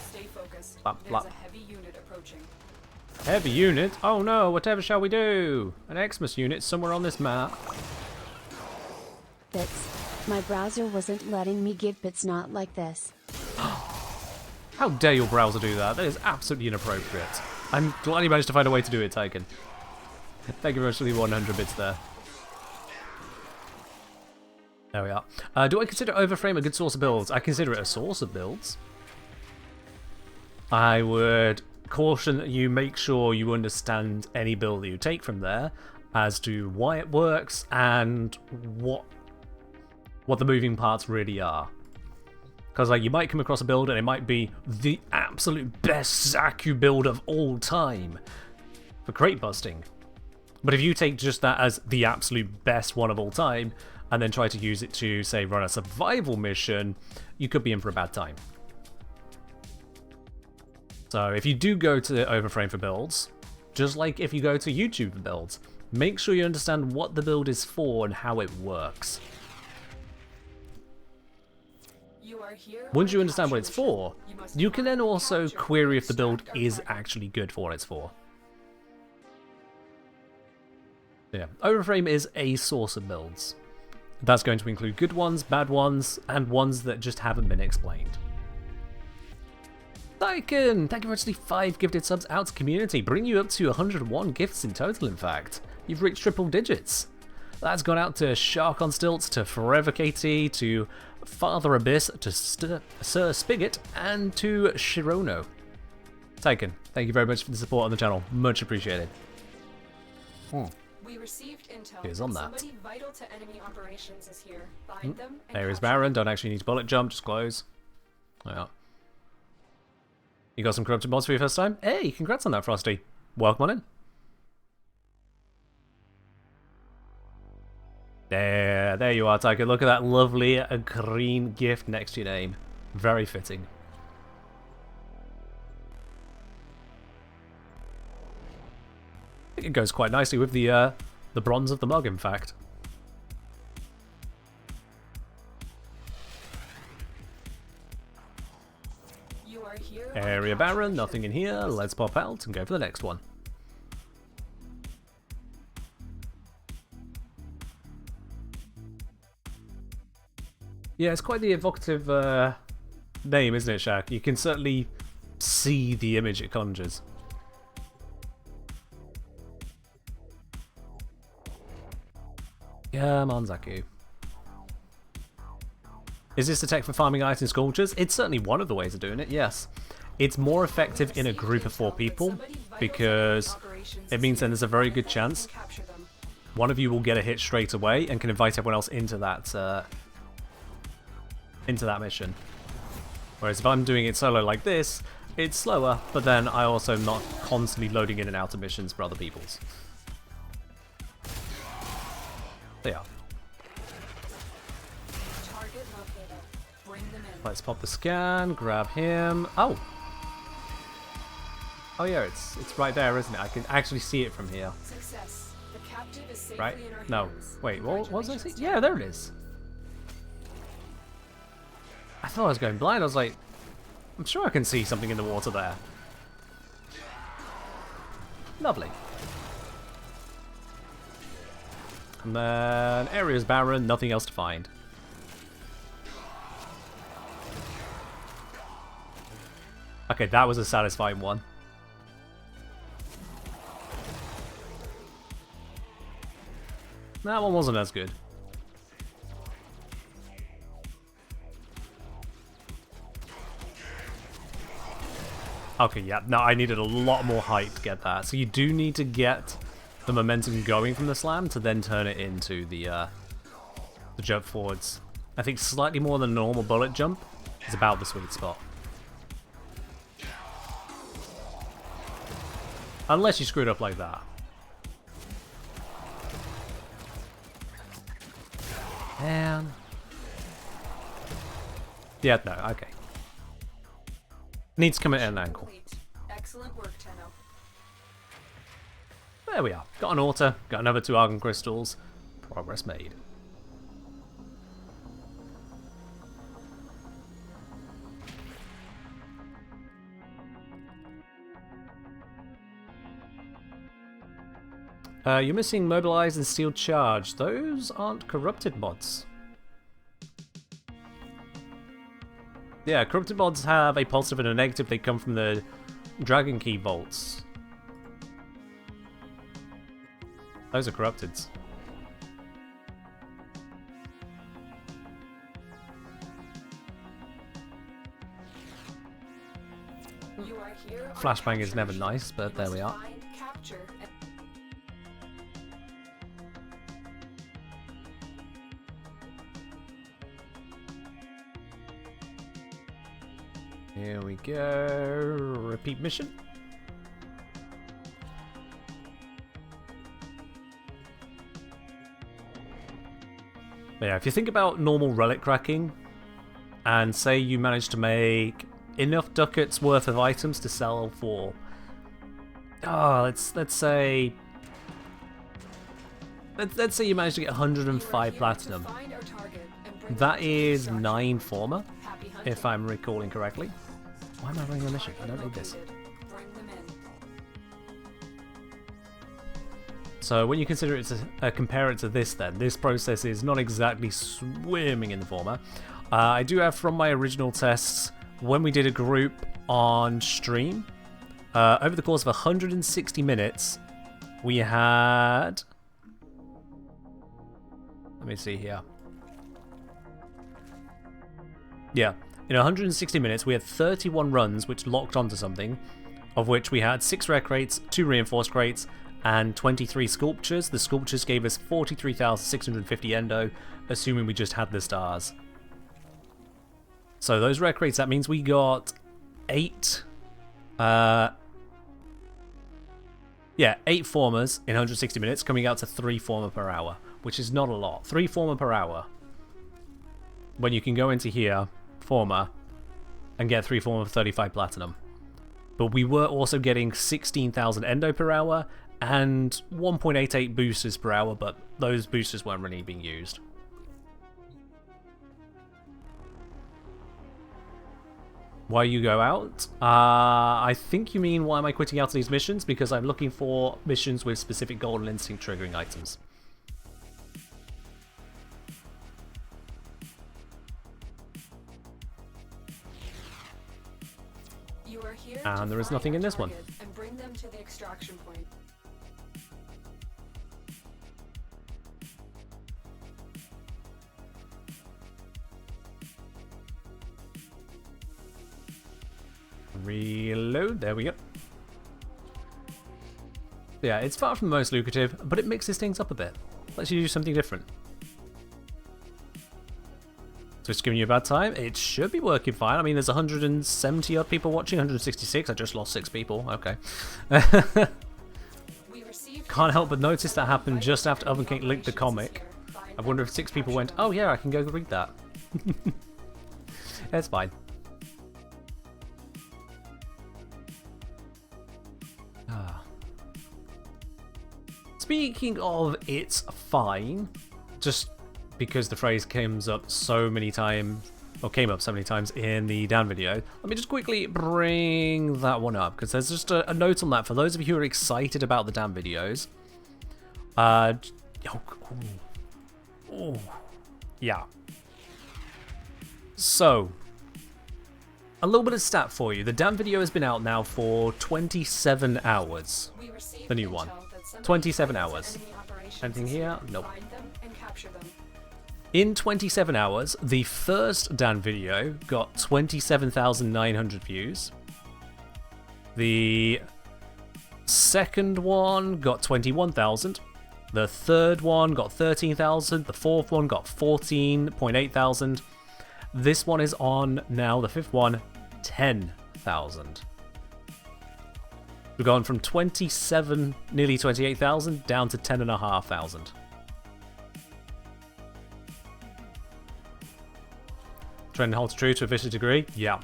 [SPEAKER 5] Stay focused.
[SPEAKER 2] Blap,
[SPEAKER 5] There's
[SPEAKER 2] blap.
[SPEAKER 5] a heavy unit approaching.
[SPEAKER 2] Heavy unit? Oh no, whatever shall we do? An Xmas unit somewhere on this map.
[SPEAKER 1] Bits. My browser wasn't letting me give bits not like this.
[SPEAKER 2] How dare your browser do that? That is absolutely inappropriate. I'm glad you managed to find a way to do it, Tyken. Thank you very much for the 100 bits there. There we are. Do I consider Overframe a good source of builds? I consider it a source of builds. I would caution that you make sure you understand any build that you take from there as to why it works and what the moving parts really are. Because like you might come across a build and it might be the absolute best Zaku build of all time for crate busting. But if you take just that as the absolute best one of all time and then try to use it to, say, run a survival mission, you could be in for a bad time. So if you do go to Overframe for builds, just like if you go to YouTube for builds, make sure you understand what the build is for and how it works. Once you understand what it's for, you can then also query if the build is actually good for what it's for. Yeah, Overframe is a source of builds. That's going to include good ones, bad ones, and ones that just haven't been explained. Tyken, thank you for actually 5 gifted subs out to community, bringing you up to 101 gifts in total, in fact. You've reached triple digits. That's gone out to Shark on Stilts, to Forever KT, to Father Abyss, to Sir Spigot, and to Shirono. Tyken, thank you very much for the support on the channel. Much appreciated.
[SPEAKER 5] We received intel.
[SPEAKER 2] Here's on that.
[SPEAKER 5] Somebody vital to enemy operations is here. Find them and
[SPEAKER 2] There is
[SPEAKER 5] capture
[SPEAKER 2] Baron,
[SPEAKER 5] them.
[SPEAKER 2] don't actually need to bullet jump, just close. Yeah. You got some corrupted mods for your first time? Hey, congrats on that, Frosty. Welcome on in. There you are, Tiger. Look at that lovely green gift next to your name. Very fitting. I think it goes quite nicely with the bronze of the mug, in fact.
[SPEAKER 5] You are here on
[SPEAKER 2] Area
[SPEAKER 5] capture
[SPEAKER 2] Baron,
[SPEAKER 5] mission.
[SPEAKER 2] nothing in here. Let's pop out and go for the next one. Yeah, it's quite the evocative name, isn't it, Shaq? You can certainly see the image it conjures. Come on, Zaku. Is this a tech for farming ice and sculptures? It's certainly one of the ways of doing it, yes. It's more effective in a group of 4 people because it means then there's a very good chance one of you will get a hit straight away and can invite everyone else into that mission. Whereas if I'm doing it solo like this, it's slower, but then I also am not constantly loading in and out of missions for other people's. There you are.
[SPEAKER 5] Target located. Bring them in.
[SPEAKER 2] Let's pop the scan, grab him. Oh! Oh yeah, it's right there, isn't it? I can actually see it from here.
[SPEAKER 5] Success. The captive is safely
[SPEAKER 2] Right?
[SPEAKER 5] in our
[SPEAKER 2] No.
[SPEAKER 5] hands.
[SPEAKER 2] Wait, what was I seeing?
[SPEAKER 5] Congratulations,
[SPEAKER 2] Yeah, there it is. I thought I was going blind. I was like, I'm sure I can see something in the water there. Lovely. And then area's barren, nothing else to find. Okay, that was a satisfying one. That one wasn't as good. Okay, yeah, no, I needed a lot more height to get that. So you do need to get the momentum going from the slam to then turn it into the jump forwards. I think slightly more than a normal bullet jump is about the sweet spot. Unless you screwed up like that. And yeah, no, okay. Needs to come in at an angle.
[SPEAKER 5] Complete. Excellent work, Tenno.
[SPEAKER 2] There we are. Got an auto, got another 2 argon crystals. Progress made. You're missing Mobilize and Steel Charge. Those aren't corrupted mods. Yeah, corrupted mods have a positive and a negative. They come from the Dragon Key vaults. Those are corrupteds.
[SPEAKER 5] You are here on
[SPEAKER 2] flashbang is never nice, but there we are.
[SPEAKER 5] Find, capture, and
[SPEAKER 2] Here we go. Repeat mission. But yeah, if you think about normal relic cracking, and say you manage to make enough ducats worth of items to sell for, let's say you manage to get 105 platinum.
[SPEAKER 5] find our target and bring
[SPEAKER 2] That
[SPEAKER 5] them to the
[SPEAKER 2] is
[SPEAKER 5] extraction
[SPEAKER 2] 9
[SPEAKER 5] point.
[SPEAKER 2] former,
[SPEAKER 5] Happy hunting.
[SPEAKER 2] if I'm recalling correctly. Why am I running a mission? I don't need this.
[SPEAKER 5] Located. Bring them in.
[SPEAKER 2] So when you consider it to compare it to this, then this process is not exactly swimming in the former. I do have from my original tests when we did a group on stream. Over the course of 160 minutes, we had. Let me see here. Yeah, in 160 minutes, we had 31 runs which locked onto something, of which we had 6 rare crates, 2 reinforced crates, and 23 sculptures. The sculptures gave us 43,650 endo, assuming we just had the stars. So those rare crates, that means we got 8 formers in 160 minutes, coming out to 3 former per hour, which is not a lot. 3 former per hour. When you can go into here, former, and get 3 former for 35 platinum. But we were also getting 16,000 endo per hour and 1.88 boosters per hour, but those boosters weren't really being used. Why you go out? I think you mean why am I quitting out of these missions? Because I'm looking for missions with specific Golden Instinct triggering items.
[SPEAKER 5] You are here
[SPEAKER 2] And
[SPEAKER 5] to
[SPEAKER 2] there is
[SPEAKER 5] find
[SPEAKER 2] nothing
[SPEAKER 5] our
[SPEAKER 2] in this one.
[SPEAKER 5] target and bring them to the extraction point.
[SPEAKER 2] Reload, there we go. Yeah, it's far from the most lucrative, but it mixes things up a bit. Lets you do something different. So it's giving you a bad time? It should be working fine. I mean, there's 170 odd people watching, 166. I just lost 6 people. Okay.
[SPEAKER 5] We received
[SPEAKER 2] Can't help but notice that happened just after Oven Cake linked the comic. I wonder if 6 people went, oh yeah, I can go read that. It's fine. Speaking of it's fine, just because the phrase comes up so many times, or came up so many times in the Dan video, let me just quickly bring that one up, because there's just a note on that for those of you who are excited about the Dan videos. Yeah. So, a little bit of stat for you. The Dan video has been out now for 27 hours.
[SPEAKER 5] We received
[SPEAKER 2] The new
[SPEAKER 5] intel
[SPEAKER 2] one.
[SPEAKER 5] that somebody
[SPEAKER 2] 27
[SPEAKER 5] plans
[SPEAKER 2] hours.
[SPEAKER 5] enemy operations
[SPEAKER 2] Anything here? Nope.
[SPEAKER 5] Find them and capture them.
[SPEAKER 2] In 27 hours, the first Dan video got 27,900 views. The second one got 21,000. The third one got 13,000. The fourth one got 14.8 thousand. This one is on now, the fifth one, 10,000. We've gone from 27, nearly 28,000 down to 10,500. Trend holds true to a vicious degree? Yeah.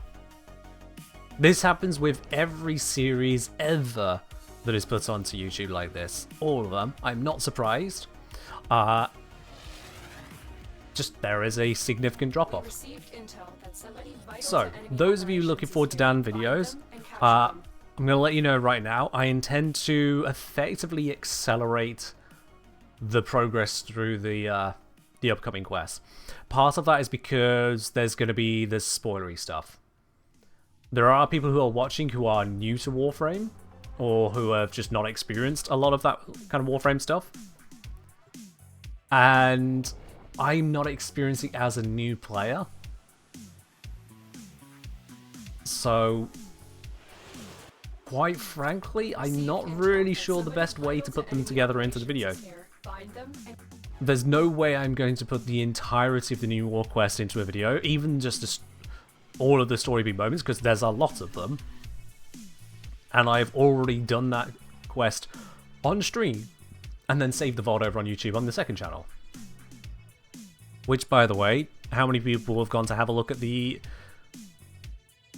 [SPEAKER 2] This happens with every series ever that is put onto YouTube like this. All of them. I'm not surprised. Just there is a significant drop-off.
[SPEAKER 5] Received intel that somebody vital
[SPEAKER 2] So,
[SPEAKER 5] to enemy
[SPEAKER 2] those of you looking
[SPEAKER 5] operations
[SPEAKER 2] forward to
[SPEAKER 5] is here.
[SPEAKER 2] Dan
[SPEAKER 5] Find
[SPEAKER 2] videos,
[SPEAKER 5] them and capture them.
[SPEAKER 2] I'm going to let you know right now, I intend to effectively accelerate the progress through the upcoming quests. Part of that is because there's going to be the spoilery stuff. There are people who are watching who are new to Warframe, or who have just not experienced a lot of that kind of Warframe stuff. And I'm not experiencing as a new player. quite frankly, I'm not really sure the best way to put them together into the video.
[SPEAKER 5] Find them and
[SPEAKER 2] There's no way I'm going to put the entirety of the new war quest into a video, even just all of the story beat moments, because there's a lot of them. And I've already done that quest on stream, and then saved the VOD over on YouTube on the second channel. Which, by the way, how many people have gone to have a look at the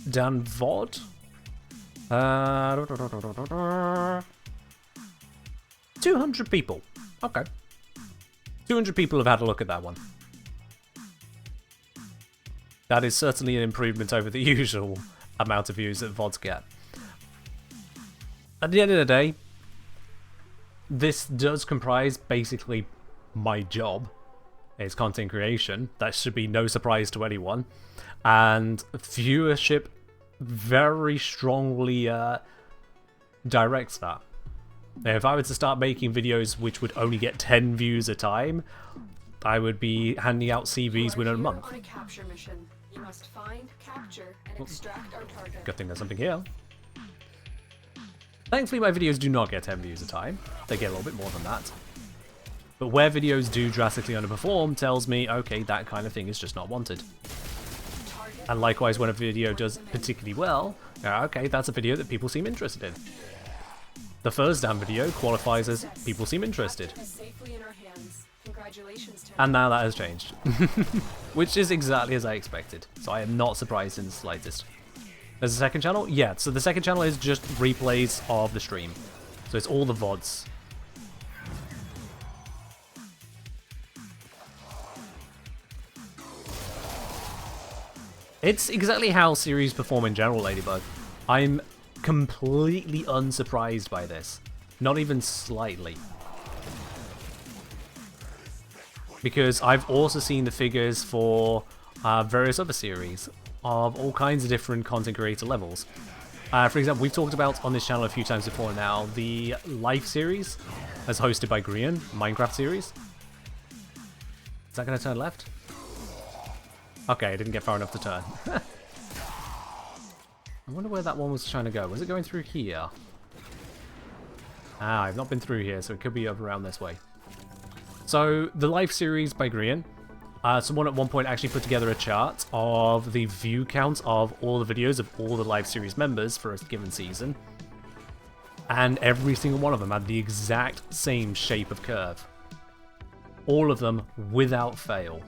[SPEAKER 2] Dan VOD? 200 people. Okay. 200 people have had a look at that one. That is certainly an improvement over the usual amount of views that VODs get. At the end of the day, this does comprise basically my job. It's content creation. That should be no surprise to anyone. And viewership very strongly directs that. Now, if I were to start making videos which would only get 10 views a time, I would be handing out CVs within a month.
[SPEAKER 5] on a capture mission. You must find, capture, and extract our target.
[SPEAKER 2] Good thing there's something here. Thankfully, my videos do not get 10 views a time. They get a little bit more than that. But where videos do drastically underperform tells me, okay, that kind of thing is just not wanted. And likewise, when a video does particularly well, okay, that's a video that people seem interested in. The first damn video qualifies as people seem interested.
[SPEAKER 5] Safely in our hands. Congratulations, Tim.
[SPEAKER 2] And now that has changed. Which is exactly as I expected. So I am not surprised in the slightest. There's a second channel? Yeah, so the second channel is just replays of the stream. So it's all the VODs. It's exactly how series perform in general, Ladybug. I'm completely unsurprised by this. Not even slightly. Because I've also seen the figures for various other series of all kinds of different content creator levels. For example, we've talked about on this channel a few times before now, the Life series, as hosted by Grian, Minecraft series. Is that going to turn left? Okay, I didn't get far enough to turn. I wonder where that one was trying to go. Was it going through here? Ah, I've not been through here, so it could be up around this way. So, the Life series by Grian. Someone at one point actually put together a chart of the view count of all the videos of all the Life series members for a given season. And every single one of them had the exact same shape of curve. All of them without fail.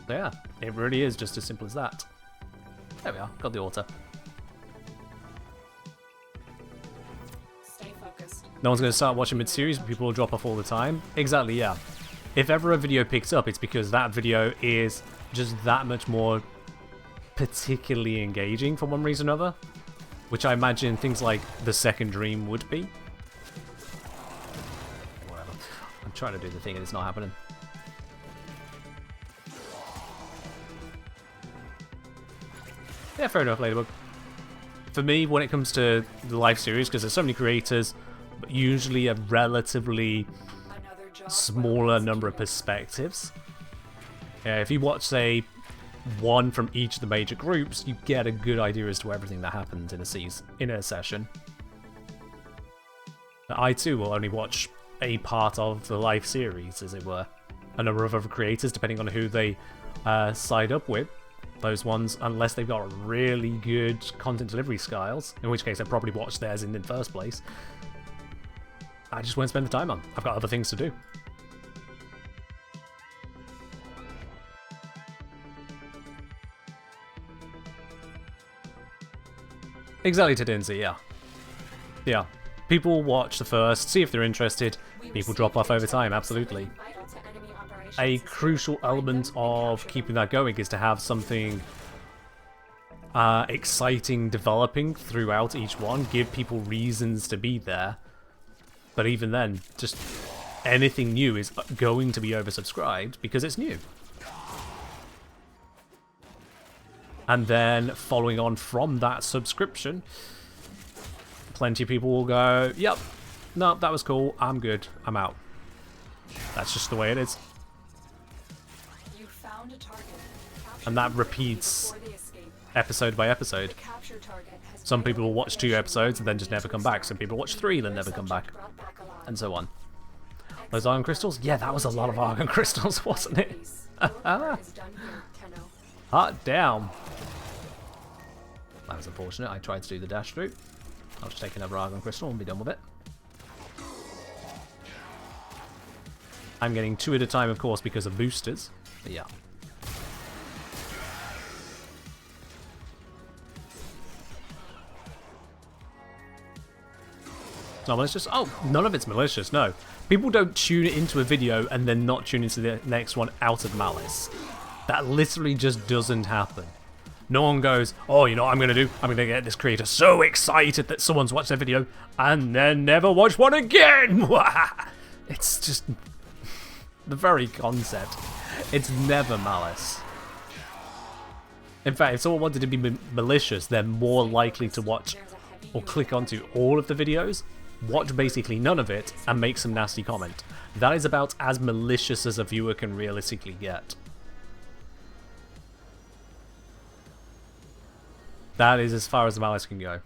[SPEAKER 2] So yeah, it really is just as simple as that. There we are, got the auto.
[SPEAKER 5] Stay focused.
[SPEAKER 2] No one's going to start watching mid-series, but people will drop off all the time. Exactly, yeah. If ever a video picks up, it's because that video is just that much more particularly engaging for one reason or another. Which I imagine things like The Second Dream would be. Whatever. I'm trying to do the thing and it's not happening. Yeah, fair enough, Ladybug. For me, when it comes to the Life series, because there's so many creators, but usually a relatively
[SPEAKER 5] Another job
[SPEAKER 2] smaller number of perspectives. Yeah, if you watch, say, one from each of the major groups, you get a good idea as to everything that happened in a session. But I too will only watch a part of the Life series, as it were. A number of other creators, depending on who they side up with. Those ones, unless they've got really good content delivery styles, in which case I probably watched theirs in the first place. I just won't spend the time on. I've got other things to do. Exactly, Tedinzi, yeah. Yeah. People watch the first, see if they're interested. People drop off over time, absolutely. A crucial element of keeping that going is to have something exciting developing throughout each one. Give people reasons to be there. But even then, just anything new is going to be oversubscribed because it's new. And then following on from that subscription, plenty of people will go, yep, no, that was cool, I'm good, I'm out. That's just the way it is.
[SPEAKER 5] You found a target.
[SPEAKER 2] And that repeats episode by episode.
[SPEAKER 5] The capture target has
[SPEAKER 2] Some people will watch 2
[SPEAKER 5] failed
[SPEAKER 2] episodes and then just
[SPEAKER 5] mission
[SPEAKER 2] never come back. Some people watch 3 then never come back, and so on. Those Argon Crystals? Yeah, that was a lot of Argon Crystals, wasn't it? Hot damn. That was unfortunate. I tried to do the dash through. I'll just take another Argon Crystal and be done with it. I'm getting 2 at a time, of course, because of boosters. But yeah. It's not malicious? Oh, none of it's malicious, no. People don't tune into a video and then not tune into the next one out of malice. That literally just doesn't happen. No one goes, oh, you know what I'm going to do? I'm going to get this creator so excited that someone's watched their video and then never watch one again! It's just the very concept. It's never malice. In fact, if someone wanted to be malicious, they're more likely to watch or click onto all of the videos, watch basically none of it, and make some nasty comment. That is about as malicious as a viewer can realistically get. That is as far as the malice can go.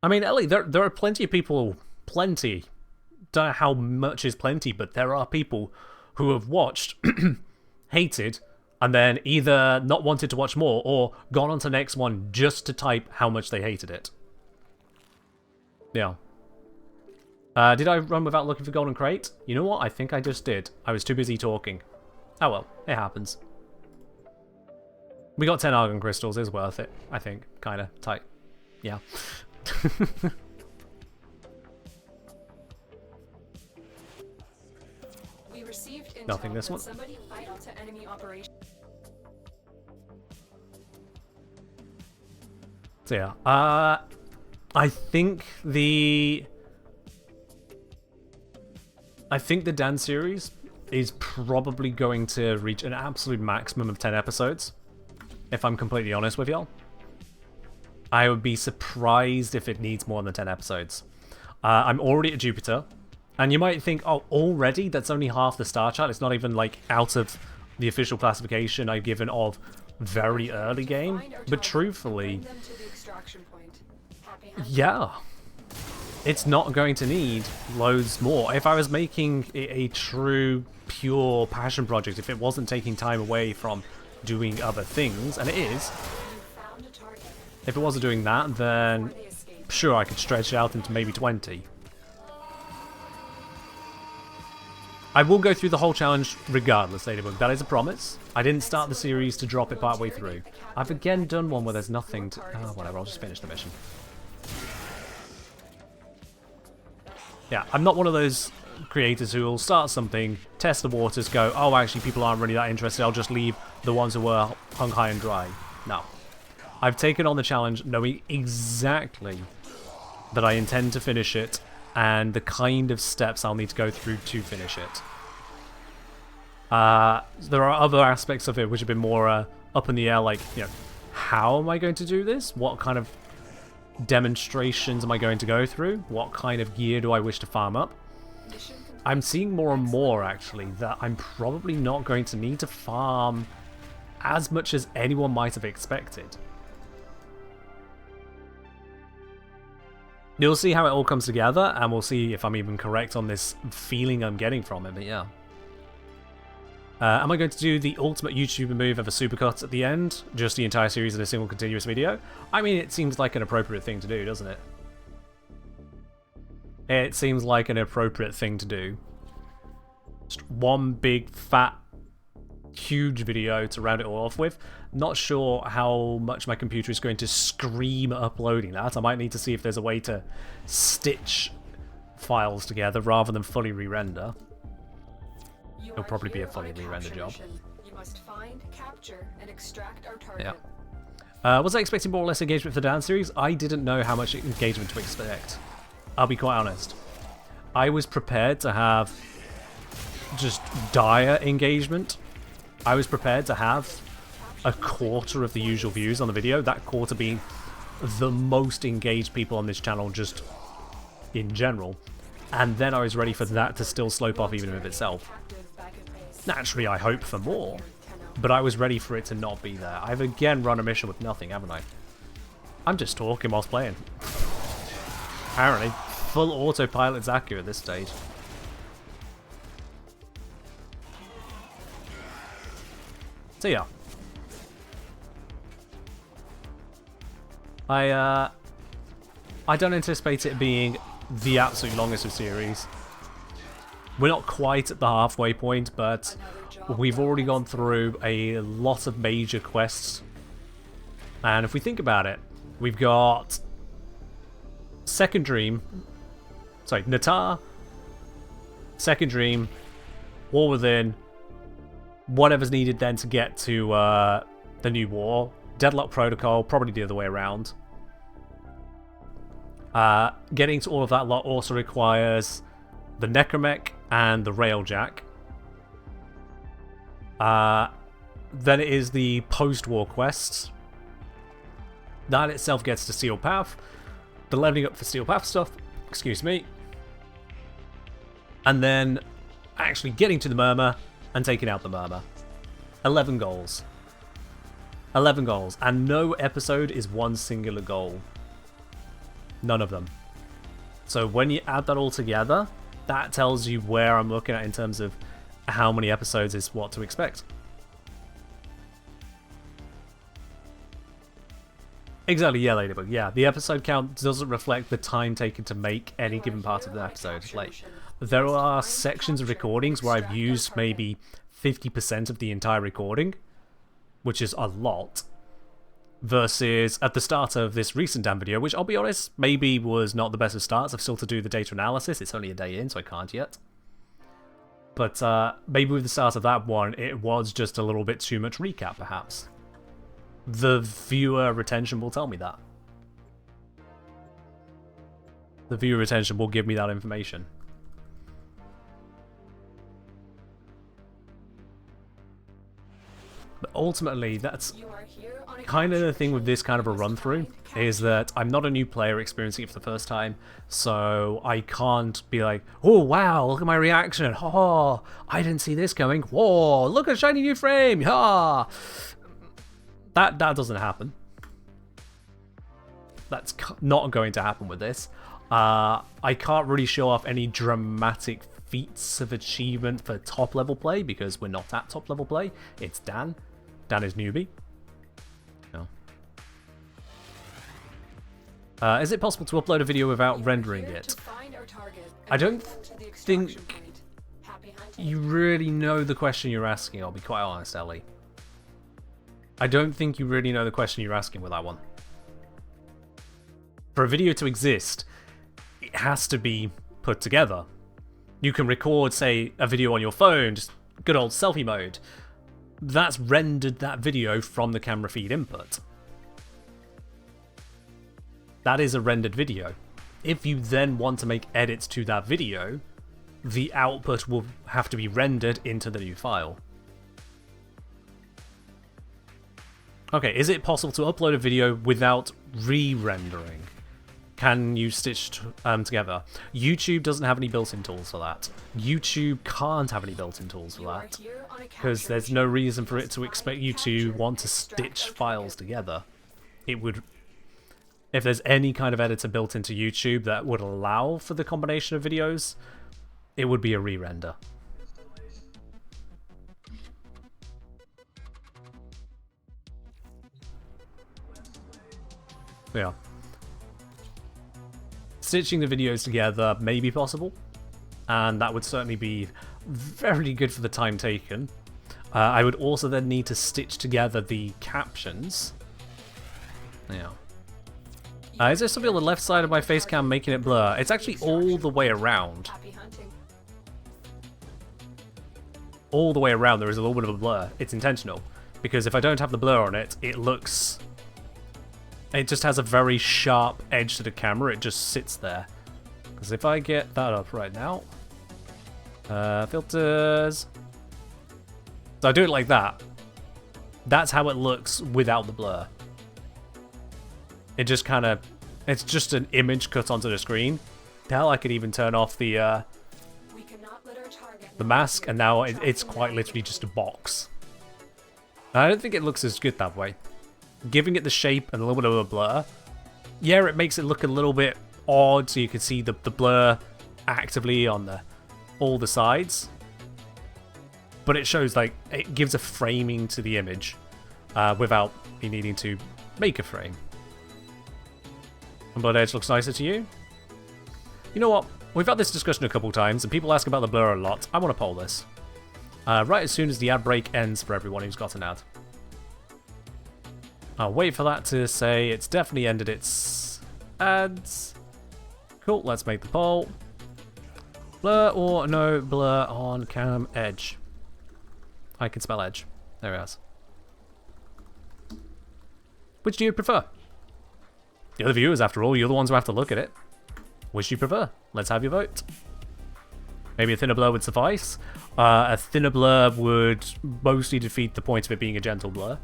[SPEAKER 2] I mean, Ellie, there are plenty of people, plenty. Don't know how much is plenty, but there are people who have watched, hated, and then either not wanted to watch more or gone on to the next one just to type how much they hated it. Yeah. Did I run without looking for golden crate? You know what? I think I just did. I was too busy talking. Oh well, it happens. We got 10 Argon Crystals. It's worth it, I think. Kinda. Tight. Yeah.
[SPEAKER 5] We received intel
[SPEAKER 2] Nothing this
[SPEAKER 5] that
[SPEAKER 2] one.
[SPEAKER 5] somebody vital to enemy operation.
[SPEAKER 2] So yeah, I think the Dan series is probably going to reach an absolute maximum of 10 episodes, if I'm completely honest with y'all. I would be surprised if it needs more than 10 episodes. I'm already at Jupiter, and you might think, oh, already? That's only half the star chart. It's not even, like, out of the official classification I've given of very early game. But truthfully, yeah. It's not going to need loads more. If I was making a true, pure passion project, if it wasn't taking time away from doing other things, and it is, if it wasn't doing that, then sure, I could stretch it out into maybe 20. I will go through the whole challenge regardless, Ladybug. That is a promise. I didn't start the series to drop it partway through. I've again done one where there's nothing to... Oh, whatever, I'll just finish the mission. Yeah, I'm not one of those creators who will start something, test the waters, go, oh, actually, people aren't really that interested, I'll just leave the ones who were hung high and dry. No. I've taken on the challenge knowing exactly that I intend to finish it and the kind of steps I'll need to go through to finish it. There are other aspects of it which have been more up in the air, like, you know, how am I going to do this? What kind of demonstrations am I going to go through? What kind of gear do I wish to farm up? I'm seeing more and more, actually, that I'm probably not going to need to farm as much as anyone might have expected. You'll see how it all comes together, and we'll see if I'm even correct on this feeling I'm getting from it, but yeah. Am I going to do the ultimate YouTuber move of a supercut at the end? Just the entire series in a single continuous video? I mean, it seems like an appropriate thing to do, doesn't it? It seems like an appropriate thing to do. Just one big, fat, huge video to round it all off with. Not sure how much my computer is going to scream uploading that. I might need to see if there's a way to stitch files together rather than fully re-render. It'll probably be a fully re-render job.
[SPEAKER 5] You must find, capture, and extract our target.
[SPEAKER 2] Yeah. Was I expecting more or less engagement for the Dan series? I didn't know how much engagement to expect. I'll be quite honest. I was prepared to have just dire engagement. I was prepared to have a quarter of the usual views on the video, that quarter being the most engaged people on this channel just in general. and then I was ready for that to still slope off even of itself.
[SPEAKER 5] Captive back at base.
[SPEAKER 2] Naturally, I hope for more, but I was ready for it to not be there. I've again run a mission with nothing, haven't I? I'm just talking whilst playing. Apparently, full autopilot Zaku at this stage. So yeah. I don't anticipate it being the absolute longest of series. We're not quite at the halfway point, but we've already gone through a lot of major quests. And if we think about it, we've got Second Dream, sorry, Natar, Second Dream, War Within, whatever's needed then to get to the new war, Deadlock Protocol, probably the other way around. Getting to all of that lot also requires the Necromech and the Railjack. Then it is the post-war quests. That itself gets to Steel Path. The leveling up for Steel Path stuff, excuse me. And then actually getting to the Murmur and taking out the Murmur. 11 goals. 11 goals. And no episode is one singular goal. None of them. So when you add that all together, that tells you where I'm looking at in terms of how many episodes is what to expect. Exactly, yeah, Ladybug. Yeah, the episode count doesn't reflect the time taken to make any given part of the episode. Like, there are sections of recordings where I've used maybe 50% of the entire recording, which is a lot, versus at the start of this recent damn video, which I'll be honest, maybe was not the best of starts. I've still to do the data analysis. It's only a day in, so I can't yet. But maybe with the start of that one, it was just a little bit too much recap, perhaps. The viewer retention will tell me that. The viewer retention will give me that information. But ultimately, that's kind of the thing with this kind of a run-through, is that I'm not a new player experiencing it for the first time, so I can't be like, oh wow, look at my reaction, oh, I didn't see this coming, whoa, look at a shiny new frame, ha! That doesn't happen. That's not going to happen with this. I can't really show off any dramatic feats of achievement for top level play because we're not at top level play. It's Dan. Dan is newbie. No. Is it possible to upload a video without rendering it? I don't think you really know the question you're asking, I'll be quite honest, Ellie. I don't think you really know the question you're asking with that one. For a video to exist, it has to be put together. You can record, say, a video on your phone, just good old selfie mode. That's rendered that video from the camera feed input. That is a rendered video. If you then want to make edits to that video, the output will have to be rendered into the new file. Okay, is it possible to upload a video without re-rendering? Can you stitch together? YouTube doesn't have any built-in tools for that. YouTube can't have any built-in tools for that, because there's no reason for it to expect you to want to stitch files together. It would... If there's any kind of editor built into YouTube that would allow for the combination of videos, it would be a re-render. Yeah. Stitching the videos together may be possible, and that would certainly be very good for the time taken. I would also then need to stitch together the captions. Yeah. Is there something on the left side of my face cam making it blur? It's actually all the way around. All the way around there is a little bit of a blur. It's intentional, because if I don't have the blur on it, it looks... It just has a very sharp edge to the camera, it just sits there. Because if I get that up right now... filters... So I do it like that. That's how it looks without the blur. It just kind of... It's just an image cut onto the screen. Hell, I could even turn off the
[SPEAKER 5] We cannot let our target
[SPEAKER 2] mask, and now
[SPEAKER 5] Track
[SPEAKER 2] it's
[SPEAKER 5] them
[SPEAKER 2] quite
[SPEAKER 5] down.
[SPEAKER 2] literally just a box. I don't think it looks as good that way. Giving it the shape and a little bit of a blur, yeah, it makes it look a little bit odd, so you can see the blur actively on all the sides. But it shows, like, it gives a framing to the image without me needing to make a frame. And Blood Edge looks nicer to you? You know what? We've had this discussion a couple times, and people ask about the blur a lot. I want to poll this. Right as soon as the ad break ends for everyone who's got an ad. I'll wait for that to say it's definitely ended its ads. Cool, let's make the poll. Blur or no blur on Cam Edge? I can spell Edge. There it is. Which do you prefer? You're the viewers, after all. You're the ones who have to look at it. Which do you prefer? Let's have your vote. Maybe a thinner blur would suffice. A thinner blur would mostly defeat the point of it being a gentle blur.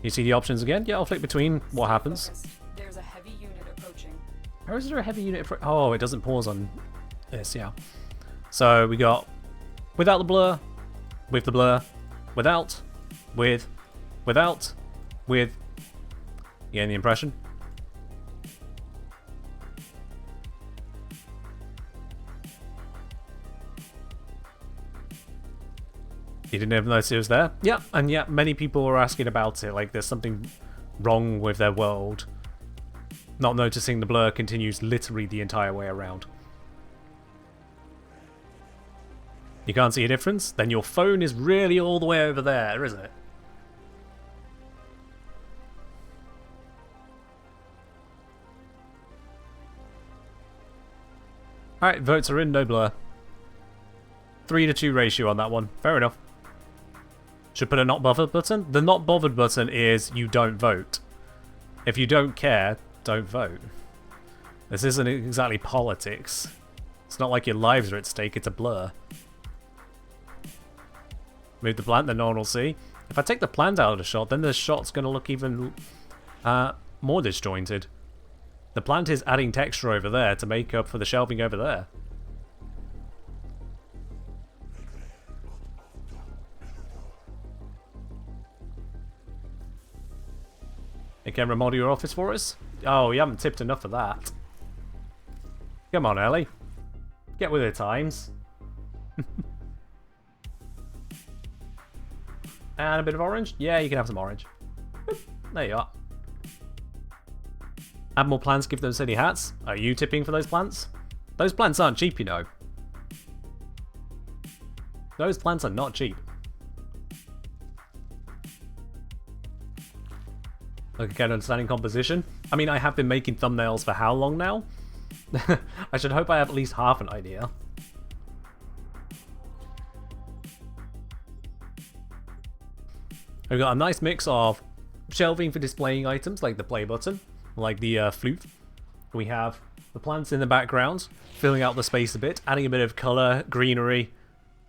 [SPEAKER 2] You see the options again? Yeah, I'll flick between what happens.
[SPEAKER 5] Focused. There's a heavy unit approaching.
[SPEAKER 2] How is there a heavy unit? Oh, it doesn't pause on this, yeah. So we got without the blur, with the blur, without, without, with. You getting the impression? You didn't even notice it was there? Yeah, and yeah, many people were asking about it, like there's something wrong with their world. Not noticing the blur continues literally the entire way around. You can't see a difference? Then your phone is really all the way over there, isn't it? Alright, votes are in, no blur. 3-to-2 ratio on that one. Fair enough. Should put a not bothered button? The not bothered button is you don't vote. If you don't care, don't vote. This isn't exactly politics. It's not like your lives are at stake, it's a blur. Move the plant, then no one will see. If I take the plant out of the shot, then the shot's going to look even more disjointed. The plant is adding texture over there to make up for the shelving over there. Hey, can remodel your office for us? Oh, you haven't tipped enough for that. Come on, Ellie. Get with the times. And a bit of orange? Yeah, you can have some orange. There you are. Add more plants, give them silly hats. Are you tipping for those plants? Those plants aren't cheap, you know. Those plants are not cheap. Look again, understanding composition. I mean, I have been making thumbnails for how long now? I should hope I have at least half an idea. We've got a nice mix of shelving for displaying items, like the play button, like the flute. We have the plants in the background, filling out the space a bit, adding a bit of colour, greenery,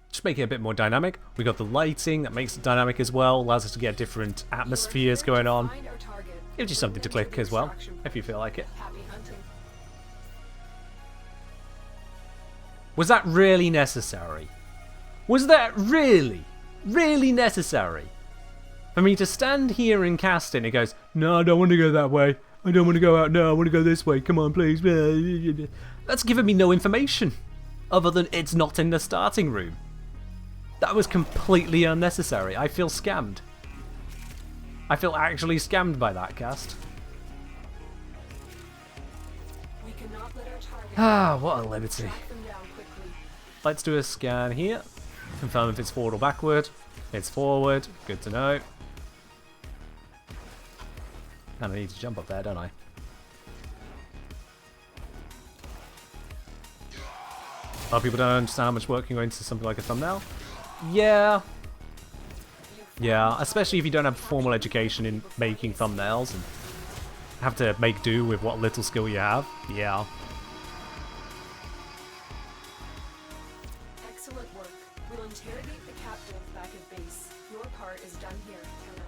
[SPEAKER 2] just making it a bit more dynamic. We got the lighting that makes it dynamic as well, allows us to get different atmospheres going on.
[SPEAKER 5] Find our target.
[SPEAKER 2] Gives you something to click as well,
[SPEAKER 5] Extraction.
[SPEAKER 2] if you feel like it.
[SPEAKER 5] Happy hunting.
[SPEAKER 2] Was that really necessary? Was that really necessary? For me to stand here and cast it and it goes, no, I don't want to go that way. I don't want to go out, no, I want to go this way, come on, please. That's given me no information, other than it's not in the starting room. That was completely unnecessary. I feel scammed. I feel actually scammed by that cast.
[SPEAKER 5] We cannot let our target.
[SPEAKER 2] Ah, what a liberty.
[SPEAKER 5] Track them down quickly.
[SPEAKER 2] Let's do a scan here. Confirm if it's forward or backward. It's forward. Good to know. And I need to jump up there, don't I? A lot of people don't understand how much work can go into something like a thumbnail. Yeah. Yeah, especially if you don't have formal education in making thumbnails and have to make do with what little skill you have. Yeah.
[SPEAKER 5] Excellent work. We'll interrogate the captive back at base. Your part is done here.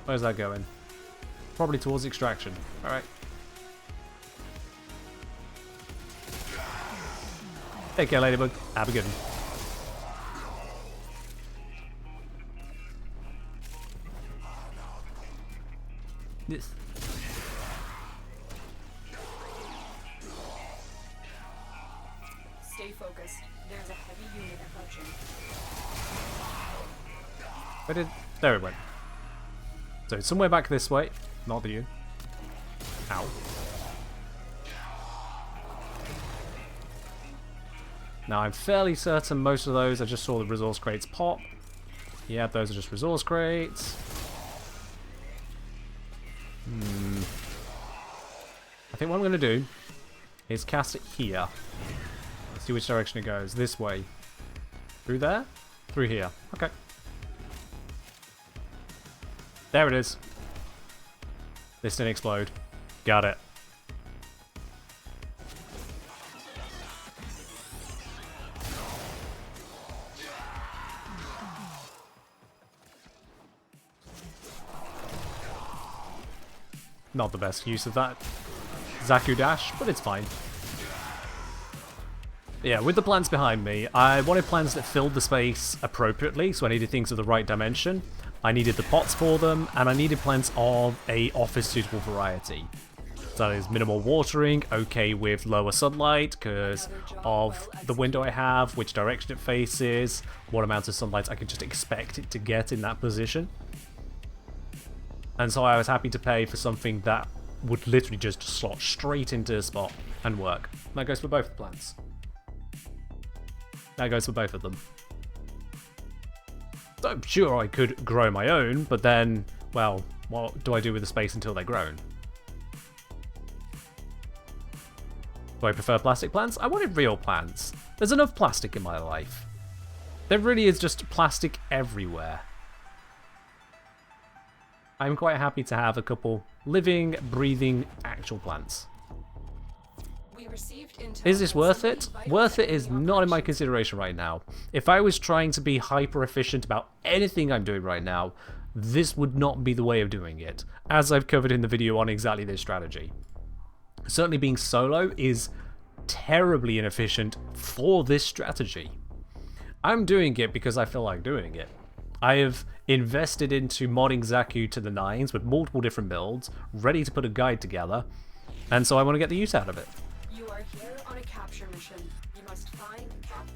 [SPEAKER 2] Where's that going? Probably towards extraction. Alright. Take care, Ladybug. Have a good one. Yes.
[SPEAKER 5] Stay focused. There's a heavy unit approaching.
[SPEAKER 2] Where did... There it went. So it's somewhere back this way. Not you. Ow. Now I'm fairly certain most of those, I just saw the resource crates pop. Yeah, those are just resource crates. I think what I'm going to do is cast it here. Let's see which direction it goes. This way. Through there? Through here. Okay. There it is. This didn't explode. Got it. Not the best use of that Zaku dash, but it's fine. Yeah, with the plants behind me, I wanted plants that filled the space appropriately, so I needed things of the right dimension. I needed the pots for them, and I needed plants of a office-suitable variety. So that is minimal watering, okay with lower sunlight, because of the window I have, which direction it faces, what amount of sunlight I can just expect it to get in that position. And so I was happy to pay for something that would literally just slot straight into a spot and work. That goes for both the plants. That goes for both of them. So I'm sure I could grow my own, but then, well, what do I do with the space until they're grown? Do I prefer plastic plants? I wanted real plants. There's enough plastic in my life. There really is just plastic everywhere. I'm quite happy to have a couple living, breathing, actual plants.
[SPEAKER 5] We received intel.
[SPEAKER 2] Is this worth it? Worth it is not in my consideration right now. If I was trying to be hyper efficient about anything I'm doing right now, this would not be the way of doing it, as I've covered in the video on exactly this strategy. Certainly being solo is terribly inefficient for this strategy. I'm doing it because I feel like doing it. I have invested into modding Zaku to the nines with multiple different builds, ready to put a guide together, and so I want to get the use out of it.
[SPEAKER 5] You are here on a capture mission. You must find cap.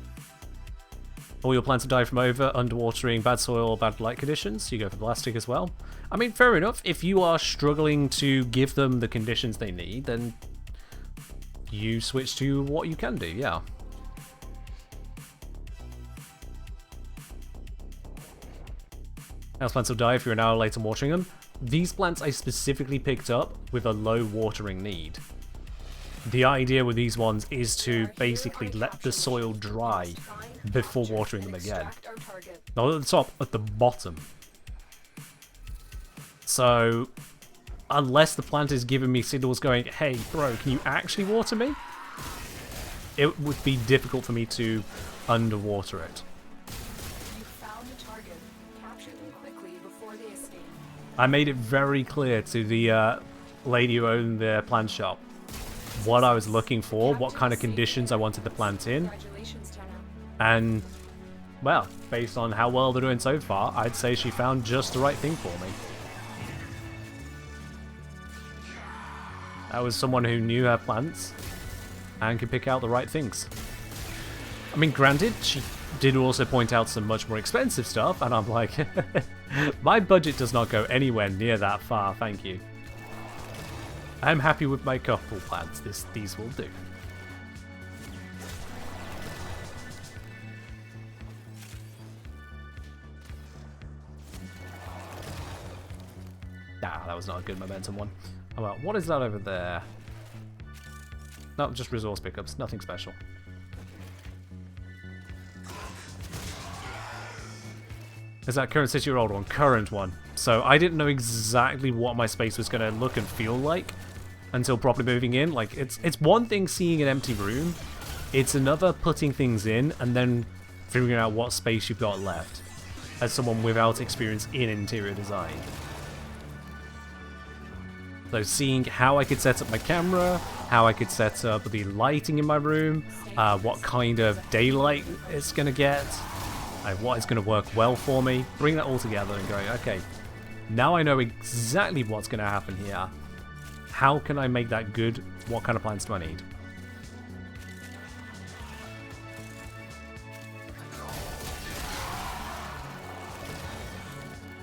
[SPEAKER 2] All your plants have died from underwatering, bad soil, or bad light conditions. You go for plastic as well. I mean, fair enough. If you are struggling to give them the conditions they need, then you switch to what you can do, yeah. House plants will die if you're an hour late on watering them. These plants I specifically picked up with a low watering need. The idea with these ones is to basically let the soil dry before watering them again. Not at the top, at the bottom. So, unless the plant is giving me signals going, hey bro, can you actually water me? It would be difficult for me to underwater it. I made it very clear to the lady who owned the plant shop what I was looking for, what kind of conditions I wanted the plant in. And, well, based on how well they're doing so far, I'd say she found just the right thing for me. That was someone who knew her plants and could pick out the right things. I mean, granted, she did also point out some much more expensive stuff, and I'm like, my budget does not go anywhere near that far, thank you. I'm happy with my couple plants, these will do. Ah, that was not a good momentum one. Oh, well, what is that over there? No, just resource pickups, nothing special. Is that current city or old one? Current one. So I didn't know exactly what my space was going to look and feel like until properly moving in. Like, it's one thing seeing an empty room. It's another putting things in and then figuring out what space you've got left as someone without experience in interior design. So seeing how I could set up my camera, how I could set up the lighting in my room, what kind of daylight it's going to get, what is going to work well for me, bring that all together and going, okay, now I know exactly what's going to happen here. How can I make that good? What kind of plans do I need?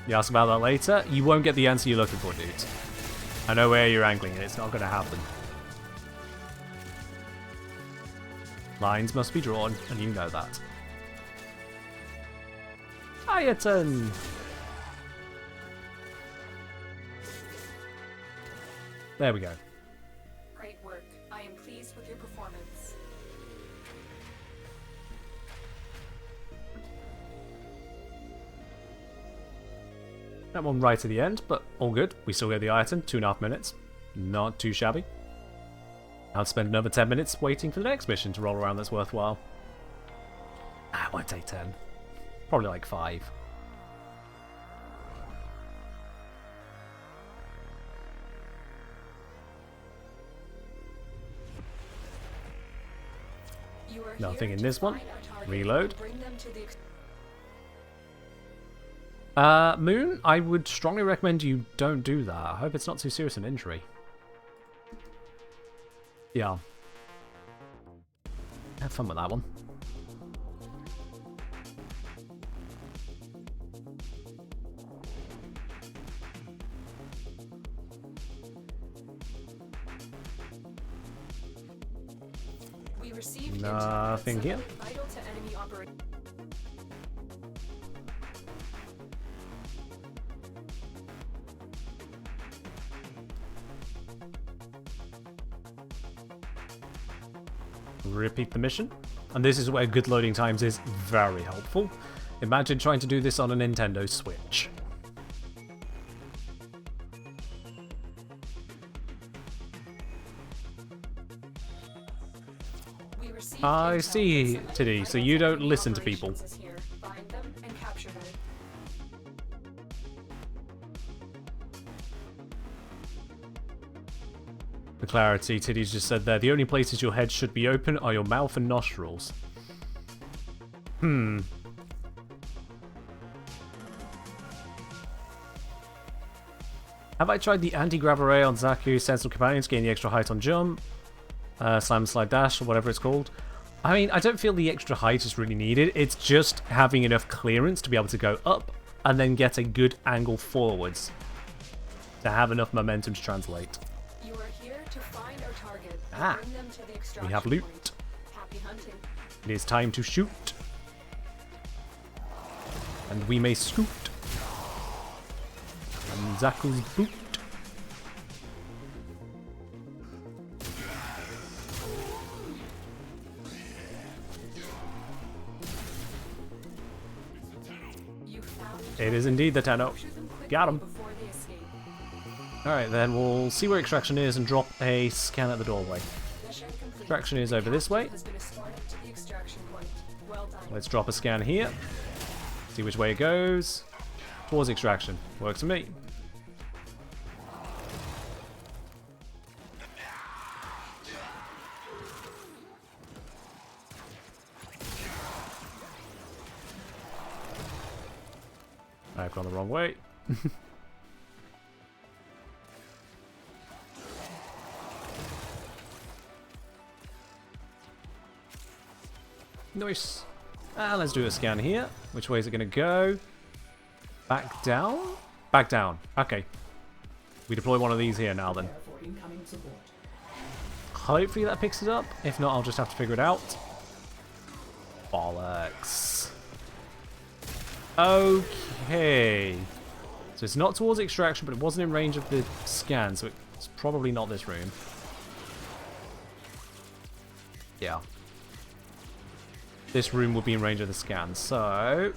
[SPEAKER 2] You ask about that later, you won't get the answer you're looking for, dudes. I know where you're angling and it's not going to happen. Lines must be drawn, and you know that. Ireton! There we go.
[SPEAKER 5] Great work. I am pleased with your performance.
[SPEAKER 2] That one right at the end, but all good. We still get the item, 2.5 minutes. Not too shabby. I'll spend another 10 minutes waiting for the next mission to roll around that's worthwhile. It won't take 10. Probably like 5.
[SPEAKER 5] You are
[SPEAKER 2] Nothing
[SPEAKER 5] here
[SPEAKER 2] in
[SPEAKER 5] to
[SPEAKER 2] this one.
[SPEAKER 5] find our target
[SPEAKER 2] Reload.
[SPEAKER 5] and bring them to the
[SPEAKER 2] Moon, I would strongly recommend you don't do that. I hope it's not too serious an injury. Yeah. Have fun with that one.
[SPEAKER 5] We received
[SPEAKER 2] Nothing here.
[SPEAKER 5] vital to enemy operation.
[SPEAKER 2] Repeat the mission. And this is where good loading times is very helpful. Imagine trying to do this on a Nintendo Switch.
[SPEAKER 5] We received
[SPEAKER 2] I
[SPEAKER 5] intel
[SPEAKER 2] see,
[SPEAKER 5] that some
[SPEAKER 2] Tiddy,
[SPEAKER 5] vital
[SPEAKER 2] so you don't
[SPEAKER 5] enemy
[SPEAKER 2] listen to people.
[SPEAKER 5] operations is here. Find them and capture them.
[SPEAKER 2] For clarity, Tiddy's just said there, the only places your head should be open are your mouth and nostrils. Have I tried the anti-grav array on Zaku Sensible Companions, gain the extra height on jump, slam slide dash, or whatever it's called? I mean, I don't feel the extra height is really needed. It's just having enough clearance to be able to go up and then get a good angle forwards to have enough momentum to translate.
[SPEAKER 5] You are here to find our target and
[SPEAKER 2] Ah,
[SPEAKER 5] bring them to the extraction
[SPEAKER 2] we have loot.
[SPEAKER 5] point. Happy hunting.
[SPEAKER 2] It is time to shoot. And we may scoot. And Zaku's boot.
[SPEAKER 5] You found
[SPEAKER 2] It is indeed the 10-0.
[SPEAKER 5] Capture them quickly
[SPEAKER 2] Got him.
[SPEAKER 5] before they escape.
[SPEAKER 2] Alright, then we'll see where extraction is and drop a scan at the doorway.
[SPEAKER 5] Mission complete.
[SPEAKER 2] Extraction is over this way.
[SPEAKER 5] Has been escorted to the extraction point. Well done.
[SPEAKER 2] Let's drop a scan here. See which way it goes. Towards extraction. Works for me. I've gone the wrong way. Nice. Let's do a scan here. Which way is it going to go? Back down? Back down. Okay. We deploy one of these here now then.
[SPEAKER 6] For incoming support.
[SPEAKER 2] Hopefully that picks it up. If not, I'll just have to figure it out. Bollocks. Okay. So it's not towards extraction, but it wasn't in range of the scan, so it's probably not this room. Yeah. This room would be in range of the scan, so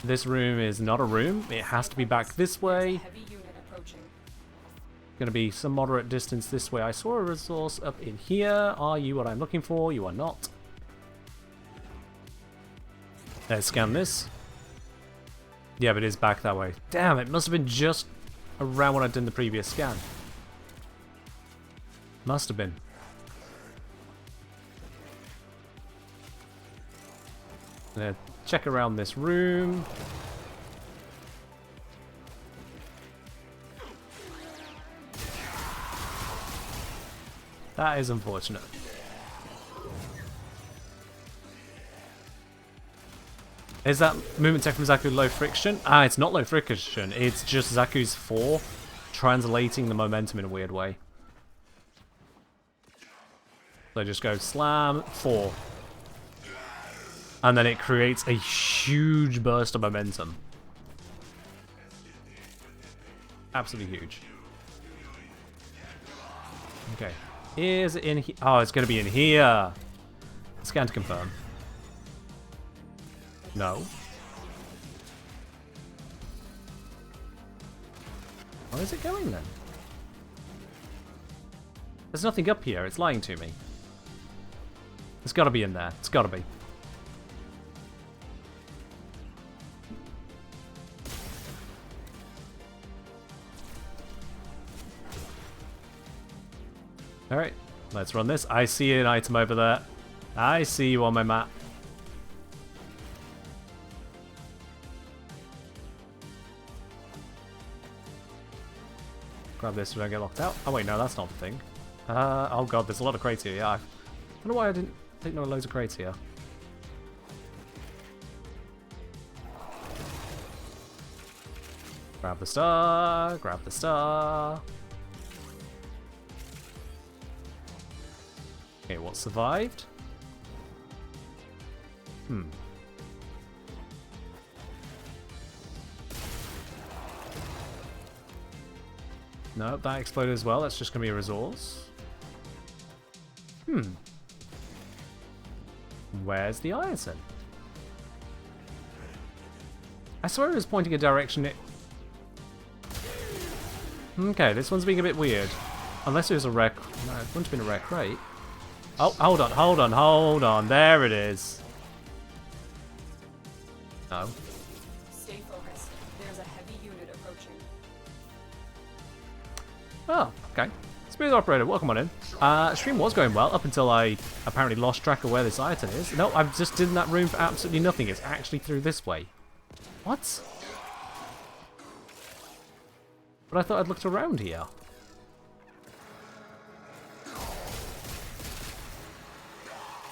[SPEAKER 2] this room is not a room. It has to be back this way.
[SPEAKER 5] Heavy unit approaching.
[SPEAKER 2] Gonna be some moderate distance this way. I saw a resource up in here. Are you what I'm looking for? You are not. Let's scan this. Yeah, but it is back that way. Damn, it must have been just around when I'd done the previous scan. Must have been. Check around this room. That is unfortunate. Is that movement tech from Zaku low friction? Ah, it's not low friction. It's just Zaku's 4 translating the momentum in a weird way. So just go slam, 4. And then it creates a huge burst of momentum. Absolutely huge. Okay. Is it in here? Oh, it's going to be in here. Scan to confirm. No. Where is it going then? There's nothing up here. It's lying to me. It's got to be in there. It's got to be. Alright, let's run this. I see an item over there. I see you on my map. Grab this so I don't get locked out. Oh wait, no, that's not the thing. Oh god, there's a lot of crates here. Yeah, I don't know why I didn't think there were loads of crates here. Grab the star, grab the star. Okay, what survived? No, that exploded as well. That's just going to be a resource. Where's the iron? I swear it was pointing a direction it... Okay, this one's being a bit weird. Unless it was a rare... No, it wouldn't have been a rare crate. Oh, hold on, hold on, hold on. There it is. No.
[SPEAKER 5] Stay focused. There's a heavy unit approaching.
[SPEAKER 2] Oh, okay. Smooth operator, welcome on in. Stream was going well up until I apparently lost track of where this item is. No, I've just in that room for absolutely nothing. It's actually through this way. What? But I thought I'd looked around here.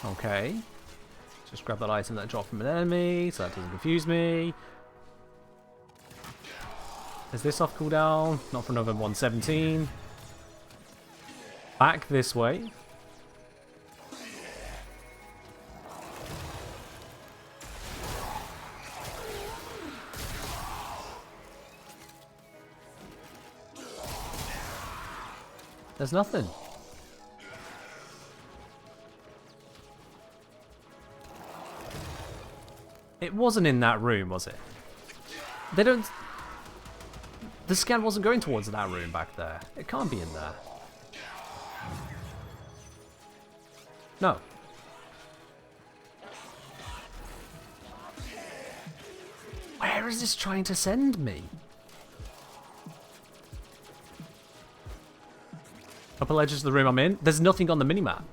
[SPEAKER 2] Okay. Just grab that item that dropped from an enemy, so that doesn't confuse me. Is this off cooldown? Not for November 117. Back this way. There's nothing. It wasn't in that room, was it? They don't... The scan wasn't going towards that room back there. It can't be in there. No. Where is this trying to send me? Upper ledges of the room I'm in. There's nothing on the minimap.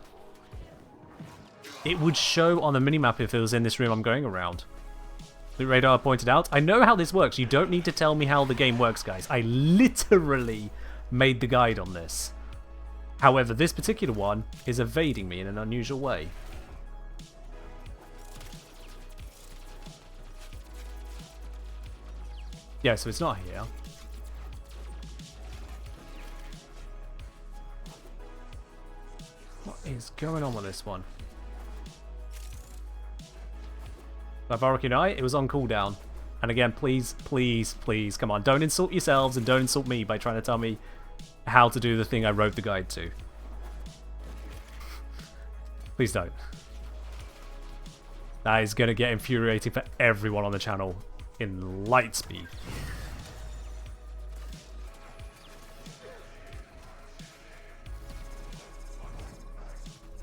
[SPEAKER 2] It would show on the minimap if it was in this room I'm going around. Loot Radar pointed out. I know how this works. You don't need to tell me how the game works, guys. I literally made the guide on this. However, this particular one is evading me in an unusual way. Yeah, so it's not here. What is going on with this one? Barbaric and it was on cooldown. And again, please, please, please, come on. Don't insult yourselves and don't insult me by trying to tell me how to do the thing I wrote the guide to. Please don't. That is going to get infuriating for everyone on the channel in light speed.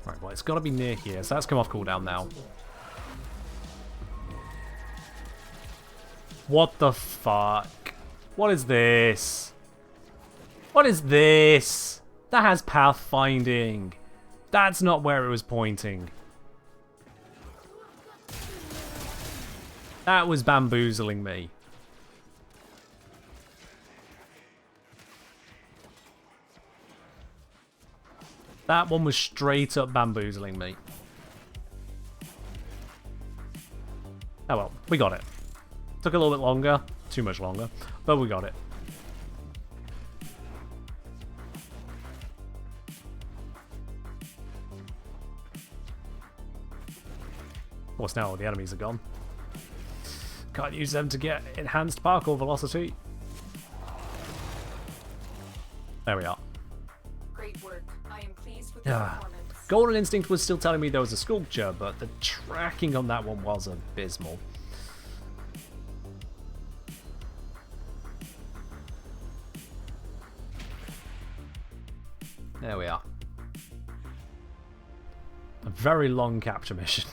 [SPEAKER 2] Right, well, it's got to be near here, so that's come off cooldown now. What the fuck? What is this? What is this? That has pathfinding. That's not where it was pointing. That was bamboozling me. That one was straight up bamboozling me. Oh well, we got it. Took a little bit longer. Too much longer. But we got it. Of course, now all the enemies are gone. Can't use them to get enhanced parkour velocity. There we are.
[SPEAKER 5] Great work. I am pleased with your performance.
[SPEAKER 2] Golden Instinct was still telling me there was a sculpture, but the tracking on that one was abysmal. There we are. A very long capture mission.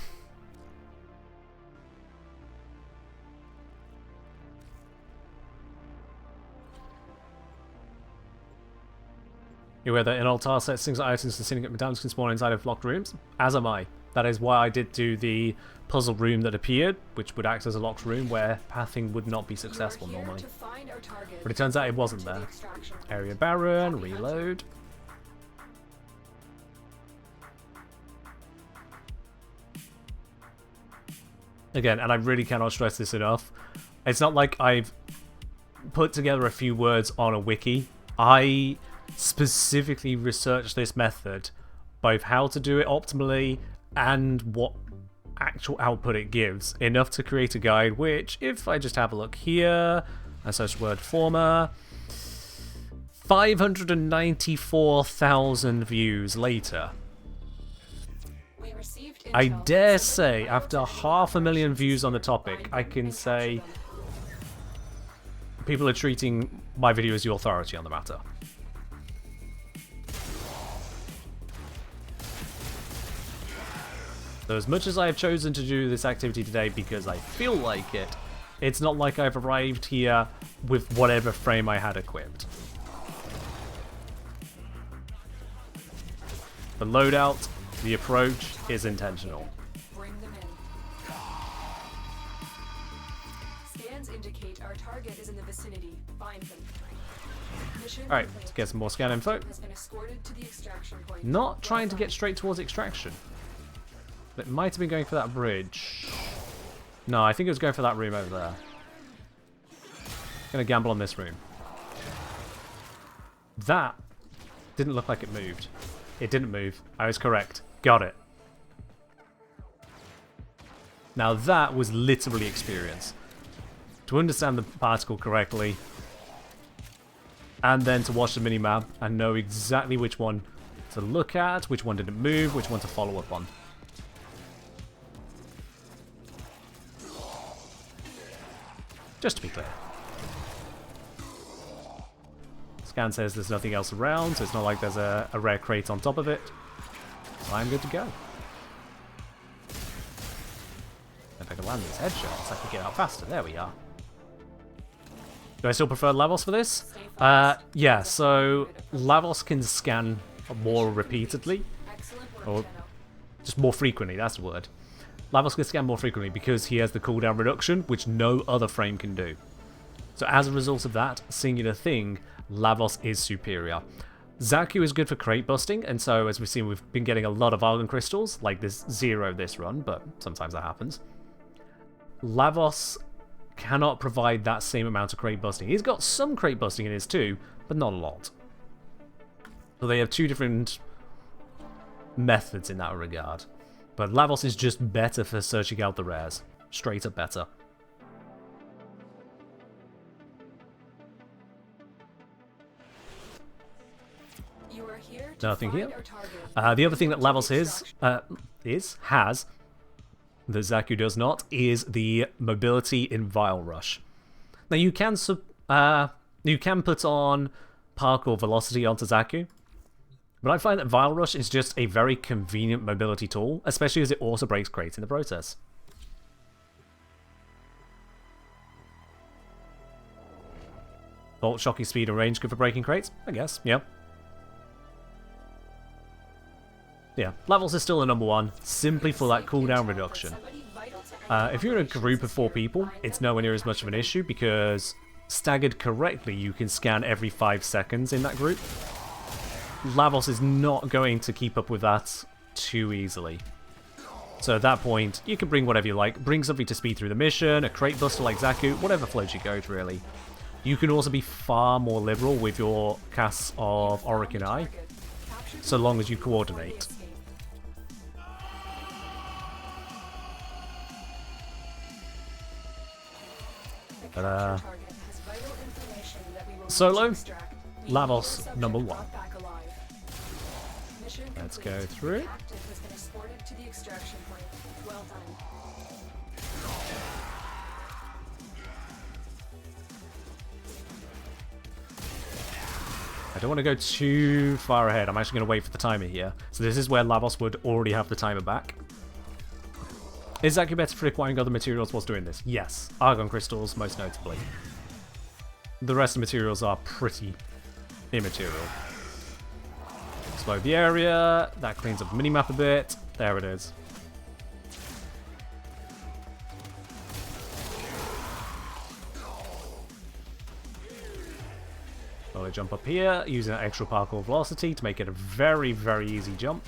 [SPEAKER 2] You're aware that in Altar sets, things like items and syndicate medallions can spawn inside of locked rooms? As am I. That is why I did do the puzzle room that appeared, which would act as a locked room where pathing would not be successful normally. But it turns out it wasn't there. Area Baron, reload. Again, and I really cannot stress this enough, it's not like I've put together a few words on a wiki. I specifically researched this method, both how to do it optimally and what actual output it gives, enough to create a guide which, if I just have a look here, I search word former, 594,000 views later. I dare say, after 500,000 views on the topic, I can say people are treating my video as the authority on the matter. So as much as I have chosen to do this activity today because I feel like it, it's not like I've arrived here with whatever frame I had equipped. The loadout, the approach is intentional.
[SPEAKER 5] Bring them in. Scans indicate our target is in the vicinity. Find them.
[SPEAKER 2] Alright, let's get some more scan info.
[SPEAKER 5] Has been escorted to the extraction point.
[SPEAKER 2] Not trying to get straight towards extraction. It might have been going for that bridge. No, I think it was going for that room over there. Gonna gamble on this room. That didn't look like it moved. It didn't move. I was correct. Got it. Now that was literally experience. To understand the particle correctly, and then to watch the minimap and know exactly which one to look at, which one didn't move, which one to follow up on. Just to be clear. Scan says there's nothing else around, so it's not like there's a rare crate on top of it. So I'm good to go. If I can land these headshots, I can get out faster. There we are. Do I still prefer Lavos for this? Yeah, so Lavos can scan more repeatedly. Or just more frequently, that's the word. Lavos can scan more frequently because he has the cooldown reduction, which no other frame can do. So as a result of that singular thing, Lavos is superior. Zaku is good for crate busting, and so as we've seen, we've been getting a lot of Argon Crystals, like this 0 this run, but sometimes that happens. Lavos cannot provide that same amount of crate busting. He's got some crate busting in his too, but not a lot. So they have two different methods in that regard. But Lavos is just better for searching out the rares. Straight up better.
[SPEAKER 5] You are here to
[SPEAKER 2] Nothing here.
[SPEAKER 5] find our target.
[SPEAKER 2] The other thing that Lavos has, that Zaku does not, is the mobility in Vile Rush. Now you can put on parkour velocity onto Zaku, but I find that Vile Rush is just a very convenient mobility tool, especially as it also breaks crates in the process. Bolt, shocking speed and range good for breaking crates? I guess, yeah. Yeah, Lavos is still the number one, simply for that cooldown reduction. If you're in a group of 4 people, it's nowhere near as much of an issue because staggered correctly, you can scan every 5 seconds in that group. Lavos is not going to keep up with that too easily. So at that point, you can bring whatever you like. Bring something to speed through the mission, a crate buster like Zaku, whatever floats your boat, really. You can also be far more liberal with your casts of Orokin Eye, so long as you coordinate. But, solo, Lavos number 1. Let's go through it. I don't want to go too far ahead. I'm actually going to wait for the timer here. So this is where Lavos would already have the timer back. Is Zaku better for acquiring other materials whilst doing this? Yes. Argon crystals, most notably. The rest of the materials are pretty immaterial. Explode the area. That cleans up the minimap a bit. There it is. Slowly jump up here, using that extra parkour velocity to make it a very, very easy jump.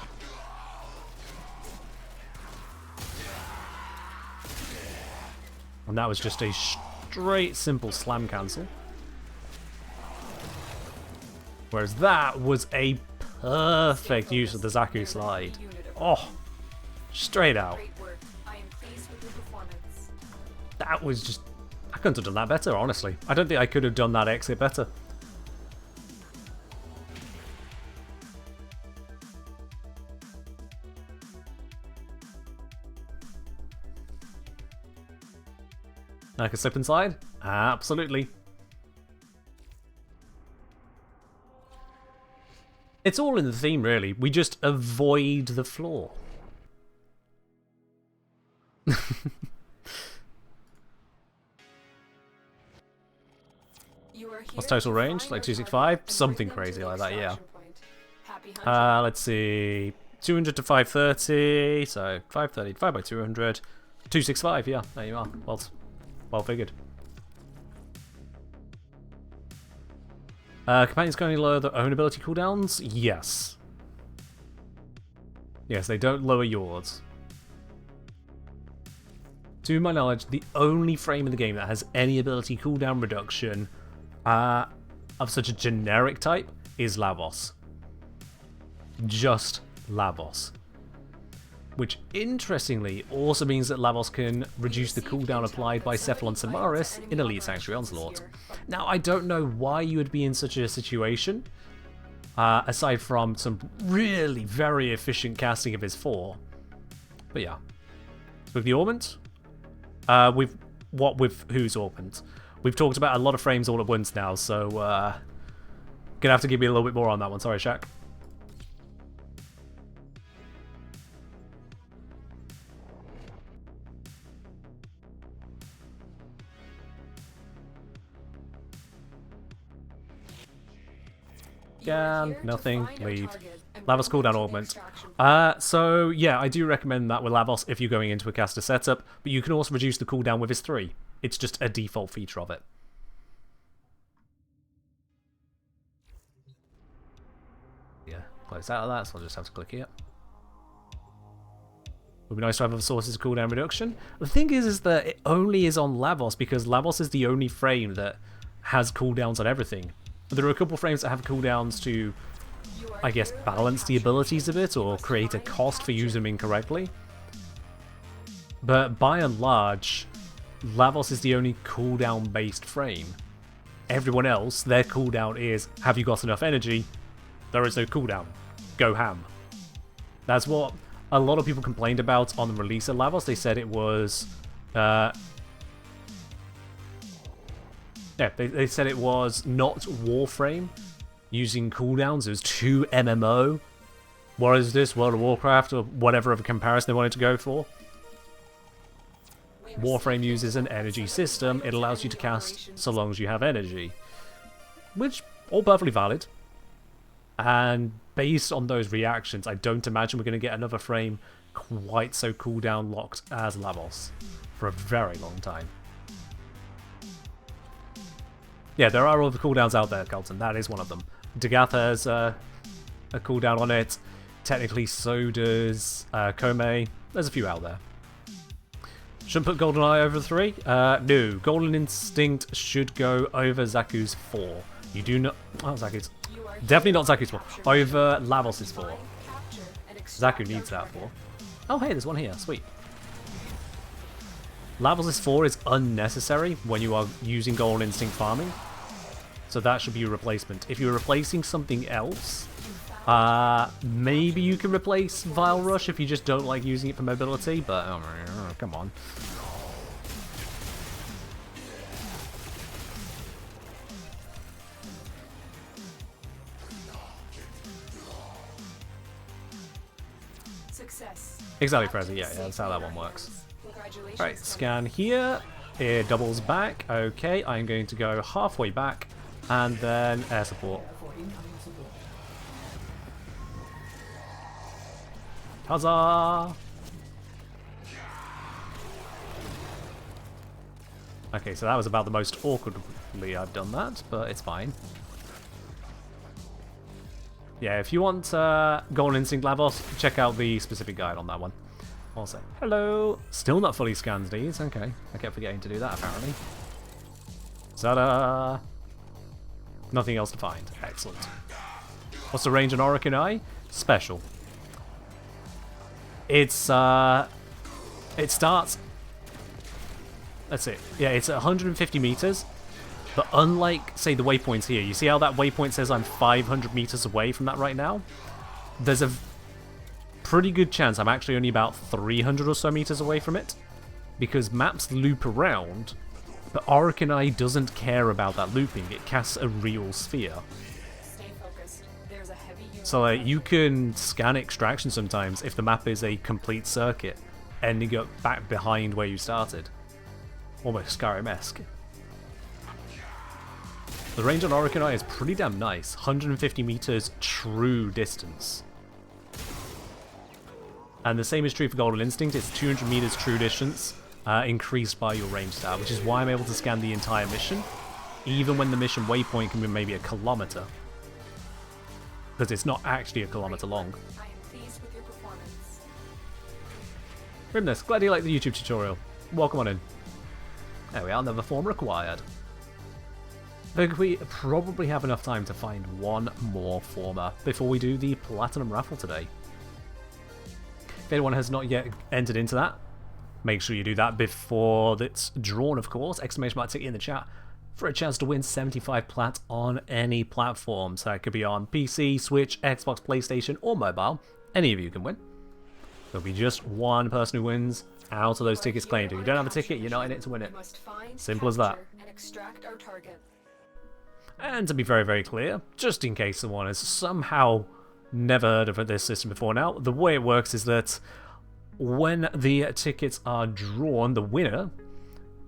[SPEAKER 2] And that was just a straight, simple slam cancel. Whereas that was a perfect use of the Zaku slide. Oh, straight out. That was just... I couldn't have done that better, honestly. I don't think I could have done that exit better. I can slip inside? Absolutely. It's all in the theme, really. We just avoid the floor. What's total range? Like 265? Something crazy like that, yeah. Let's see. 200 to 530. So 530 divided by 200. 265, yeah. There you are. Well figured. Companions can only lower their own ability cooldowns? Yes. Yes, they don't lower yours. To my knowledge, the only frame in the game that has any ability cooldown reduction of such a generic type is Lavos. Just Lavos. Which, interestingly, also means that Lavos can reduce the cooldown applied by Cephalon Samaris in Elite Sanctuary Onslaught. Now, I don't know why you would be in such a situation, aside from some really very efficient casting of his 4. But yeah. With the Ornament, with whose Ornament? We've talked about a lot of frames all at once now, so gonna have to give me a little bit more on that one. Sorry, Shaq. Scan, nothing, leave. Lavos cooldown augment. So yeah, I do recommend that with Lavos if you're going into a caster setup, but you can also reduce the cooldown with his 3. It's just a default feature of it. Yeah, close out of that, so I'll just have to click here. Would be nice to have other sources of cooldown reduction. The thing is that it only is on Lavos because Lavos is the only frame that has cooldowns on everything. There are a couple frames that have cooldowns to, I guess, balance the abilities a bit or create a cost for using them incorrectly. But by and large, Lavos is the only cooldown-based frame. Everyone else, their cooldown is, have you got enough energy? There is no cooldown. Go ham. That's what a lot of people complained about on the release of Lavos. They said it was... Yeah, they said it was not Warframe using cooldowns. It was too MMO. What is this? World of Warcraft or whatever of a comparison they wanted to go for. Warframe uses an energy system. It allows you to cast so long as you have energy. Which, all perfectly valid. And based on those reactions, I don't imagine we're going to get another frame quite so cooldown locked as Lavos for a very long time. Yeah, there are other cooldowns out there, Carlton. That is one of them. Dagath has a cooldown on it. Technically, so does Kome. There's a few out there. Shouldn't put GoldenEye over 3? No. Golden Instinct should go over Zaku's 4. You do not... Oh, Zaku's... Definitely not Zaku's 4. Over Lavos' 4. Zaku needs that 4. Oh, hey, there's one here. Sweet. Lavos' 4 is unnecessary when you are using Golden Instinct farming. So that should be your replacement. If you're replacing something else, maybe you can replace Vile Rush if you just don't like using it for mobility, but come on.
[SPEAKER 5] Success.
[SPEAKER 2] Exactly, Prezi. Yeah, that's how that one works. Alright, scan here. It doubles back. Okay, I'm going to go halfway back. And then air support. Huzzah! Okay, so that was about the most awkwardly I've done that, but it's fine. Yeah, if you want Golden Instinct Lavos, check out the specific guide on that one. Also, hello! Still not fully scanned these. Okay, I kept forgetting to do that apparently. Ta-da! Nothing else to find. Excellent. What's the range on Orokin Eye? Special. It's it starts... That's it. Yeah, it's 150 meters. But unlike, say, the waypoints here, you see how that waypoint says I'm 500 meters away from that right now? There's a pretty good chance I'm actually only about 300 or so meters away from it. Because maps loop around, but Orokin Eye doesn't care about that looping. It casts a real sphere.
[SPEAKER 5] Stay focused. There's a heavy unit.
[SPEAKER 2] So you can scan extraction sometimes if the map is a complete circuit, ending up back behind where you started. Almost Skyrim-esque. The range on Orokin Eye is pretty damn nice. 150 meters true distance. And the same is true for Golden Instinct. It's 200 meters true distance, increased by your range stat, which is why I'm able to scan the entire mission, even when the mission waypoint can be maybe a kilometer. Because it's not actually a kilometer long.
[SPEAKER 5] I am pleased with your performance.
[SPEAKER 2] Grimness, glad you liked the YouTube tutorial. Welcome on in. There we are, another form required. I think we probably have enough time to find one more former before we do the Platinum Raffle today. If anyone has not yet entered into that, make sure you do that before it's drawn, of course. Exclamation mark ticket in the chat for a chance to win 75 plat on any platform. So it could be on PC, Switch, Xbox, PlayStation, or mobile. Any of you can win. There'll be just one person who wins out of those tickets claimed. If you don't have a ticket, you're not in it to win it. Simple as that.
[SPEAKER 5] And extract our target.
[SPEAKER 2] And to be very, very clear, just in case someone has somehow never heard of this system before now, the way it works is that when the tickets are drawn, the winner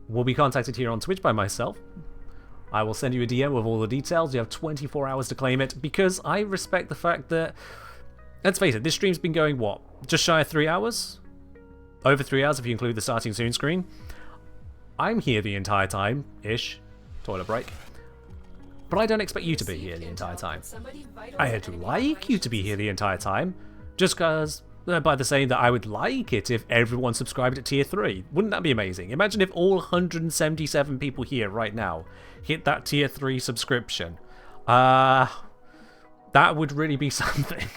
[SPEAKER 2] will be contacted here on Twitch by myself. I will send you a DM with all the details. You have 24 hours to claim it, because I respect the fact that, let's face it, this stream's been going, what, just shy of 3 hours? Over 3 hours if you include the starting soon screen. I'm here the entire time, ish. Toilet break. But I don't expect you to be here the entire time. I'd like you to be here the entire time, just because, by the saying that I would like it if everyone subscribed at tier 3. Wouldn't that be amazing? Imagine if all 177 people here right now hit that tier 3 subscription. That would really be something.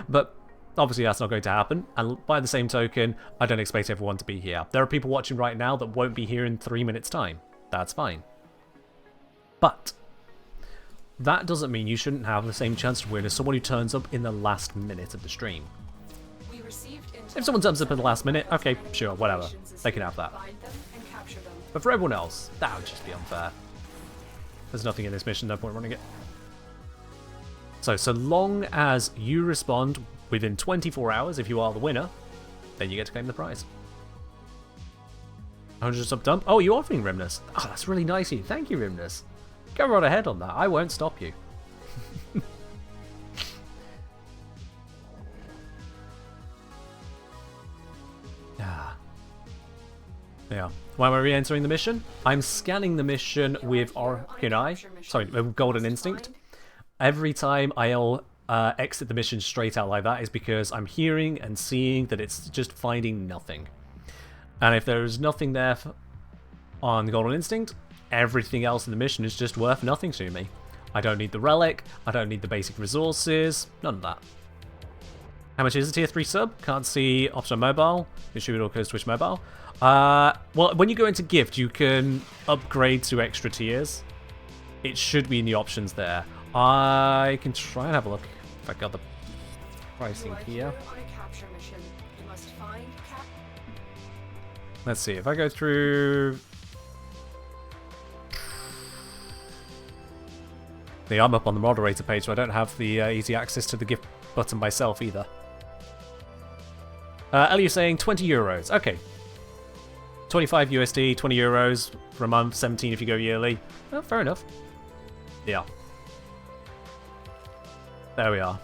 [SPEAKER 2] But obviously that's not going to happen, and by the same token, I don't expect everyone to be here. There are people watching right now that won't be here in 3 minutes time. That's fine. But that doesn't mean you shouldn't have the same chance to win as someone who turns up in the last minute of the stream. If someone turns up in the last minute, okay, sure, whatever. They can have that. But for everyone else, that would just be unfair. There's nothing in this mission, no point running it. So long as you respond within 24 hours, if you are the winner, then you get to claim the prize. 100 sub dump. Oh, you're offering Rimnus. Oh, that's really nice of you. Thank you, Rimnus. Go right ahead on that. I won't stop you. Yeah. Why am I re-entering the mission? I'm scanning the mission with with Golden Instinct. Every time I'll exit the mission straight out like that is because I'm hearing and seeing that it's just finding nothing. And if there's nothing there on the Golden Instinct, everything else in the mission is just worth nothing to me. I don't need the relic, I don't need the basic resources, none of that. How much is a tier 3 sub? Can't see option mobile. Distribute or Switch mobile. Well, when you go into gift, you can upgrade to extra tiers. It should be in the options there. I can try and have a look if I got the pricing here. Let's see, if I go through... I'm up on the moderator page, so I don't have the easy access to the gift button myself either. Ellie saying 20 euros. Okay. 25 USD, 20 euros for a month, 17 if you go yearly. Oh, fair enough. Yeah. There we are.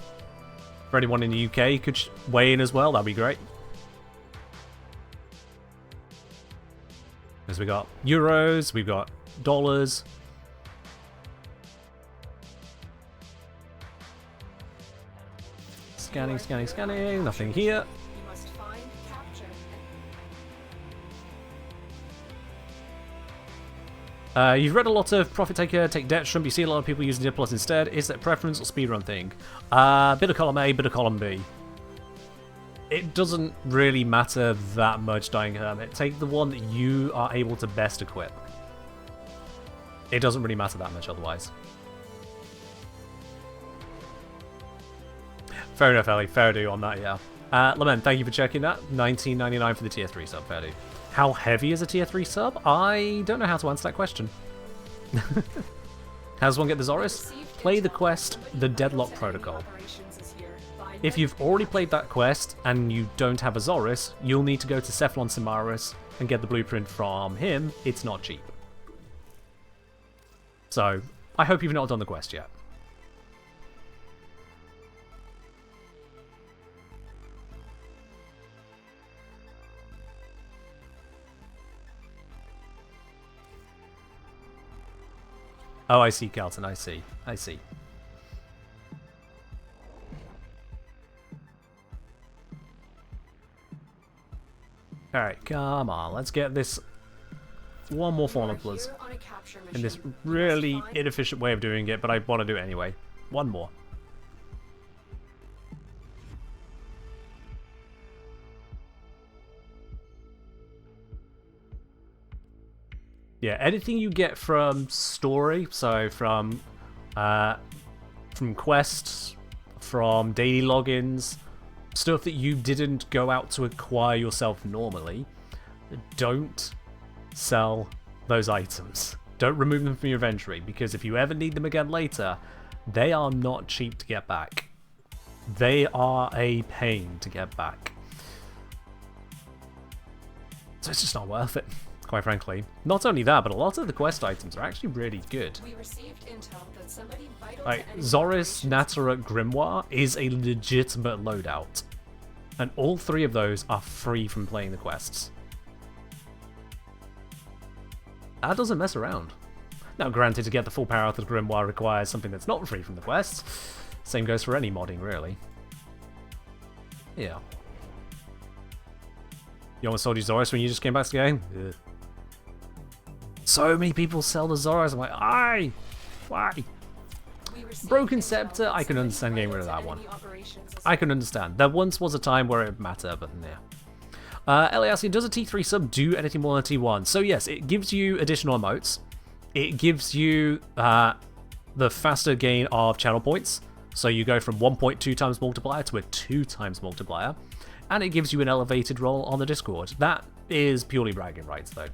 [SPEAKER 2] For anyone in the UK could weigh in as well, that'd be great. Because we got euros, we've got dollars. Scanning, scanning, scanning. Nothing here. You've read a lot of Profit Taker, Take Debt, shouldn't you see a lot of people using Diplomat instead? Is that preference or speedrun thing? Bit of column A, bit of column B. It doesn't really matter that much, Dying Hermit. Take the one that you are able to best equip. It doesn't really matter that much otherwise. Fair enough, Ellie. Fair do on that, yeah. Lament, thank you for checking that. $19.99 for the tier 3 sub, fair do. How heavy is a tier 3 sub? I don't know how to answer that question. How does one get the Zoris? Play the quest, the Deadlock Protocol. If you've already played that quest and you don't have a Zoris, you'll need to go to Cephalon Simaris and get the blueprint from him. It's not cheap. So, I hope you've not done the quest yet. Oh, I see, Kelton. I see. I see. Alright, come on. Let's get this one more Fallen Plus in this really inefficient way of doing it, but I want to do it anyway. One more. Yeah, anything you get from story, so from quests, from daily logins, stuff that you didn't go out to acquire yourself normally, don't sell those items. Don't remove them from your inventory, because if you ever need them again later, they are not cheap to get back. They are a pain to get back. So it's just not worth it. Quite frankly. Not only that, but a lot of the quest items are actually really good. Like, Zoris, Natarat, Grimoire is a legitimate loadout. And all three of those are free from playing the quests. That doesn't mess around. Now granted, to get the full power out of the Grimoire requires something that's not free from the quests. Same goes for any modding, really. Yeah. You almost sold your Zoris when you just came back to the game? Ugh. So many people sell the Zoras. I'm like, aye! Why? Broken Scepter, I can understand getting rid of that one. I can understand. There once was a time where it would matter, but yeah. Ellie asking, does a T3 sub do anything more than T1? So yes, it gives you additional emotes. It gives you the faster gain of channel points. So you go from 1.2 times multiplier to a 2 times multiplier. And it gives you an elevated role on the Discord. That is purely bragging rights, though.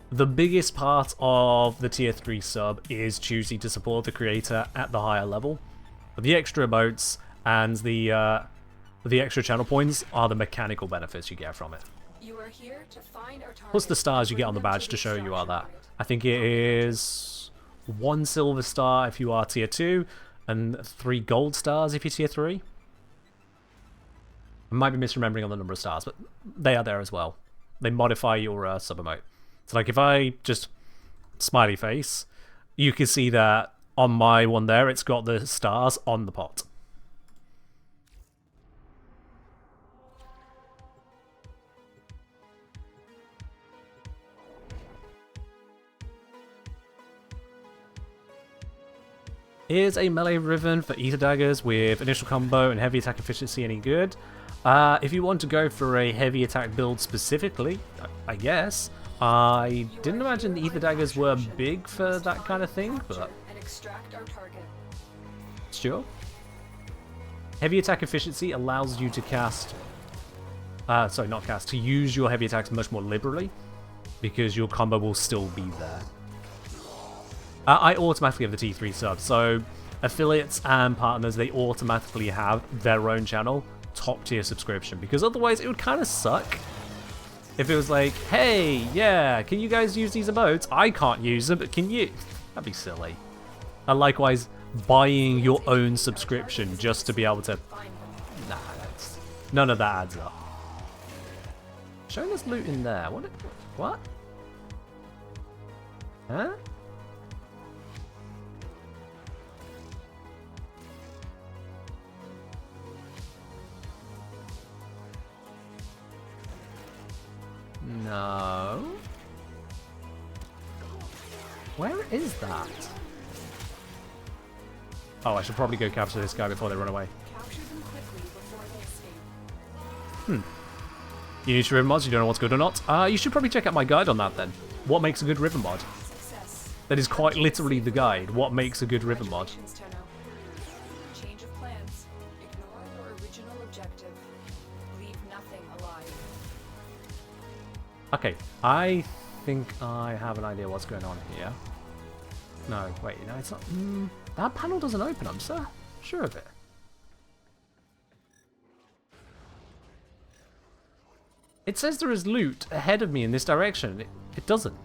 [SPEAKER 2] The biggest part of the tier 3 sub is choosing to support the creator at the higher level. The extra emotes and the extra channel points are the mechanical benefits you get from it. Plus the stars you get on the badge to show you are that. I think it is 1 silver star if you are tier 2 and 3 gold stars if you're tier 3. I might be misremembering on the number of stars, but they are there as well. They modify your sub-emote. So like if I just smiley face, you can see that on my one there, it's got the stars on the pot. Is a melee ribbon for ether daggers with initial combo and heavy attack efficiency any good? If you want to go for a heavy attack build specifically, I guess. I didn't imagine the ether daggers were big for that kind of thing, but
[SPEAKER 5] And extract our target.
[SPEAKER 2] sure. Heavy attack efficiency allows you to cast... sorry, not cast. To use your heavy attacks much more liberally, because your combo will still be there. I automatically have the T3 sub, so affiliates and partners, they automatically have their own channel, top tier subscription, because otherwise it would kind of suck if it was like, hey, yeah, can you guys use these emotes? I can't use them, but can you? That'd be silly. And likewise, buying your own subscription just to be able to... Nah, that's... None of that adds up. Showing us loot in there. What? Huh? No. Where is that? Oh, I should probably go capture this guy before they run away.
[SPEAKER 5] Capture them quickly before they escape.
[SPEAKER 2] You need to ribbon mods, you don't know what's good or not? You should probably check out my guide on that then. What makes a good ribbon mod?
[SPEAKER 5] Success.
[SPEAKER 2] That is quite literally the guide. What makes a good ribbon mod?
[SPEAKER 5] Congratulations, Tenno. Change of plans. Ignore your original objective. Leave nothing alive.
[SPEAKER 2] Okay, I think I have an idea what's going on here. No, wait, no, it's not. That panel doesn't open, I'm sure of it. It says there is loot ahead of me in this direction. It doesn't.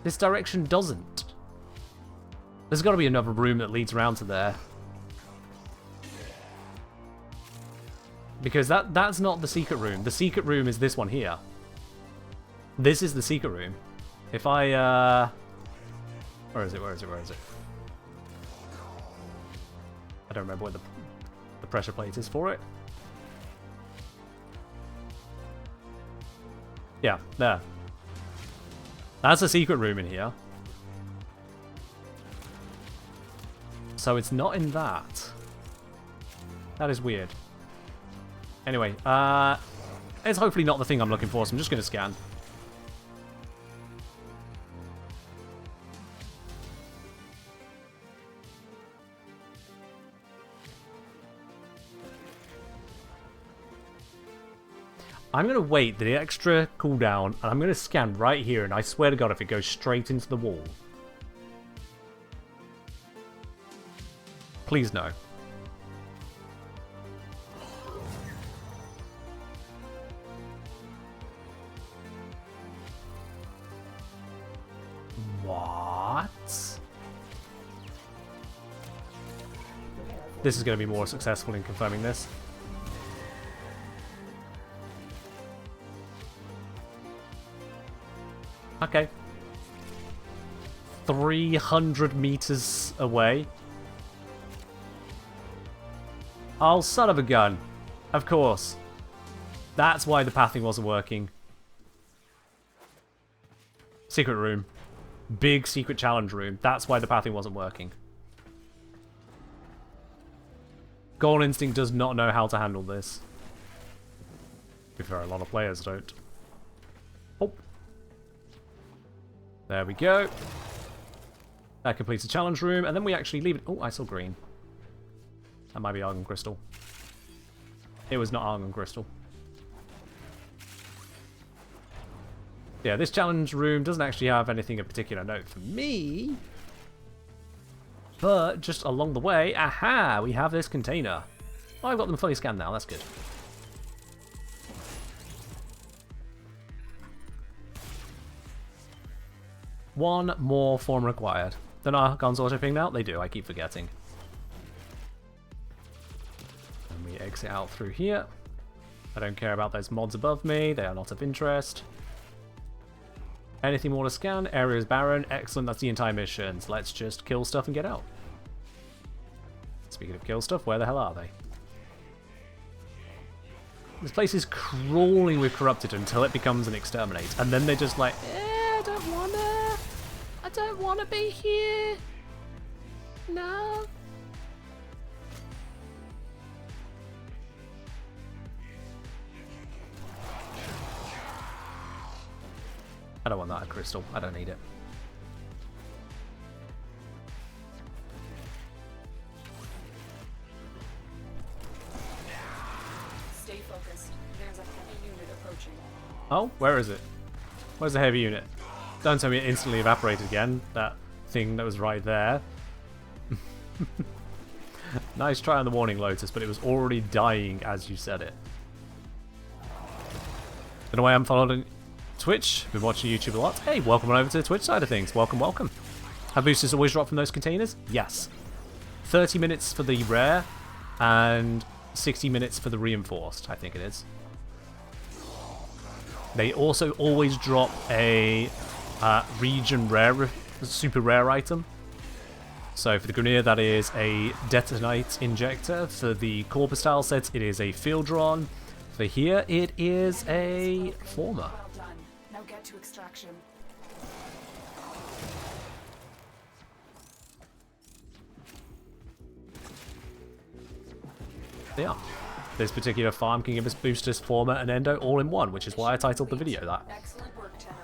[SPEAKER 2] This direction doesn't. There's got to be another room that leads around to there. Because that's not the secret room. The secret room is this one here. This is the secret room. If I, Where is it? I don't remember where the pressure plate is for it. Yeah, there. That's a secret room in here. So it's not in that. That is weird. Anyway, it's hopefully not the thing I'm looking for, so I'm just going to scan. I'm going to wait the extra cooldown, and I'm going to scan right here, and I swear to God if it goes straight into the wall. Please no. What? This is going to be more successful in confirming this. Okay. 300 meters away. Oh, son of a gun. Of course. That's why the pathing wasn't working. Secret room. Big secret challenge room. That's why the pathing wasn't working. Golden Instinct does not know how to handle this. To be fair, a lot of players don't. Oh. There we go. That completes the challenge room, and then we actually leave it. Oh, I saw green. That might be Argon Crystal. It was not Argon Crystal. Yeah, this challenge room doesn't actually have anything of particular note for me. But just along the way, aha, we have this container. Oh, I've got them fully scanned now, that's good. One more form required. Don't our guns auto-ping now? They do, I keep forgetting. exit out through here. I don't care about those mods above me. They are not of interest. Anything more to scan? Area is barren. Excellent, that's the entire mission. So let's just kill stuff and get out. Speaking of kill stuff, where the hell are they? This place is crawling with corrupted until it becomes an exterminate. And then they're just like, I don't wanna be here. No. I don't want that crystal. I don't need it.
[SPEAKER 5] Stay focused. There's a heavy unit approaching.
[SPEAKER 2] Oh, where is it? Where's the heavy unit? Don't tell me it instantly evaporated again. That thing that was right there. Nice try on the warning, Lotus, but it was already dying as you said it. Don't know why I'm following Twitch. Been watching YouTube a lot. Hey, welcome on over to the Twitch side of things. Welcome, welcome. Have boosters always drop from those containers? Yes. 30 minutes for the rare and 60 minutes for the reinforced, I think it is. They also always drop a region rare, super rare item. So for the Grenier, that is a Detonite Injector. For the Corpus style sets, it is a Fieldron. For here, it is a Former.
[SPEAKER 5] Well done. Now get to extraction.
[SPEAKER 2] Yeah. This particular farm can give us boosters, Former, and Endo all in one, which is why I titled the video that.
[SPEAKER 5] Excellent work, Tenno.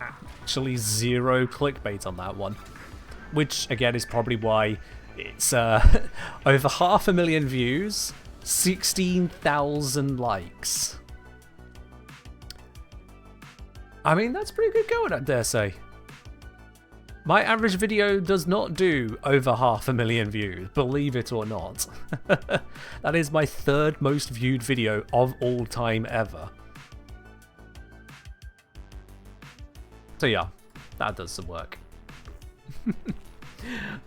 [SPEAKER 2] Actually, zero clickbait on that one. Which, again, is probably why it's over 500,000 views, 16,000 likes. I mean, that's pretty good going, I dare say. My average video does not do over 500,000 views, believe it or not. That is my third most viewed video of all time ever. So yeah, that does some work.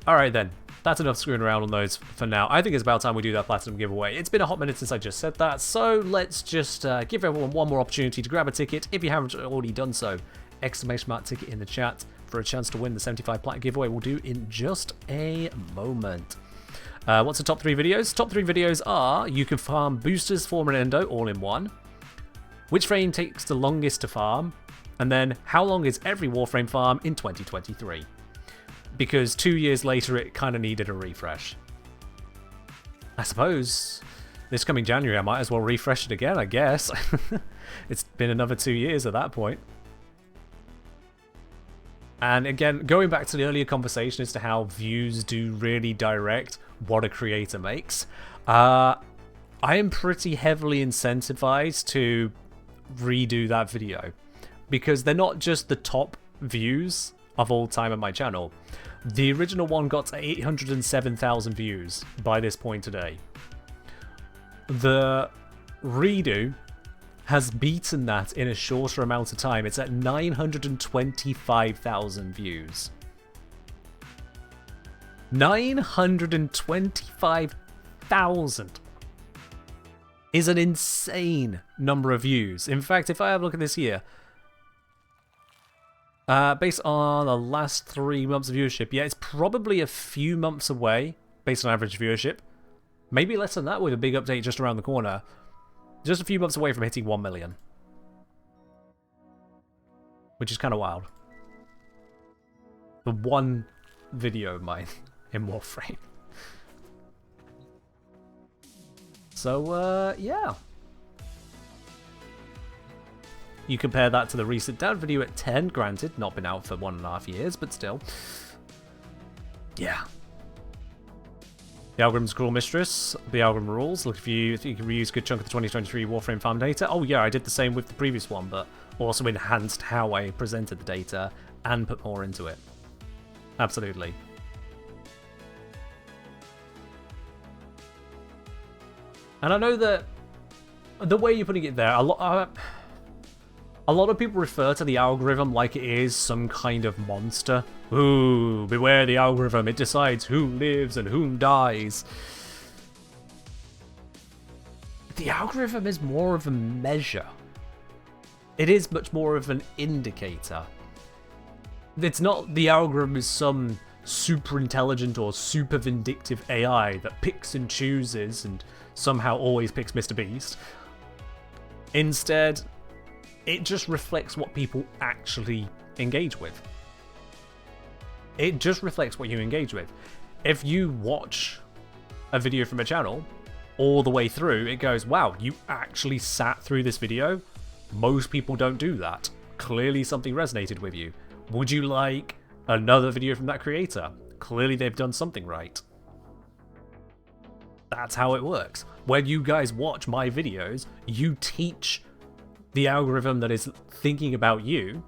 [SPEAKER 2] Alright then, that's enough screwing around on those for now. I think it's about time we do that Platinum giveaway. It's been a hot minute since I just said that, so let's just give everyone one more opportunity to grab a ticket if you haven't already done so. Exclamation mark ticket in the chat for a chance to win the 75 Plat giveaway we'll do in just a moment. What's the top 3 videos? Top 3 videos are you can farm boosters, Form and Endo all in one, which frame takes the longest to farm, and then how long is every Warframe farm in 2023? Because 2 years later it kind of needed a refresh. I suppose this coming January I might as well refresh it again, I guess. It's been another 2 years at that point. And again, going back to the earlier conversation as to how views do really direct what a creator makes, I am pretty heavily incentivized to redo that video. Because they're not just the top views of all time on my channel. The original one got 807,000 views by this point today. The redo has beaten that in a shorter amount of time. It's at 925,000 views. 925,000 is an insane number of views. In fact, if I have a look at this here, based on the last 3 months of viewership, yeah, it's probably a few months away, based on average viewership. Maybe less than that with a big update just around the corner. Just a few months away from hitting 1 million. Which is kind of wild. The one video of mine in Warframe. So, yeah. You compare that to the recent down video at 10, granted, not been out for 1.5 years, but still. Yeah. The algorithm's cruel mistress. The algorithm rules. Look if you can reuse a good chunk of the 2023 Warframe farm data. Oh yeah, I did the same with the previous one, but also enhanced how I presented the data and put more into it. Absolutely. And I know that the way you're putting it there, a lot of people refer to the algorithm like it is some kind of monster. Ooh, beware the algorithm, it decides who lives and whom dies. the algorithm is more of a measure. It is much more of an indicator. It's not the algorithm is some super intelligent or super vindictive AI that picks and chooses and somehow always picks Mr. Beast. Instead, it just reflects what people actually engage with. It just reflects what you engage with. If you watch a video from a channel all the way through, it goes, wow, you actually sat through this video? Most people don't do that. Clearly something resonated with you. Would you like another video from that creator? Clearly they've done something right. That's how it works. When you guys watch my videos, you teach the algorithm that is thinking about you,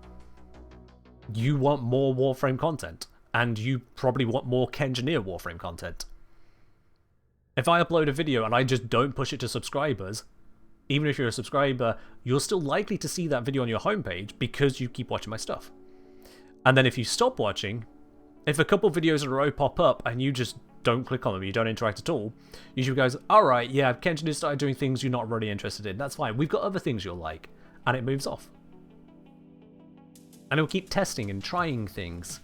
[SPEAKER 2] you want more Warframe content, and you probably want more Kengineer Warframe content. If I upload a video and I just don't push it to subscribers, even if you're a subscriber, you're still likely to see that video on your homepage because you keep watching my stuff. And then if you stop watching, if a couple videos in a row pop up and you just don't click on them, you don't interact at all, YouTube goes, alright, yeah, Kenshin has started doing things you're not really interested in, that's fine, we've got other things you'll like, and it moves off. And it'll keep testing and trying things.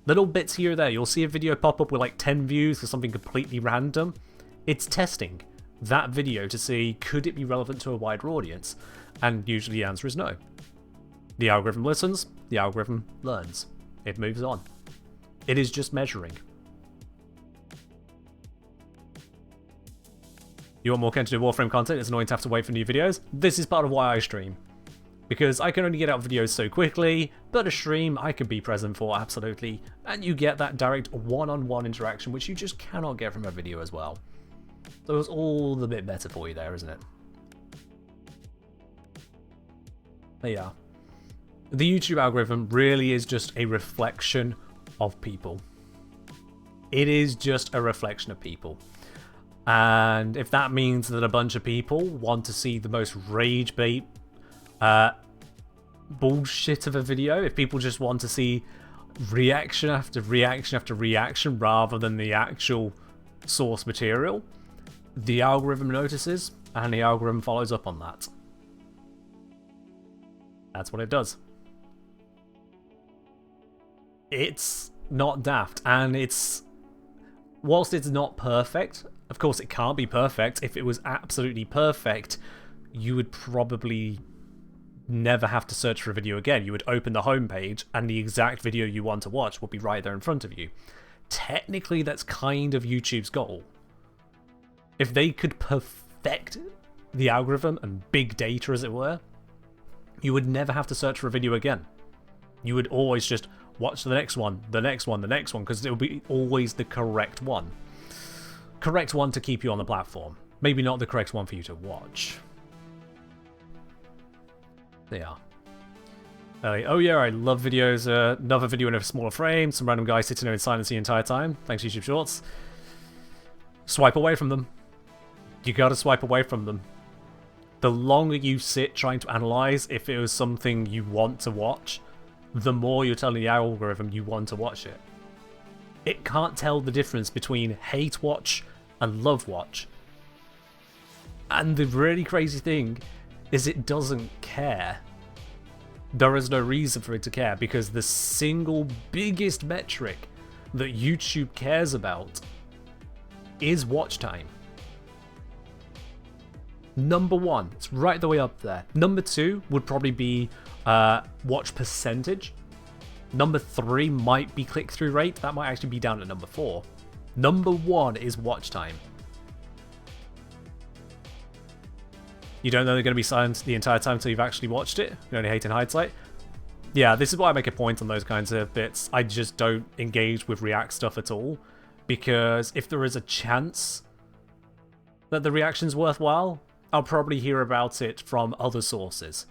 [SPEAKER 2] Little bits here or there, you'll see a video pop up with like 10 views for something completely random. It's testing that video to see, could it be relevant to a wider audience? And usually the answer is no. The algorithm listens, the algorithm learns. It moves on. It is just measuring. You want more Kengineer Warframe content? It's annoying to have to wait for new videos. This is part of why I stream. Because I can only get out videos so quickly, but a stream I can be present for, absolutely. And you get that direct one-on-one interaction, which you just cannot get from a video as well. So it's all the bit better for you there, isn't it? But yeah. The YouTube algorithm really is just a reflection of people. It is just a reflection of people. And if that means that a bunch of people want to see the most rage bait bullshit of a video, if people just want to see reaction after reaction after reaction rather than the actual source material, the algorithm notices and the algorithm follows up on that. That's what it does. It's not daft, and whilst it's not perfect, of course it can't be perfect. If it was absolutely perfect, you would probably never have to search for a video again. You would open the homepage and the exact video you want to watch will be right there in front of you. Technically, that's kind of YouTube's goal. If they could perfect the algorithm and big data, as it were, you would never have to search for a video again. You would always just watch the next one, the next one, the next one, because it will be always the correct one. Correct one to keep you on the platform. Maybe not the correct one for you to watch. They are. Oh yeah, I love videos. Another video in a smaller frame. Some random guy sitting there in silence the entire time. Thanks, YouTube Shorts. Swipe away from them. You gotta swipe away from them. The longer you sit trying to analyze if it was something you want to watch, the more you're telling the algorithm you want to watch it. It can't tell the difference between hate watch and love watch. And the really crazy thing is it doesn't care. There is no reason for it to care, because the single biggest metric that YouTube cares about is watch time. Number one, it's right the way up there. Number two would probably be watch percentage. Number three might be click-through rate. That might actually be down at number 4. Number 1 is watch time. You don't know they're going to be silent the entire time until you've actually watched it. You only hate in hindsight. Yeah, this is why I make a point on those kinds of bits. I just don't engage with React stuff at all, because if there is a chance that the reaction's worthwhile, I'll probably hear about it from other sources.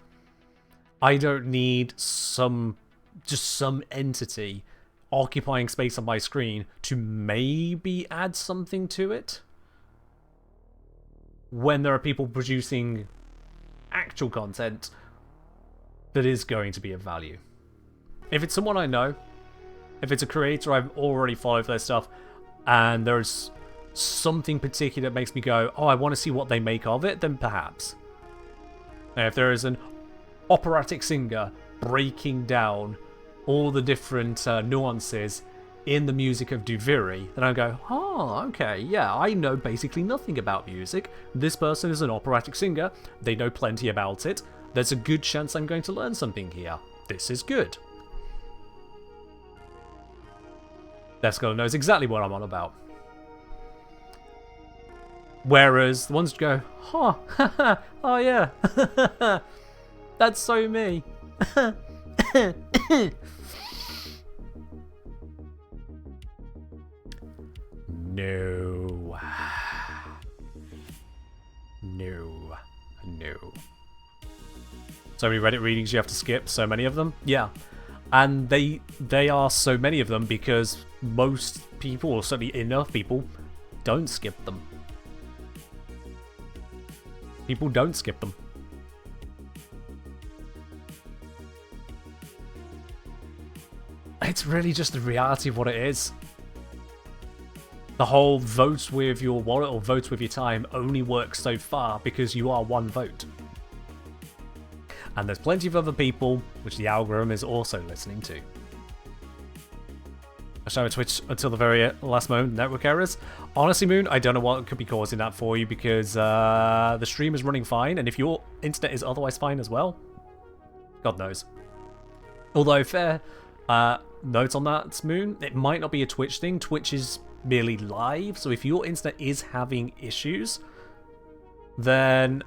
[SPEAKER 2] I don't need just some entity occupying space on my screen to maybe add something to it, when there are people producing actual content that is going to be of value. If it's someone I know, if it's a creator I've already followed their stuff, and there's something particular that makes me go, oh, I want to see what they make of it, then perhaps. Now, if there is an operatic singer breaking down all the different nuances in the music of Duviri, then I go, oh, okay, yeah, I know basically nothing about music. This person is an operatic singer. They know plenty about it. There's a good chance I'm going to learn something here. This is good. That scholar knows exactly what I'm on about. Whereas the ones who go, huh, oh yeah, that's so me. No. No. No. So many Reddit readings you have to skip, so many of them. Yeah. And they are so many of them because most people, or certainly enough people, don't skip them. People don't skip them. It's really just the reality of what it is. The whole vote with your wallet or vote with your time only works so far because you are one vote. And there's plenty of other people which the algorithm is also listening to. I showed Twitch until the very last moment, network errors. Honestly, Moon, I don't know what could be causing that for you because the stream is running fine, and if your internet is otherwise fine as well, God knows. Although, fair note on that, Moon, it might not be a Twitch thing. Twitch is merely live, so if your internet is having issues, then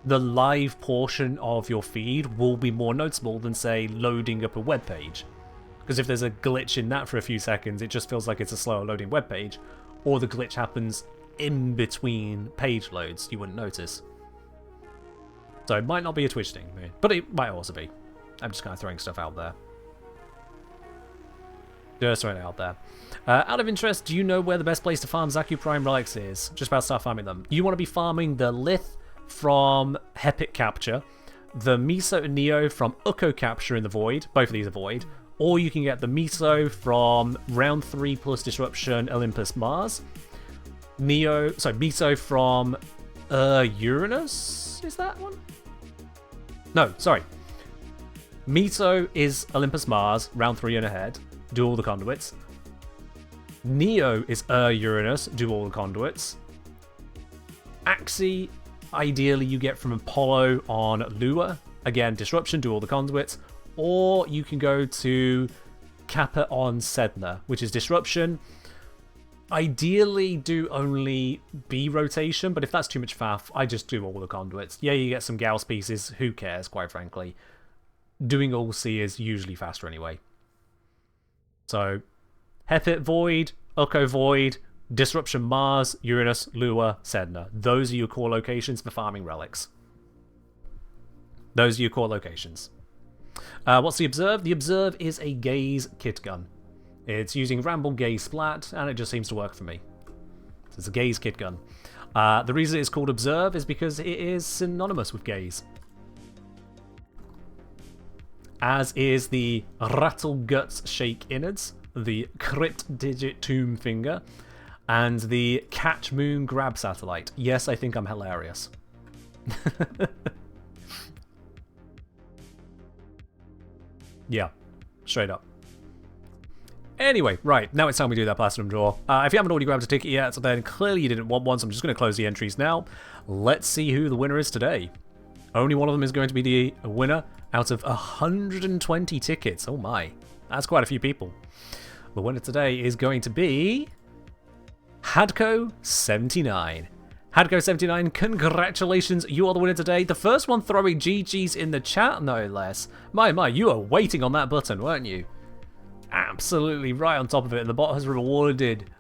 [SPEAKER 2] the live portion of your feed will be more noticeable than, say, loading up a web page. Because if there's a glitch in that for a few seconds, it just feels like it's a slower loading web page, or the glitch happens in between page loads, you wouldn't notice. So it might not be a Twitch thing, but it might also be. I'm just kind of throwing stuff out there. Just throwing it out there. Out of interest, do you know where the best place to farm Zaku Prime relics is? Just about to start farming them. You want to be farming the Lith from Hepic Capture, the Miso and Neo from Ukko Capture in the Void. Both of these are Void. Or you can get the Miso from Round 3 plus Disruption Olympus Mars. Miso from Uranus? Is that one? No, sorry. Miso is Olympus Mars, Round 3 and ahead. Do all the conduits. Neo is Uranus, do all the conduits. Axie, ideally you get from Apollo on Lua. Again, Disruption, do all the conduits. Or you can go to Kappa on Sedna, which is Disruption. Ideally do only B rotation, but if that's too much faff, I just do all the conduits. Yeah, you get some Gauss pieces, who cares, quite frankly. Doing all C is usually faster anyway. So, Hepit Void, Ukko Void, Disruption Mars, Uranus, Lua, Sedna. Those are your core locations for farming relics. Those are your core locations. What's the Observe? The Observe is a gaze kit gun. It's using Ramble Gaze Splat, and it just seems to work for me. So it's a gaze kit gun. The reason it's called Observe is because it is synonymous with gaze. As is the Rattle Guts Shake Innards, the Crit Digit Tomb Finger, and the Catch Moon Grab Satellite. Yes, I think I'm hilarious. Yeah, straight up. Anyway, right, now it's time we do that Platinum Draw. If you haven't already grabbed a ticket yet, then clearly you didn't want one, so I'm just going to close the entries now. Let's see who the winner is today. Only one of them is going to be the winner out of 120 tickets. Oh my, that's quite a few people. The winner today is going to be Hadco79. Hadco79, congratulations, you are the winner today. The first one throwing GG's in the chat, no less. My, you were waiting on that button, weren't you? Absolutely right on top of it, and the bot has rewarded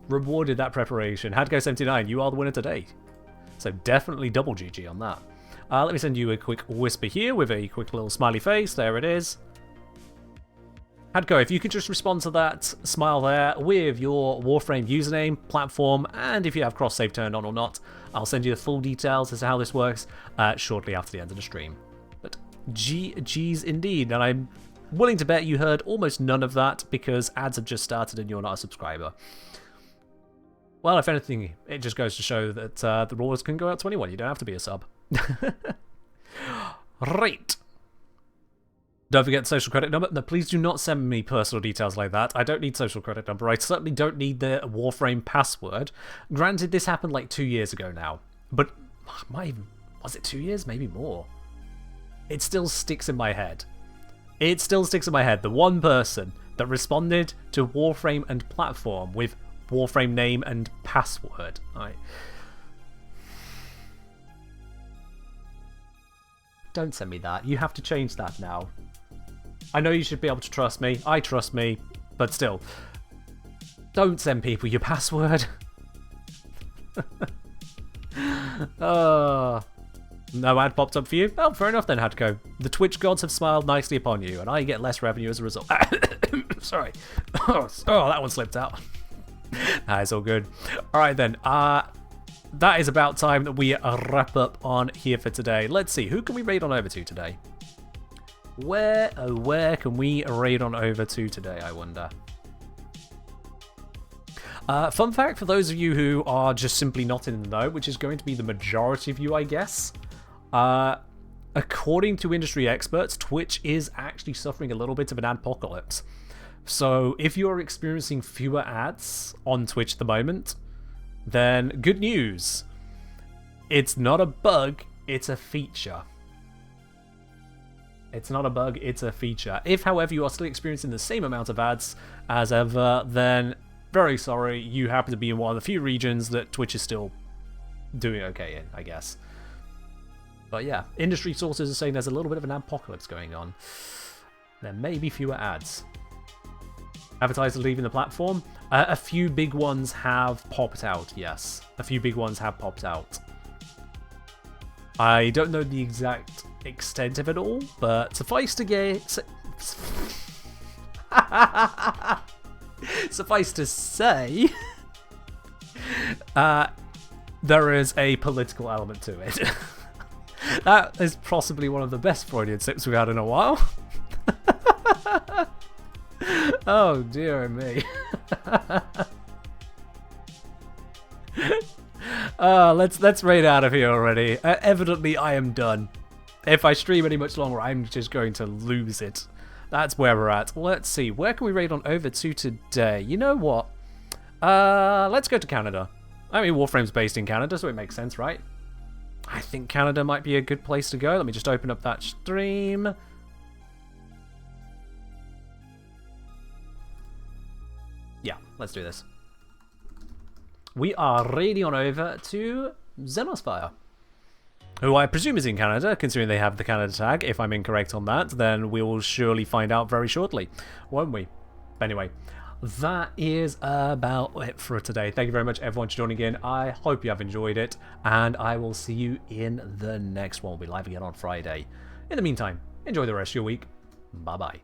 [SPEAKER 2] that preparation. Hadco79, you are the winner today. So definitely double GG on that. Let me send you a quick whisper here with a quick little smiley face. There it is. Hadco, if you could just respond to that smile there with your Warframe username, platform, and if you have cross-save turned on or not, I'll send you the full details as to how this works shortly after the end of the stream. But GG's indeed, and I'm willing to bet you heard almost none of that because ads have just started and you're not a subscriber. Well, if anything, it just goes to show that the rules can go out to anyone. You don't have to be a sub. Right. Don't forget the social credit number. No, please do not send me personal details like that. I don't need social credit number. I certainly don't need the Warframe password. Granted, this happened like 2 years ago now. But, was it 2 years? Maybe more. It still sticks in my head. It still sticks in my head. The one person that responded to Warframe and platform with Warframe name and password. Don't send me that. You have to change that now. I know you should be able to trust me. I trust me. But still. Don't send people your password. No ad popped up for you? Oh, fair enough then, Hadko. The Twitch gods have smiled nicely upon you, and I get less revenue as a result. Sorry. Oh, that one slipped out. It's all good. Alright then. That is about time that we wrap up on here for today. Let's see. Who can we raid on over to today? Where can we raid on over to today, I wonder? Fun fact for those of you who are just simply not in the know, which is going to be the majority of you, I guess. According to industry experts, Twitch is actually suffering a little bit of an adpocalypse. So if you're experiencing fewer ads on Twitch at the moment, then good news. It's not a bug, it's a feature. It's not a bug, it's a feature. If, however, you are still experiencing the same amount of ads as ever, then very sorry, you happen to be in one of the few regions that Twitch is still doing okay in, I guess. But yeah, industry sources are saying there's a little bit of an apocalypse going on. There may be fewer ads. Advertisers leaving the platform. A few big ones have popped out, yes. A few big ones have popped out. I don't know the exact extent of it all, but suffice to say, there is a political element to it. That is possibly one of the best Freudian slips we've had in a while. Oh dear me. Let's raid out of here already. Evidently I am done. If I stream any much longer, I'm just going to lose it. That's where we're at. Let's see, where can we raid on over to today? You know what? Let's go to Canada. I mean, Warframe's based in Canada, so it makes sense, right? I think Canada might be a good place to go. Let me just open up that stream. Yeah, let's do this. We are raiding on over to Xenospire, who I presume is in Canada, considering they have the Canada tag. If I'm incorrect on that, then we will surely find out very shortly, won't we? Anyway, that is about it for today. Thank you very much, everyone, for joining in. I hope you have enjoyed it, and I will see you in the next one. We'll be live again on Friday. In the meantime, enjoy the rest of your week. Bye-bye.